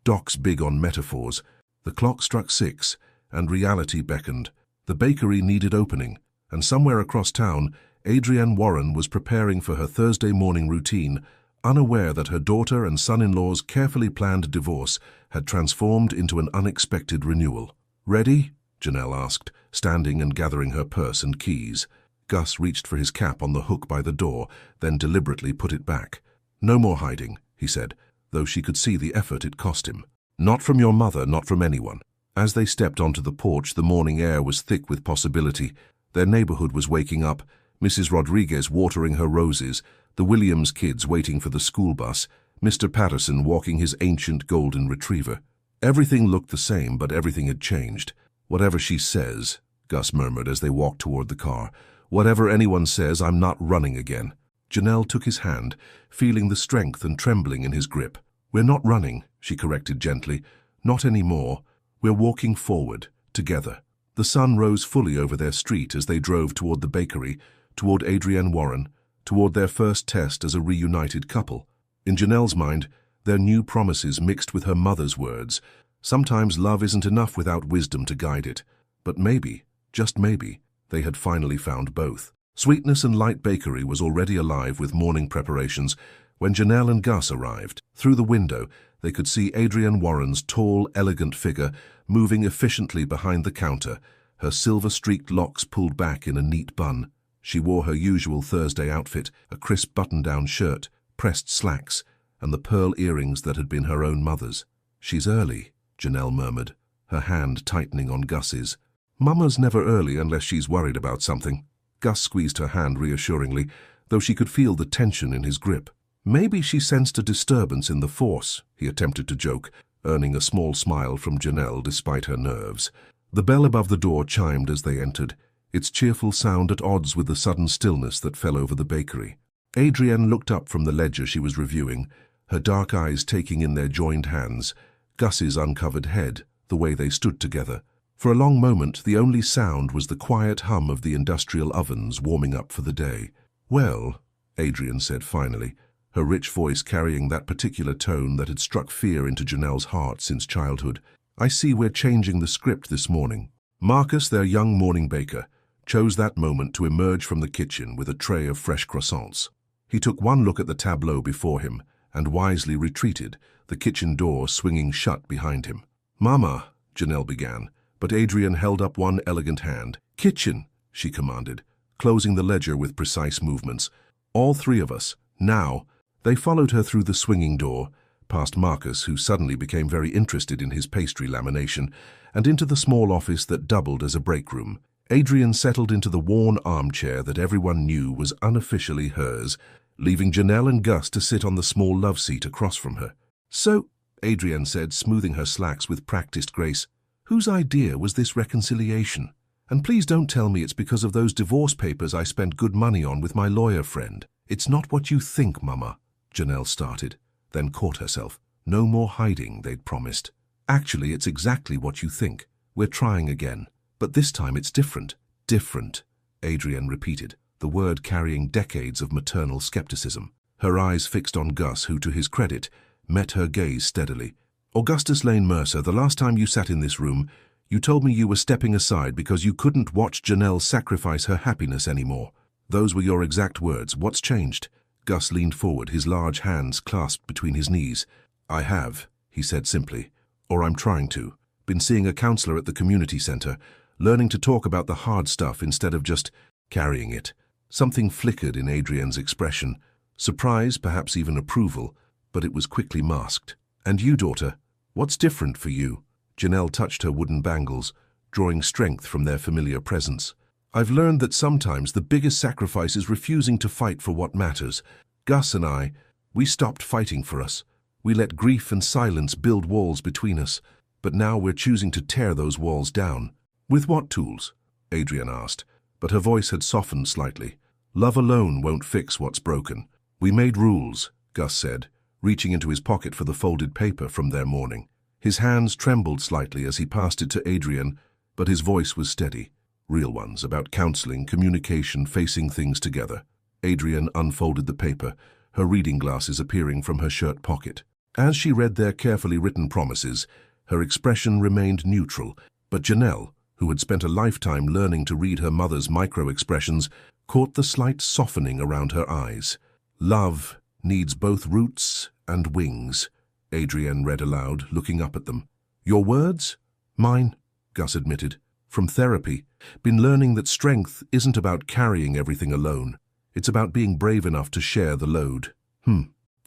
Doc's big on metaphors. The clock struck 6, and reality beckoned. The bakery needed opening, and somewhere across town, Adrienne Warren was preparing for her Thursday morning routine, unaware that her daughter and son-in-law's carefully planned divorce had transformed into an unexpected renewal. "Ready?" Janelle asked, standing and gathering her purse and keys. Gus reached for his cap on the hook by the door, then deliberately put it back. "No more hiding," he said, though she could see the effort it cost him. "Not from your mother, not from anyone." As they stepped onto the porch, the morning air was thick with possibility. Their neighborhood was waking up, Mrs. Rodriguez watering her roses, the Williams kids waiting for the school bus, Mr. Patterson walking his ancient golden retriever. Everything looked the same, but everything had changed. "Whatever she says," Gus murmured as they walked toward the car. "Whatever anyone says, I'm not running again." Janelle took his hand, feeling the strength and trembling in his grip. "We're not running," she corrected gently. "Not anymore. We're walking forward, together." The sun rose fully over their street as they drove toward the bakery, toward Adrienne Warren, toward their first test as a reunited couple. In Janelle's mind, their new promises mixed with her mother's words. Sometimes love isn't enough without wisdom to guide it. But maybe, just maybe, they had finally found both. Sweetness and Light Bakery was already alive with morning preparations when Janelle and Gus arrived. Through the window, they could see Adrienne Warren's tall, elegant figure moving efficiently behind the counter, her silver-streaked locks pulled back in a neat bun. She wore her usual Thursday outfit, a crisp button-down shirt, pressed slacks, and the pearl earrings that had been her own mother's. "She's early," Janelle murmured, her hand tightening on Gus's. "Mama's never early unless she's worried about something." Gus squeezed her hand reassuringly, though she could feel the tension in his grip. "Maybe she sensed a disturbance in the force," he attempted to joke, earning a small smile from Janelle despite her nerves. The bell above the door chimed as they entered, its cheerful sound at odds with the sudden stillness that fell over the bakery. Adrienne looked up from the ledger she was reviewing, her dark eyes taking in their joined hands, Gus's uncovered head, the way they stood together. For a long moment, the only sound was the quiet hum of the industrial ovens warming up for the day. "Well," Adrienne said finally, her rich voice carrying that particular tone that had struck fear into Janelle's heart since childhood, "I see we're changing the script this morning." Marcus, their young morning baker, chose that moment to emerge from the kitchen with a tray of fresh croissants. He took one look at the tableau before him and wisely retreated, the kitchen door swinging shut behind him. "Mama," Janelle began, but Adrienne held up one elegant hand. "Kitchen," she commanded, closing the ledger with precise movements. "All three of us, now." They followed her through the swinging door, past Marcus, who suddenly became very interested in his pastry lamination, and into the small office that doubled as a break room. Adrienne settled into the worn armchair that everyone knew was unofficially hers, leaving Janelle and Gus to sit on the small love seat across from her. "So," Adrienne said, smoothing her slacks with practiced grace, "whose idea was this reconciliation? And please don't tell me it's because of those divorce papers I spent good money on with my lawyer friend." "It's not what you think, Mama," Janelle started, then caught herself. No more hiding, they'd promised. "Actually, it's exactly what you think. We're trying again. But this time it's different." "Different," Adrienne repeated, the word carrying decades of maternal skepticism. Her eyes fixed on Gus, who, to his credit, met her gaze steadily. "Augustus Lane Mercer, the last time you sat in this room, you told me you were stepping aside because you couldn't watch Janelle sacrifice her happiness anymore. Those were your exact words. What's changed?" Gus leaned forward, his large hands clasped between his knees. "I have," he said simply, "or I'm trying to. Been seeing a counselor at the community center, learning to talk about the hard stuff instead of just carrying it." Something flickered in Adrienne's expression, surprise, perhaps even approval, but it was quickly masked. "And you, daughter, what's different for you?" Janelle touched her wooden bangles, drawing strength from their familiar presence. "I've learned that sometimes the biggest sacrifice is refusing to fight for what matters. Gus and I, we stopped fighting for us. We let grief and silence build walls between us, but now we're choosing to tear those walls down." "With what tools?" Adrienne asked, but her voice had softened slightly. "Love alone won't fix what's broken." "We made rules," Gus said, reaching into his pocket for the folded paper from their morning. His hands trembled slightly as he passed it to Adrienne, but his voice was steady. Real ones, about counseling, communication, facing things together. Adrienne unfolded the paper, her reading glasses appearing from her shirt pocket. As she read their carefully written promises, her expression remained neutral, but Janelle, who had spent a lifetime learning to read her mother's micro-expressions, caught the slight softening around her eyes. "Love needs both roots and wings," Adrienne read aloud, looking up at them. "Your words? Mine? Gus admitted. From therapy. Been learning that strength isn't about carrying everything alone. It's about being brave enough to share the load.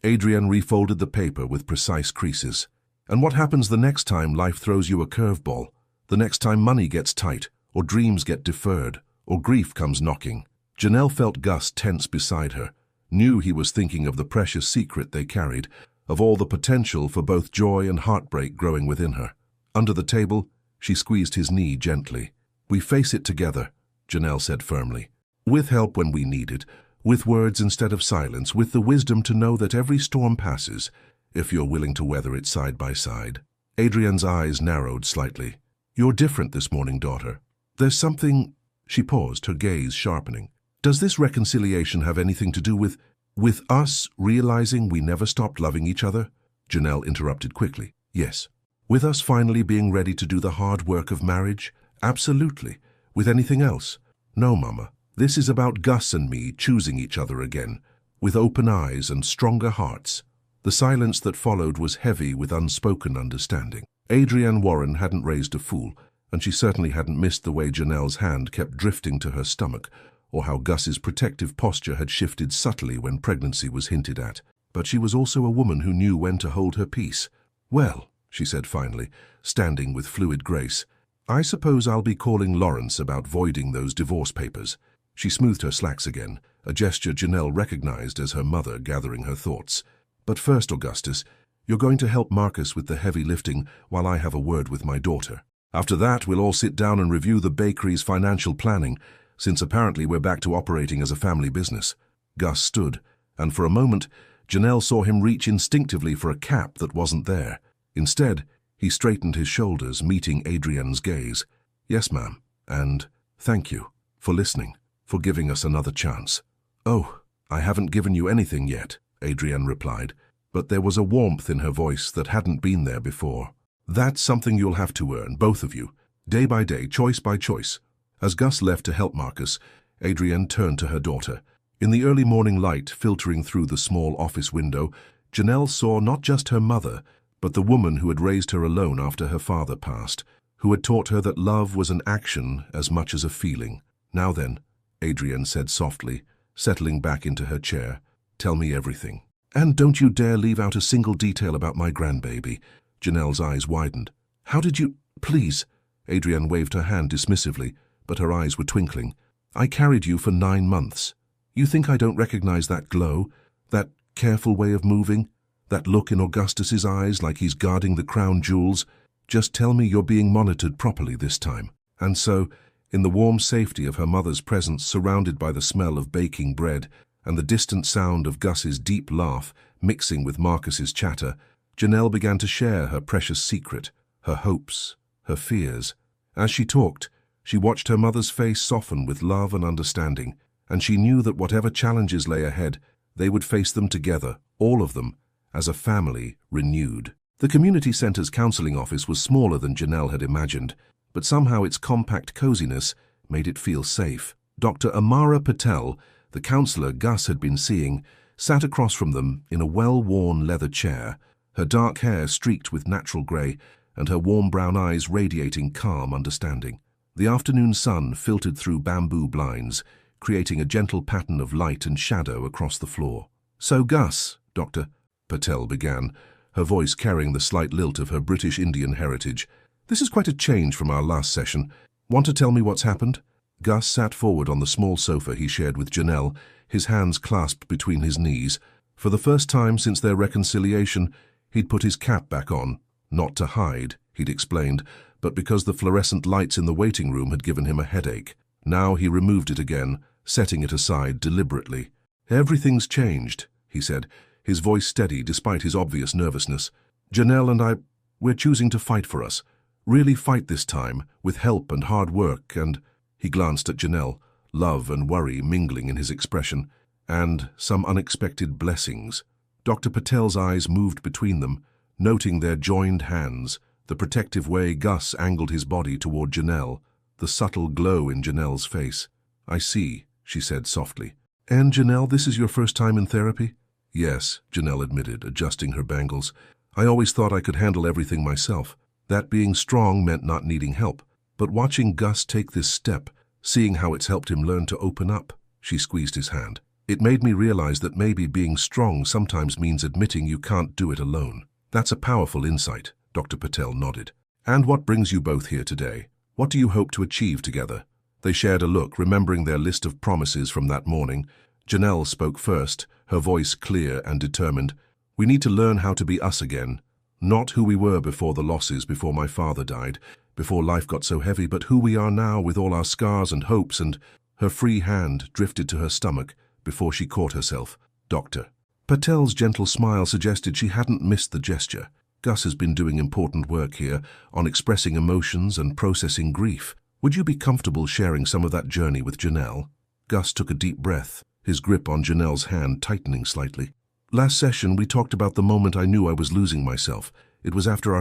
Adrian refolded the paper with precise creases. And what happens the next time life throws you a curveball? The next time money gets tight, or dreams get deferred, or grief comes knocking? Janelle felt Gus tense beside her, knew he was thinking of the precious secret they carried, of all the potential for both joy and heartbreak growing within her. Under the table, she squeezed his knee gently. We face it together, Janelle said firmly. With help when we need it, with words instead of silence, with the wisdom to know that every storm passes, if you're willing to weather it side by side. Adrian's eyes narrowed slightly. You're different this morning, daughter. There's something... She paused, her gaze sharpening. Does this reconciliation have anything to do with us realizing we never stopped loving each other? Janelle interrupted quickly. Yes. With us finally being ready to do the hard work of marriage? Absolutely. With anything else? No, Mama. This is about Gus and me choosing each other again, with open eyes and stronger hearts. The silence that followed was heavy with unspoken understanding. Adrienne Warren hadn't raised a fool, and she certainly hadn't missed the way Janelle's hand kept drifting to her stomach, or how Gus's protective posture had shifted subtly when pregnancy was hinted at. But she was also a woman who knew when to hold her peace. Well, she said finally, standing with fluid grace, I suppose I'll be calling Lawrence about voiding those divorce papers. She smoothed her slacks again, a gesture Janelle recognized as her mother gathering her thoughts. But first, Augustus, you're going to help Marcus with the heavy lifting while I have a word with my daughter. After that, we'll all sit down and review the bakery's financial planning, since apparently we're back to operating as a family business. Gus stood, and for a moment, Janelle saw him reach instinctively for a cap that wasn't there. Instead, he straightened his shoulders, meeting Adrienne's gaze. Yes, ma'am, and thank you for listening, for giving us another chance. Oh, I haven't given you anything yet, Adrienne replied, but there was a warmth in her voice that hadn't been there before. That's something you'll have to earn, both of you, day by day, choice by choice. As Gus left to help Marcus, Adrienne turned to her daughter. In the early morning light filtering through the small office window, Janelle saw not just her mother, but the woman who had raised her alone after her father passed, who had taught her that love was an action as much as a feeling. Now then, Adrienne said softly, settling back into her chair, tell me everything. And don't you dare leave out a single detail about my grandbaby. Janelle's eyes widened. How did you... Please. Adrienne waved her hand dismissively, but her eyes were twinkling. I carried you for 9 months. You think I don't recognize that glow, that careful way of moving, that look in Augustus's eyes like he's guarding the crown jewels? Just tell me you're being monitored properly this time. And so, in the warm safety of her mother's presence, surrounded by the smell of baking bread and the distant sound of Gus's deep laugh mixing with Marcus's chatter, Janelle began to share her precious secret, her hopes, her fears. As she talked, she watched her mother's face soften with love and understanding, and she knew that whatever challenges lay ahead, they would face them together, all of them, as a family renewed. The community center's counseling office was smaller than Janelle had imagined, but somehow its compact coziness made it feel safe. Dr. Amara Patel, the counselor Gus had been seeing, sat across from them in a well-worn leather chair, her dark hair streaked with natural grey and her warm brown eyes radiating calm understanding. The afternoon sun filtered through bamboo blinds, creating a gentle pattern of light and shadow across the floor. So Gus, Dr. Patel began, her voice carrying the slight lilt of her British Indian heritage. This is quite a change from our last session. Want to tell me what's happened? Gus sat forward on the small sofa he shared with Janelle, his hands clasped between his knees. For the first time since their reconciliation, he'd put his cap back on. Not to hide, he'd explained, but because the fluorescent lights in the waiting room had given him a headache. Now he removed it again, setting it aside deliberately. Everything's changed, he said, his voice steady despite his obvious nervousness. Janelle and we're choosing to fight for us. Really fight this time, with help and hard work and... He glanced at Janelle, love and worry mingling in his expression, and some unexpected blessings. Dr. Patel's eyes moved between them, noting their joined hands, the protective way Gus angled his body toward Janelle, the subtle glow in Janelle's face. I see, she said softly. And Janelle, this is your first time in therapy? Yes, Janelle admitted, adjusting her bangles. I always thought I could handle everything myself. That being strong meant not needing help. But watching Gus take this step, seeing how it's helped him learn to open up, she squeezed his hand. It made me realize that maybe being strong sometimes means admitting you can't do it alone. That's a powerful insight, Dr. Patel nodded. And what brings you both here today? What do you hope to achieve together? They shared a look, remembering their list of promises from that morning. Janelle spoke first, her voice clear and determined. We need to learn how to be us again. Not who we were before the losses, before my father died, before life got so heavy, but who we are now with all our scars and hopes. And her free hand drifted to her stomach before she caught herself. Dr. Patel's gentle smile suggested she hadn't missed the gesture. Gus has been doing important work here on expressing emotions and processing grief. Would you be comfortable sharing some of that journey with Janelle? Gus took a deep breath, his grip on Janelle's hand tightening slightly. Last session, we talked about the moment I knew I was losing myself. It was after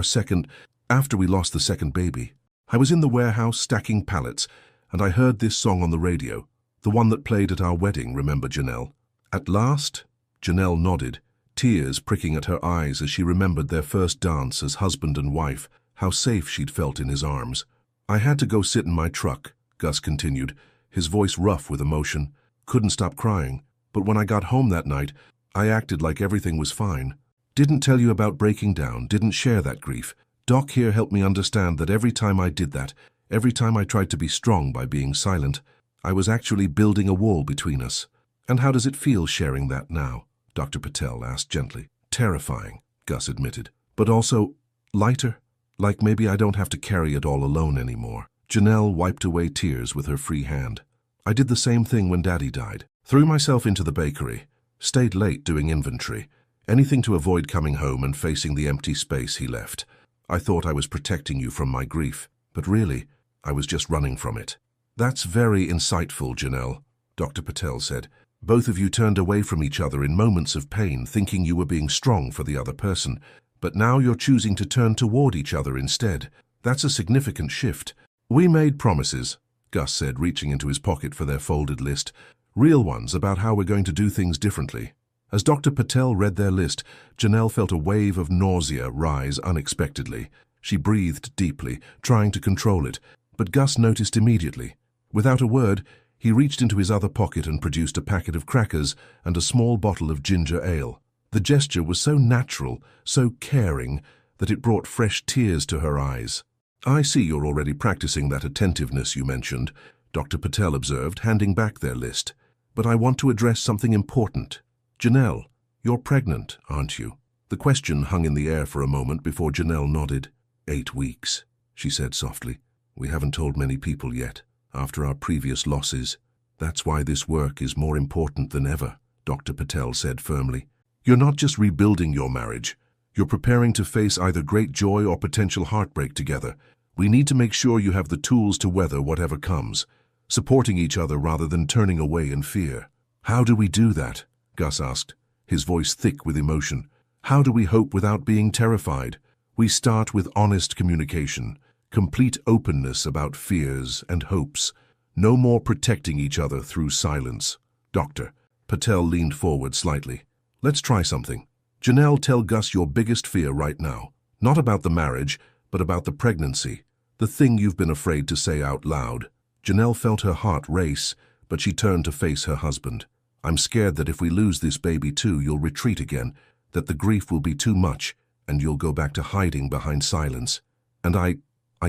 we lost the second baby. I was in the warehouse stacking pallets, and I heard this song on the radio, the one that played at our wedding, remember, Janelle? At last? Janelle nodded, tears pricking at her eyes as she remembered their first dance as husband and wife, how safe she'd felt in his arms. I had to go sit in my truck, Gus continued, his voice rough with emotion. Couldn't stop crying, but when I got home that night, I acted like everything was fine. Didn't tell you about breaking down, didn't share that grief. Doc here helped me understand that every time I did that, every time I tried to be strong by being silent, I was actually building a wall between us. And how does it feel sharing that now? Dr. Patel asked gently. Terrifying, Gus admitted, but also lighter, like maybe I don't have to carry it all alone anymore. Janelle wiped away tears with her free hand. I did the same thing when Daddy died. Threw myself into the bakery, stayed late doing inventory, anything to avoid coming home and facing the empty space he left. I thought I was protecting you from my grief, but really, I was just running from it. That's very insightful, Janelle, Dr. Patel said. Both of you turned away from each other in moments of pain, thinking you were being strong for the other person, but now you're choosing to turn toward each other instead. That's a significant shift. We made promises, Gus said, reaching into his pocket for their folded list. Real ones about how we're going to do things differently. As Dr. Patel read their list, Janelle felt a wave of nausea rise unexpectedly. She breathed deeply, trying to control it, but Gus noticed immediately. Without a word, he reached into his other pocket and produced a packet of crackers and a small bottle of ginger ale. The gesture was so natural, so caring, that it brought fresh tears to her eyes. I see you're already practicing that attentiveness you mentioned, Dr. Patel observed, handing back their list. But I want to address something important. Janelle, you're pregnant, aren't you? The question hung in the air for a moment before Janelle nodded. 8 weeks, she said softly. We haven't told many people yet, after our previous losses. That's why this work is more important than ever, Dr. Patel said firmly. You're not just rebuilding your marriage. You're preparing to face either great joy or potential heartbreak together. We need to make sure you have the tools to weather whatever comes, supporting each other rather than turning away in fear. How do we do that? Gus asked, his voice thick with emotion. How do we hope without being terrified? We start with honest communication, complete openness about fears and hopes. No more protecting each other through silence. Dr. Patel leaned forward slightly. Let's try something. Janelle, tell Gus your biggest fear right now. Not about the marriage, but about the pregnancy. The thing you've been afraid to say out loud. Janelle felt her heart race, but she turned to face her husband. I'm scared that if we lose this baby too, you'll retreat again, that the grief will be too much, and you'll go back to hiding behind silence. And I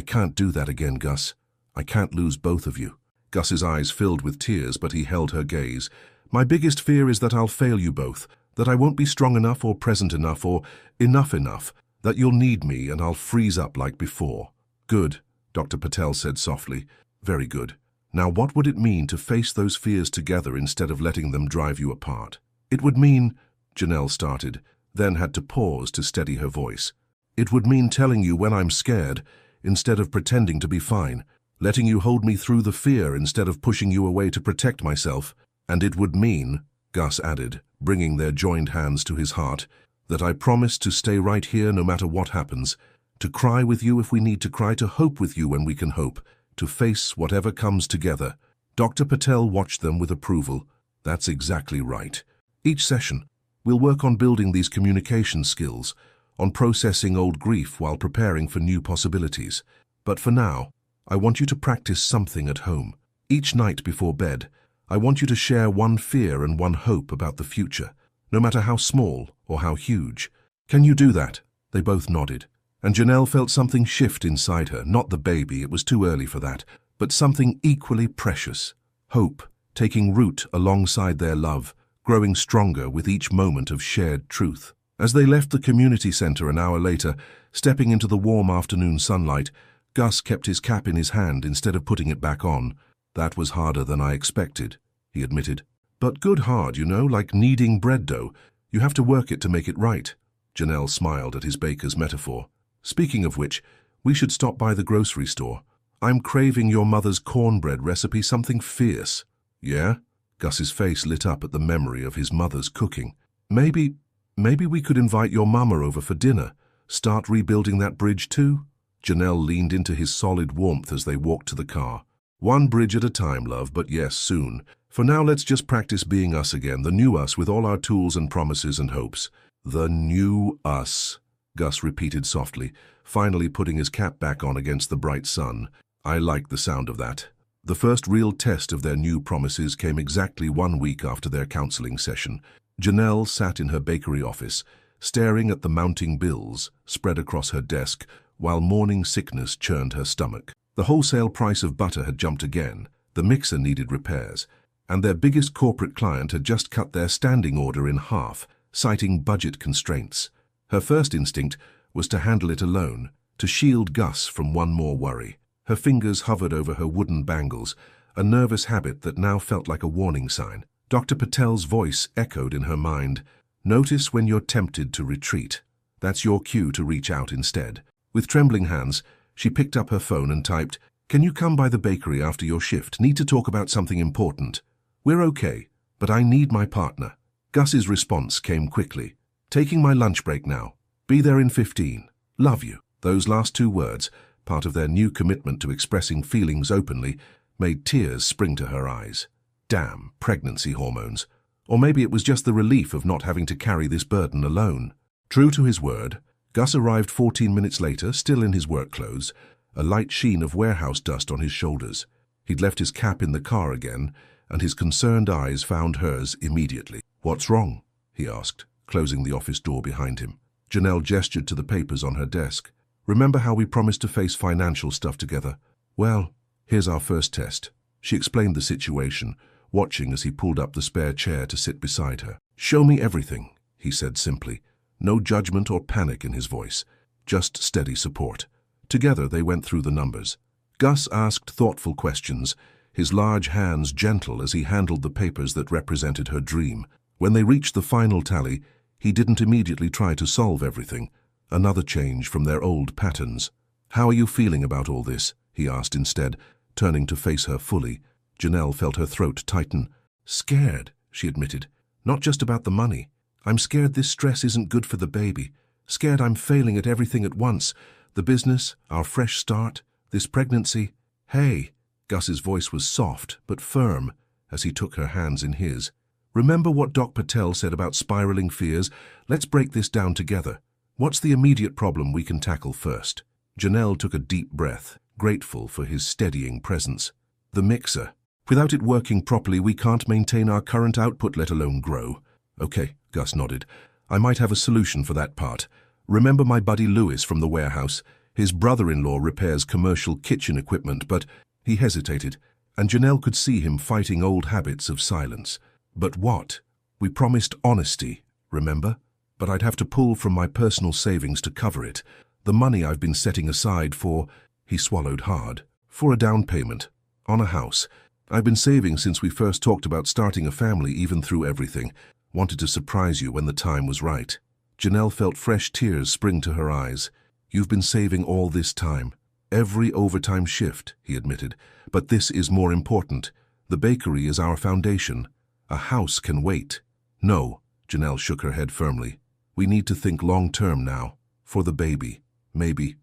can't do that again, Gus. I can't lose both of you. Gus's eyes filled with tears, but he held her gaze. My biggest fear is that I'll fail you both, that I won't be strong enough or present enough or enough, that you'll need me and I'll freeze up like before. Good, Dr. Patel said softly. Very good. Now what would it mean to face those fears together instead of letting them drive you apart? It would mean, Janelle started, then had to pause to steady her voice. It would mean telling you when I'm scared, instead of pretending to be fine, letting you hold me through the fear instead of pushing you away to protect myself. And it would mean, Gus added, bringing their joined hands to his heart, that I promise to stay right here no matter what happens, to cry with you if we need to cry, to hope with you when we can hope, to face whatever comes together. Dr. Patel watched them with approval. That's exactly right. Each session, we'll work on building these communication skills, on processing old grief while preparing for new possibilities. But for now, I want you to practice something at home. Each night before bed, I want you to share one fear and one hope about the future, no matter how small or how huge. Can you do that?" They both nodded, and Janelle felt something shift inside her, not the baby, it was too early for that, but something equally precious. Hope, taking root alongside their love, growing stronger with each moment of shared truth. As they left the community center an hour later, stepping into the warm afternoon sunlight, Gus kept his cap in his hand instead of putting it back on. "That was harder than I expected," he admitted. "But good hard, like kneading bread dough. You have to work it to make it right." Janelle smiled at his baker's metaphor. "Speaking of which, we should stop by the grocery store. I'm craving your mother's cornbread recipe, something fierce." "Yeah?" Gus's face lit up at the memory of his mother's cooking. Maybe we could invite your mama over for dinner. Start rebuilding that bridge too?" Janelle leaned into his solid warmth as they walked to the car. "One bridge at a time, love, but yes, soon. For now, let's just practice being us again, the new us with all our tools and promises and hopes." "The new us," Gus repeated softly, finally putting his cap back on against the bright sun. I like the sound of that. The first real test of their new promises came exactly 1 week after their counseling session. Janelle sat in her bakery office, staring at the mounting bills spread across her desk, while morning sickness churned her stomach. The wholesale price of butter had jumped again, the mixer needed repairs, and their biggest corporate client had just cut their standing order in half, citing budget constraints. Her first instinct was to handle it alone, to shield Gus from one more worry. Her fingers hovered over her wooden bangles, a nervous habit that now felt like a warning sign. Dr. Patel's voice echoed in her mind. "Notice when you're tempted to retreat. That's your cue to reach out instead." With trembling hands, she picked up her phone and typed, "Can you come by the bakery after your shift? Need to talk about something important." "We're okay, but I need my partner." Gus's response came quickly. "Taking my lunch break now. Be there in 15. Love you." Those last 2 words, part of their new commitment to expressing feelings openly, made tears spring to her eyes. Damn, pregnancy hormones. Or maybe it was just the relief of not having to carry this burden alone. True to his word, Gus arrived 14 minutes later, still in his work clothes, a light sheen of warehouse dust on his shoulders. He'd left his cap in the car again, and his concerned eyes found hers immediately. "What's wrong?" he asked, closing the office door behind him. Janelle gestured to the papers on her desk. "Remember how we promised to face financial stuff together? Well, here's our first test." She explained the situation, watching as he pulled up the spare chair to sit beside her. "Show me everything," he said simply. No judgment or panic in his voice, just steady support. Together they went through the numbers. Gus asked thoughtful questions, his large hands gentle as he handled the papers that represented her dream. When they reached the final tally, he didn't immediately try to solve everything, another change from their old patterns. "How are you feeling about all this?" he asked instead, turning to face her fully. Janelle felt her throat tighten. "Scared," she admitted. "Not just about the money. I'm scared this stress isn't good for the baby. Scared I'm failing at everything at once. The business, our fresh start, this pregnancy." "Hey," Gus's voice was soft but firm as he took her hands in his. "Remember what Doc Patel said about spiraling fears? Let's break this down together. What's the immediate problem we can tackle first?" Janelle took a deep breath, grateful for his steadying presence. "The mixer. Without it working properly, we can't maintain our current output, let alone grow." "Okay," Gus nodded. "I might have a solution for that part. Remember my buddy Lewis from the warehouse? His brother-in-law repairs commercial kitchen equipment, but..." He hesitated, and Janelle could see him fighting old habits of silence. "But what? We promised honesty, remember? But I'd have to pull from my personal savings to cover it. The money I've been setting aside for..." He swallowed hard. "For a down payment. On a house. I've been saving since we first talked about starting a family, even through everything. Wanted to surprise you when the time was right." Janelle felt fresh tears spring to her eyes. "You've been saving all this time. Every overtime shift," he admitted. "But this is more important. The bakery is our foundation. A house can wait." "No," Janelle shook her head firmly. "We need to think long-term now. For the baby. Maybe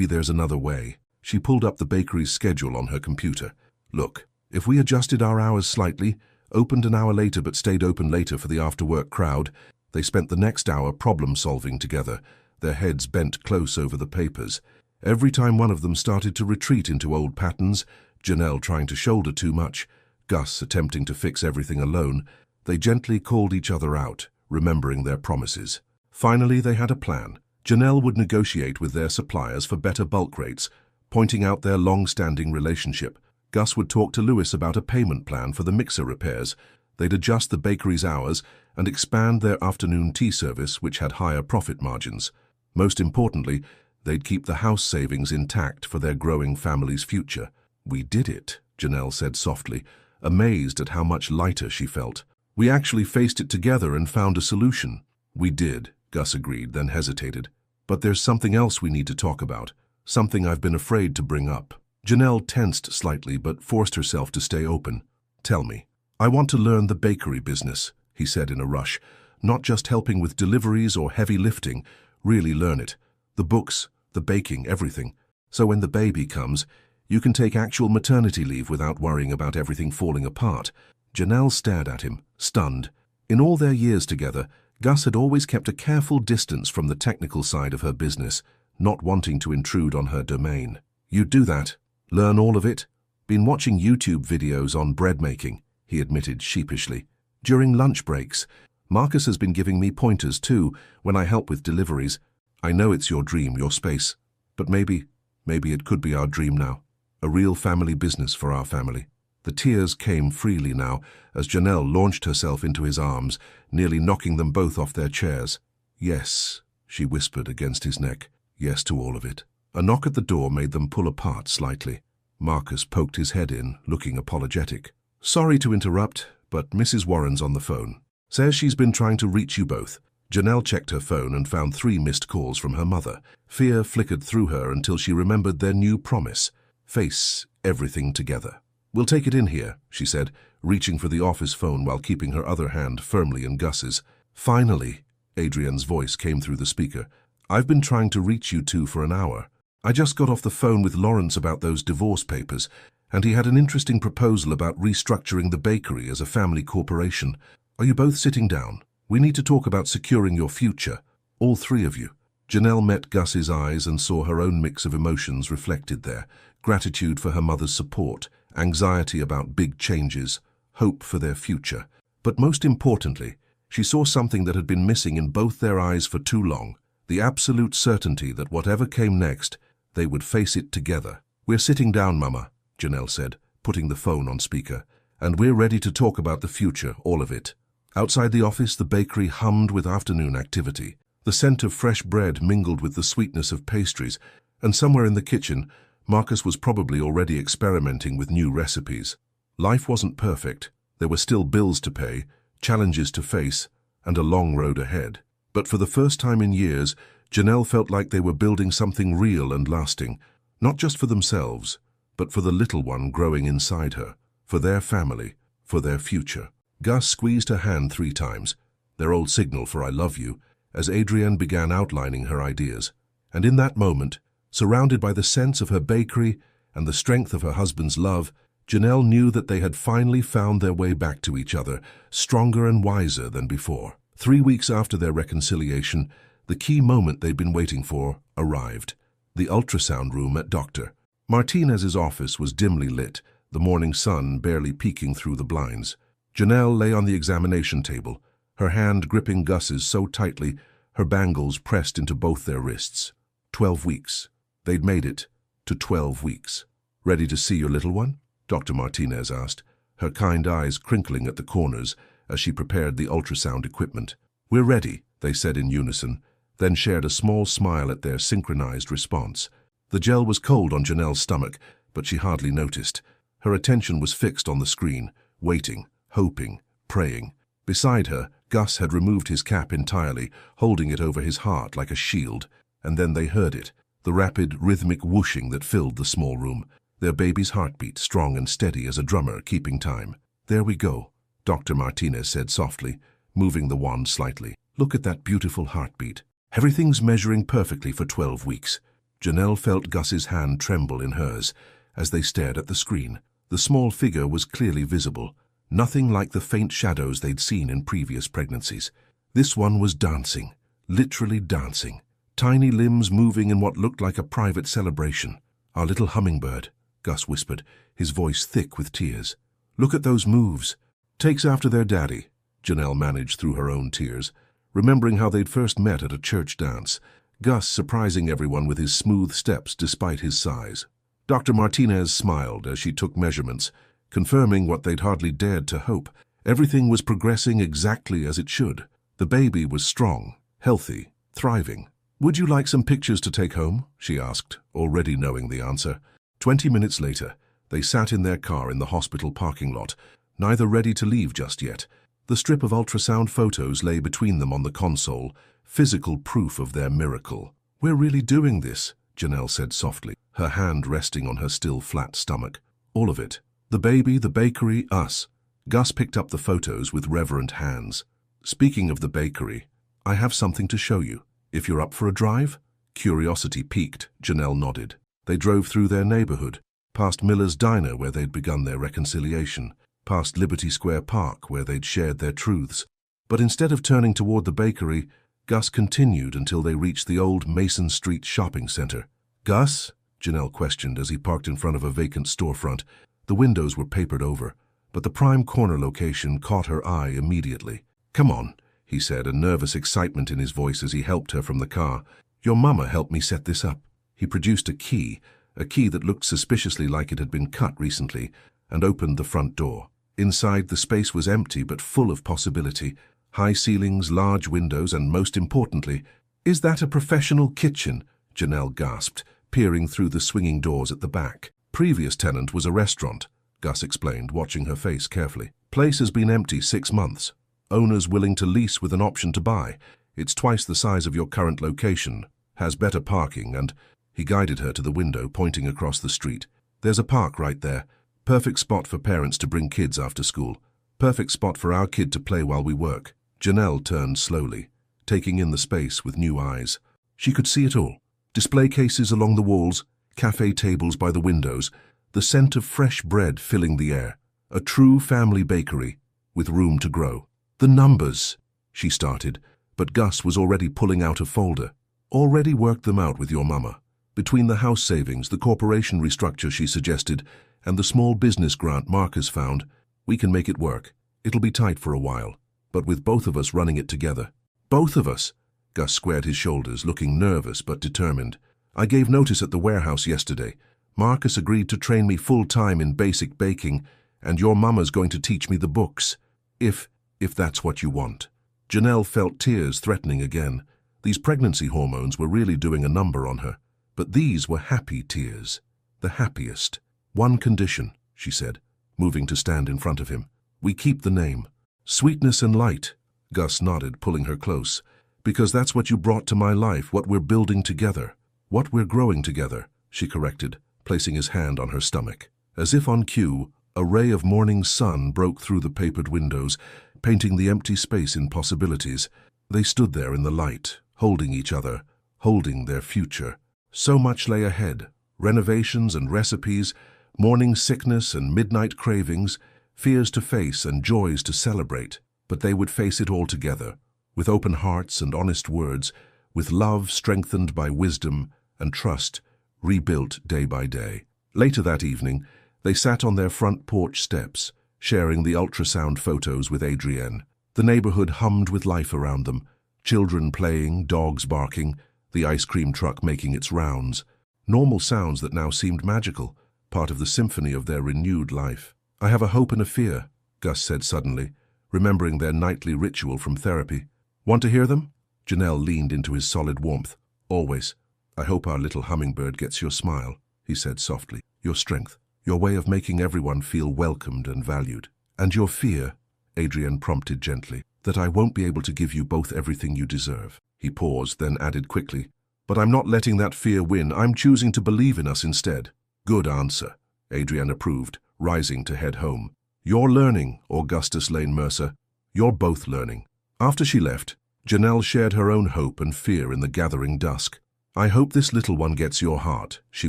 there's another way." She pulled up the bakery's schedule on her computer. "Look, if we adjusted our hours slightly, opened an hour later but stayed open later for the after-work crowd." They spent the next hour problem-solving together, their heads bent close over the papers. Every time one of them started to retreat into old patterns, Janelle trying to shoulder too much, Gus attempting to fix everything alone, they gently called each other out, remembering their promises. Finally, they had a plan. Janelle would negotiate with their suppliers for better bulk rates, pointing out their long-standing relationship. Gus would talk to Lewis about a payment plan for the mixer repairs. They'd adjust the bakery's hours and expand their afternoon tea service, which had higher profit margins. Most importantly, they'd keep the house savings intact for their growing family's future. "We did it," Janelle said softly, amazed at how much lighter she felt. "We actually faced it together and found a solution." "We did," Gus agreed, then hesitated. "But there's something else we need to talk about, something I've been afraid to bring up." Janelle tensed slightly but forced herself to stay open. "Tell me." "I want to learn the bakery business," he said in a rush. "Not just helping with deliveries or heavy lifting, really learn it. The books, the baking, everything. So when the baby comes, you can take actual maternity leave without worrying about everything falling apart." Janelle stared at him, stunned. In all their years together, Gus had always kept a careful distance from the technical side of her business, not wanting to intrude on her domain. "You'd do that? Learn all of it?" "Been watching YouTube videos on bread making," he admitted sheepishly. "During lunch breaks. Marcus has been giving me pointers too, when I help with deliveries. I know it's your dream, your space. But maybe it could be our dream now. A real family business for our family." The tears came freely now as Janelle launched herself into his arms, nearly knocking them both off their chairs. "Yes," she whispered against his neck. "Yes to all of it." A knock at the door made them pull apart slightly. Marcus poked his head in, looking apologetic. "Sorry to interrupt, but Mrs. Warren's on the phone. Says she's been trying to reach you both." Janelle checked her phone and found 3 missed calls from her mother. Fear flickered through her until she remembered their new promise: face everything together. "We'll take it in here," she said, reaching for the office phone while keeping her other hand firmly in Gus's. "Finally," Adrian's voice came through the speaker. "I've been trying to reach you two for an hour. I just got off the phone with Lawrence about those divorce papers, and he had an interesting proposal about restructuring the bakery as a family corporation. Are you both sitting down? We need to talk about securing your future, all 3 of you." Janelle met Gus's eyes and saw her own mix of emotions reflected there: gratitude for her mother's support, anxiety about big changes, hope for their future. But most importantly, she saw something that had been missing in both their eyes for too long: the absolute certainty that whatever came next, they would face it together. "We're sitting down, Mama," Janelle said, putting the phone on speaker, "and we're ready to talk about the future, all of it." Outside the office, the bakery hummed with afternoon activity. The scent of fresh bread mingled with the sweetness of pastries, and somewhere in the kitchen, Marcus was probably already experimenting with new recipes. Life wasn't perfect. There were still bills to pay, challenges to face, and a long road ahead. But for the first time in years, Janelle felt like they were building something real and lasting, not just for themselves, but for the little one growing inside her, for their family, for their future. Gus squeezed her hand 3 times, their old signal for "I love you," as Adrienne began outlining her ideas. And in that moment, surrounded by the sense of her bakery and the strength of her husband's love, Janelle knew that they had finally found their way back to each other, stronger and wiser than before. 3 weeks after their reconciliation, the key moment they'd been waiting for arrived: the ultrasound room at Dr. Martinez's office was dimly lit, the morning sun barely peeking through the blinds. Janelle lay on the examination table, her hand gripping Gus's so tightly, her bangles pressed into both their wrists. 12 weeks. They'd made it to 12 weeks. "Ready to see your little one?" Dr. Martinez asked, her kind eyes crinkling at the corners as she prepared the ultrasound equipment. "We're ready," they said in unison, then shared a small smile at their synchronized response. The gel was cold on Janelle's stomach, but she hardly noticed. Her attention was fixed on the screen, waiting, hoping, praying. Beside her, Gus had removed his cap entirely, holding it over his heart like a shield. And then they heard it, the rapid, rhythmic whooshing that filled the small room, their baby's heartbeat strong and steady as a drummer keeping time. "There we go," Dr. Martinez said softly, moving the wand slightly. "Look at that beautiful heartbeat. Everything's measuring perfectly for 12 weeks. Janelle felt Gus's hand tremble in hers as they stared at the screen. The small figure was clearly visible, nothing like the faint shadows they'd seen in previous pregnancies. This one was dancing, literally dancing, tiny limbs moving in what looked like a private celebration. "Our little hummingbird," Gus whispered, his voice thick with tears. "Look at those moves." "Takes after their daddy," Janelle managed through her own tears, remembering how they'd first met at a church dance, Gus surprising everyone with his smooth steps despite his size. Dr. Martinez smiled as she took measurements, confirming what they'd hardly dared to hope. Everything was progressing exactly as it should. The baby was strong, healthy, thriving. "Would you like some pictures to take home?" she asked, already knowing the answer. 20 minutes later, they sat in their car in the hospital parking lot, neither ready to leave just yet. The strip of ultrasound photos lay between them on the console, physical proof of their miracle. "We're really doing this," Janelle said softly, her hand resting on her still flat stomach. "All of it. The baby, the bakery, us." Gus picked up the photos with reverent hands. "Speaking of the bakery, I have something to show you. If you're up for a drive?" Curiosity piqued, Janelle nodded. They drove through their neighborhood, past Miller's Diner where they'd begun their reconciliation, past Liberty Square Park where they'd shared their truths. But instead of turning toward the bakery, Gus continued until they reached the old Mason Street shopping center. "Gus?" Janelle questioned as he parked in front of a vacant storefront. The windows were papered over, but the prime corner location caught her eye immediately. "Come on," he said, a nervous excitement in his voice as he helped her from the car. "Your mama helped me set this up." He produced a key that looked suspiciously like it had been cut recently, and opened the front door. Inside, the space was empty but full of possibility. High ceilings, large windows, and most importantly, "Is that a professional kitchen?" Janelle gasped, peering through the swinging doors at the back. "Previous tenant was a restaurant," Gus explained, watching her face carefully. "Place has been empty 6 months. Owners willing to lease with an option to buy. It's twice the size of your current location, has better parking, and—" He guided her to the window, pointing across the street. "There's a park right there. Perfect spot for parents to bring kids after school. Perfect spot for our kid to play while we work." Janelle turned slowly, taking in the space with new eyes. She could see it all. Display cases along the walls, cafe tables by the windows, the scent of fresh bread filling the air. A true family bakery, with room to grow. "The numbers," she started, but Gus was already pulling out a folder. "Already worked them out with your mama. Between the house savings, the corporation restructure she suggested, and the small business grant Marcus found, we can make it work. It'll be tight for a while, but with both of us running it together." "Both of us?" Gus squared his shoulders, looking nervous but determined. "I gave notice at the warehouse yesterday. Marcus agreed to train me full-time in basic baking, and your mama's going to teach me the books. If that's what you want." Janelle felt tears threatening again. These pregnancy hormones were really doing a number on her. But these were happy tears. The happiest. "One condition," she said, moving to stand in front of him. "We keep the name." "Sweetness and light," Gus nodded, pulling her close. "Because that's what you brought to my life, what we're building together. What we're growing together," she corrected, placing his hand on her stomach. As if on cue, a ray of morning sun broke through the papered windows, painting the empty space in possibilities. They stood there in the light, holding each other, holding their future. So much lay ahead, renovations and recipes, morning sickness and midnight cravings, fears to face and joys to celebrate. But they would face it all together, with open hearts and honest words, with love strengthened by wisdom and trust rebuilt day by day. Later that evening, they sat on their front porch steps, sharing the ultrasound photos with Adrienne. The neighborhood hummed with life around them, children playing, dogs barking, the ice cream truck making its rounds. Normal sounds that now seemed magical, part of the symphony of their renewed life. "I have a hope and a fear," Gus said suddenly, remembering their nightly ritual from therapy. "Want to hear them?" Janelle leaned into his solid warmth. "Always. I hope our little hummingbird gets your smile," he said softly. "Your strength, your way of making everyone feel welcomed and valued. And your fear," Adrienne prompted gently, "that I won't be able to give you both everything you deserve." He paused, then added quickly, "But I'm not letting that fear win. I'm choosing to believe in us instead." "Good answer," Adrienne approved, rising to head home. "You're learning, Augustus Lane Mercer. You're both learning." After she left, Janelle shared her own hope and fear in the gathering dusk. "I hope this little one gets your heart," she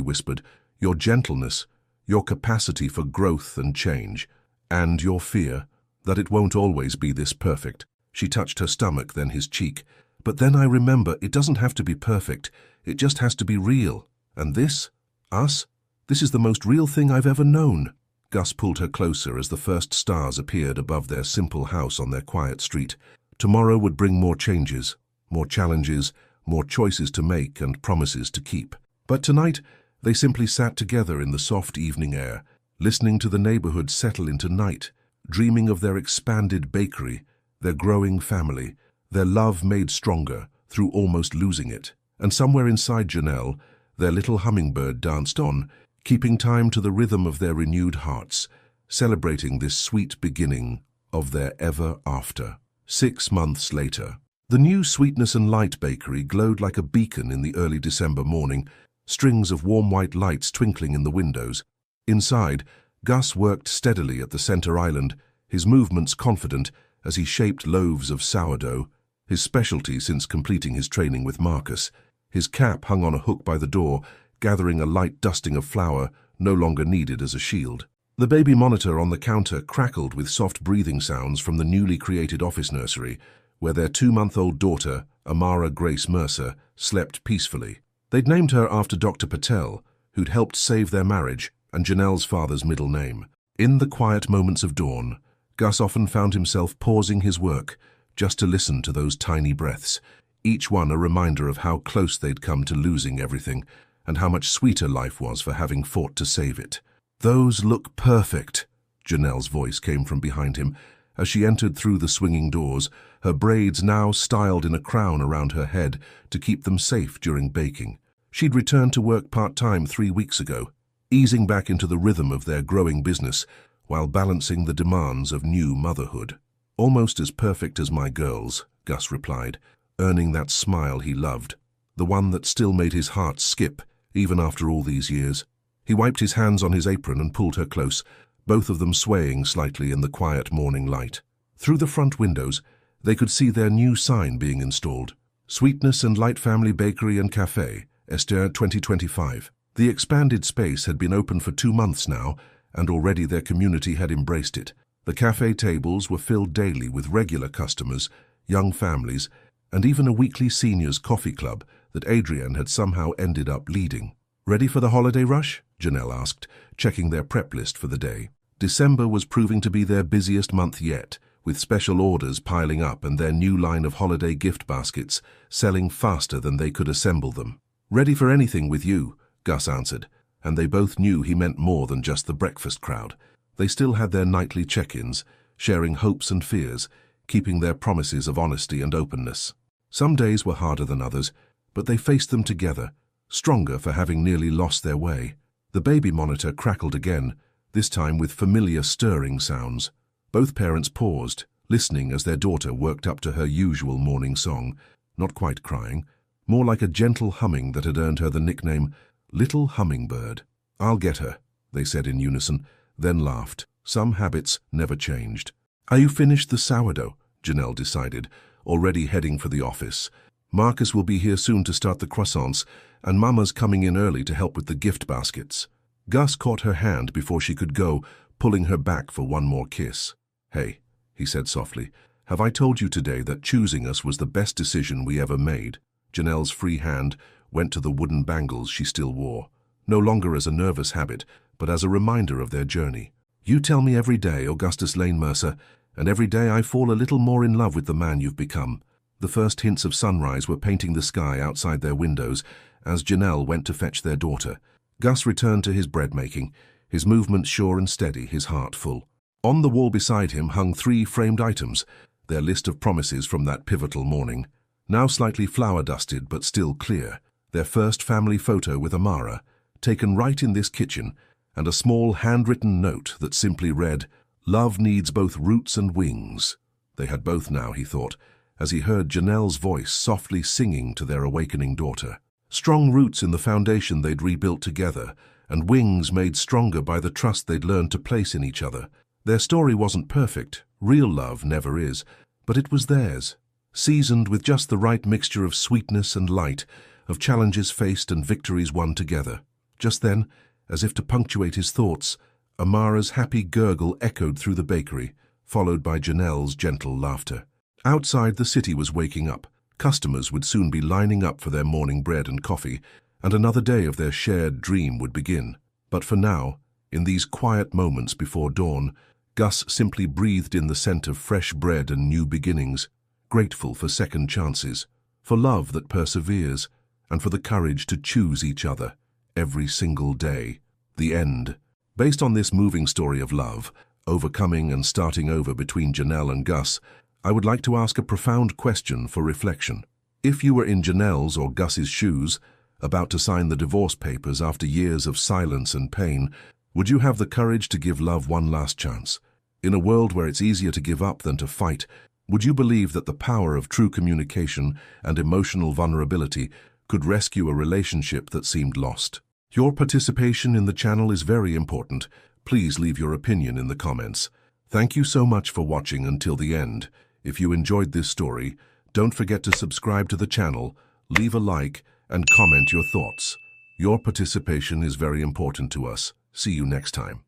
whispered, "your gentleness, your capacity for growth and change, and your fear that it won't always be this perfect." She touched her stomach, then his cheek, But then I remember it doesn't have to be perfect, it just has to be real. And this? Us? This is the most real thing I've ever known. Gus pulled her closer as the first stars appeared above their simple house on their quiet street. Tomorrow would bring more changes, more challenges, more choices to make and promises to keep. But tonight, they simply sat together in the soft evening air, listening to the neighborhood settle into night, dreaming of their expanded bakery, their growing family, their love made stronger through almost losing it. And somewhere inside Janelle, their little hummingbird danced on, keeping time to the rhythm of their renewed hearts, celebrating this sweet beginning of their ever after. 6 months later, the new Sweetness and Light bakery glowed like a beacon in the early December morning, strings of warm white lights twinkling in the windows. Inside, Gus worked steadily at the center island, his movements confident as he shaped loaves of sourdough, his specialty since completing his training with Marcus. His cap hung on a hook by the door, gathering a light dusting of flour, no longer needed as a shield. The baby monitor on the counter crackled with soft breathing sounds from the newly created office nursery, where their 2-month-old daughter, Amara Grace Mercer, slept peacefully. They'd named her after Dr. Patel, who'd helped save their marriage, and Janelle's father's middle name. In the quiet moments of dawn, Gus often found himself pausing his work just to listen to those tiny breaths, each one a reminder of how close they'd come to losing everything, and how much sweeter life was for having fought to save it. "Those look perfect," Janelle's voice came from behind him as she entered through the swinging doors, her braids now styled in a crown around her head to keep them safe during baking. She'd returned to work part-time 3 weeks ago, easing back into the rhythm of their growing business while balancing the demands of new motherhood. "Almost as perfect as my girls," Gus replied, earning that smile he loved, the one that still made his heart skip even after all these years. He wiped his hands on his apron and pulled her close, both of them swaying slightly in the quiet morning light. Through the front windows, they could see their new sign being installed: Sweetness and Light Family Bakery and Cafe, Esther 2025. The expanded space had been open for 2 months now, and already their community had embraced it. The cafe tables were filled daily with regular customers, young families, and even a weekly seniors coffee club that Adrienne had somehow ended up leading. "Ready for the holiday rush?" Janelle asked, checking their prep list for the day. December was proving to be their busiest month yet, with special orders piling up and their new line of holiday gift baskets selling faster than they could assemble them. "Ready for anything with you," Gus answered, and they both knew he meant more than just the breakfast crowd. They still had their nightly check-ins, sharing hopes and fears, keeping their promises of honesty and openness. Some days were harder than others, but they faced them together, stronger for having nearly lost their way. The baby monitor crackled again, this time with familiar stirring sounds. Both parents paused, listening as their daughter worked up to her usual morning song, not quite crying, more like a gentle humming that had earned her the nickname Little Hummingbird. "I'll get her," they said in unison, then laughed. Some habits never changed. "Are you finished the sourdough?" Janelle decided, already heading for the office. "Marcus will be here soon to start the croissants, and Mama's coming in early to help with the gift baskets." Gus caught her hand before she could go, pulling her back for one more kiss. "Hey," he said softly, "have I told you today that choosing us was the best decision we ever made?" Janelle's free hand went to the wooden bangles she still wore, no longer as a nervous habit, but as a reminder of their journey. "You tell me every day, Augustus Lane Mercer, and every day I fall a little more in love with the man you've become." The first hints of sunrise were painting the sky outside their windows as Janelle went to fetch their daughter. Gus returned to his bread-making, his movements sure and steady, his heart full. On the wall beside him hung 3 framed items, their list of promises from that pivotal morning. Now slightly flour-dusted but still clear, their first family photo with Amara, taken right in this kitchen, and a small handwritten note that simply read, "Love needs both roots and wings." They had both now, he thought, as he heard Janelle's voice softly singing to their awakening daughter. Strong roots in the foundation they'd rebuilt together, and wings made stronger by the trust they'd learned to place in each other. Their story wasn't perfect, real love never is, but it was theirs, seasoned with just the right mixture of sweetness and light, of challenges faced and victories won together. Just then, as if to punctuate his thoughts, Amara's happy gurgle echoed through the bakery, followed by Janelle's gentle laughter. Outside, the city was waking up, Customers would soon be lining up for their morning bread and coffee, and another day of their shared dream would begin. But for now, in these quiet moments before dawn, Gus simply breathed in the scent of fresh bread and new beginnings, grateful for second chances, for love that perseveres, and for the courage to choose each other every single day. The end. Based on this moving story of love, overcoming and starting over between Janelle and Gus, I would like to ask a profound question for reflection. If you were in Janelle's or Gus's shoes, about to sign the divorce papers after years of silence and pain, would you have the courage to give love one last chance? In a world where it's easier to give up than to fight, would you believe that the power of true communication and emotional vulnerability could rescue a relationship that seemed lost? Your participation in the channel is very important. Please leave your opinion in the comments. Thank you so much for watching until the end. If you enjoyed this story, don't forget to subscribe to the channel, leave a like, and comment your thoughts. Your participation is very important to us. See you next time.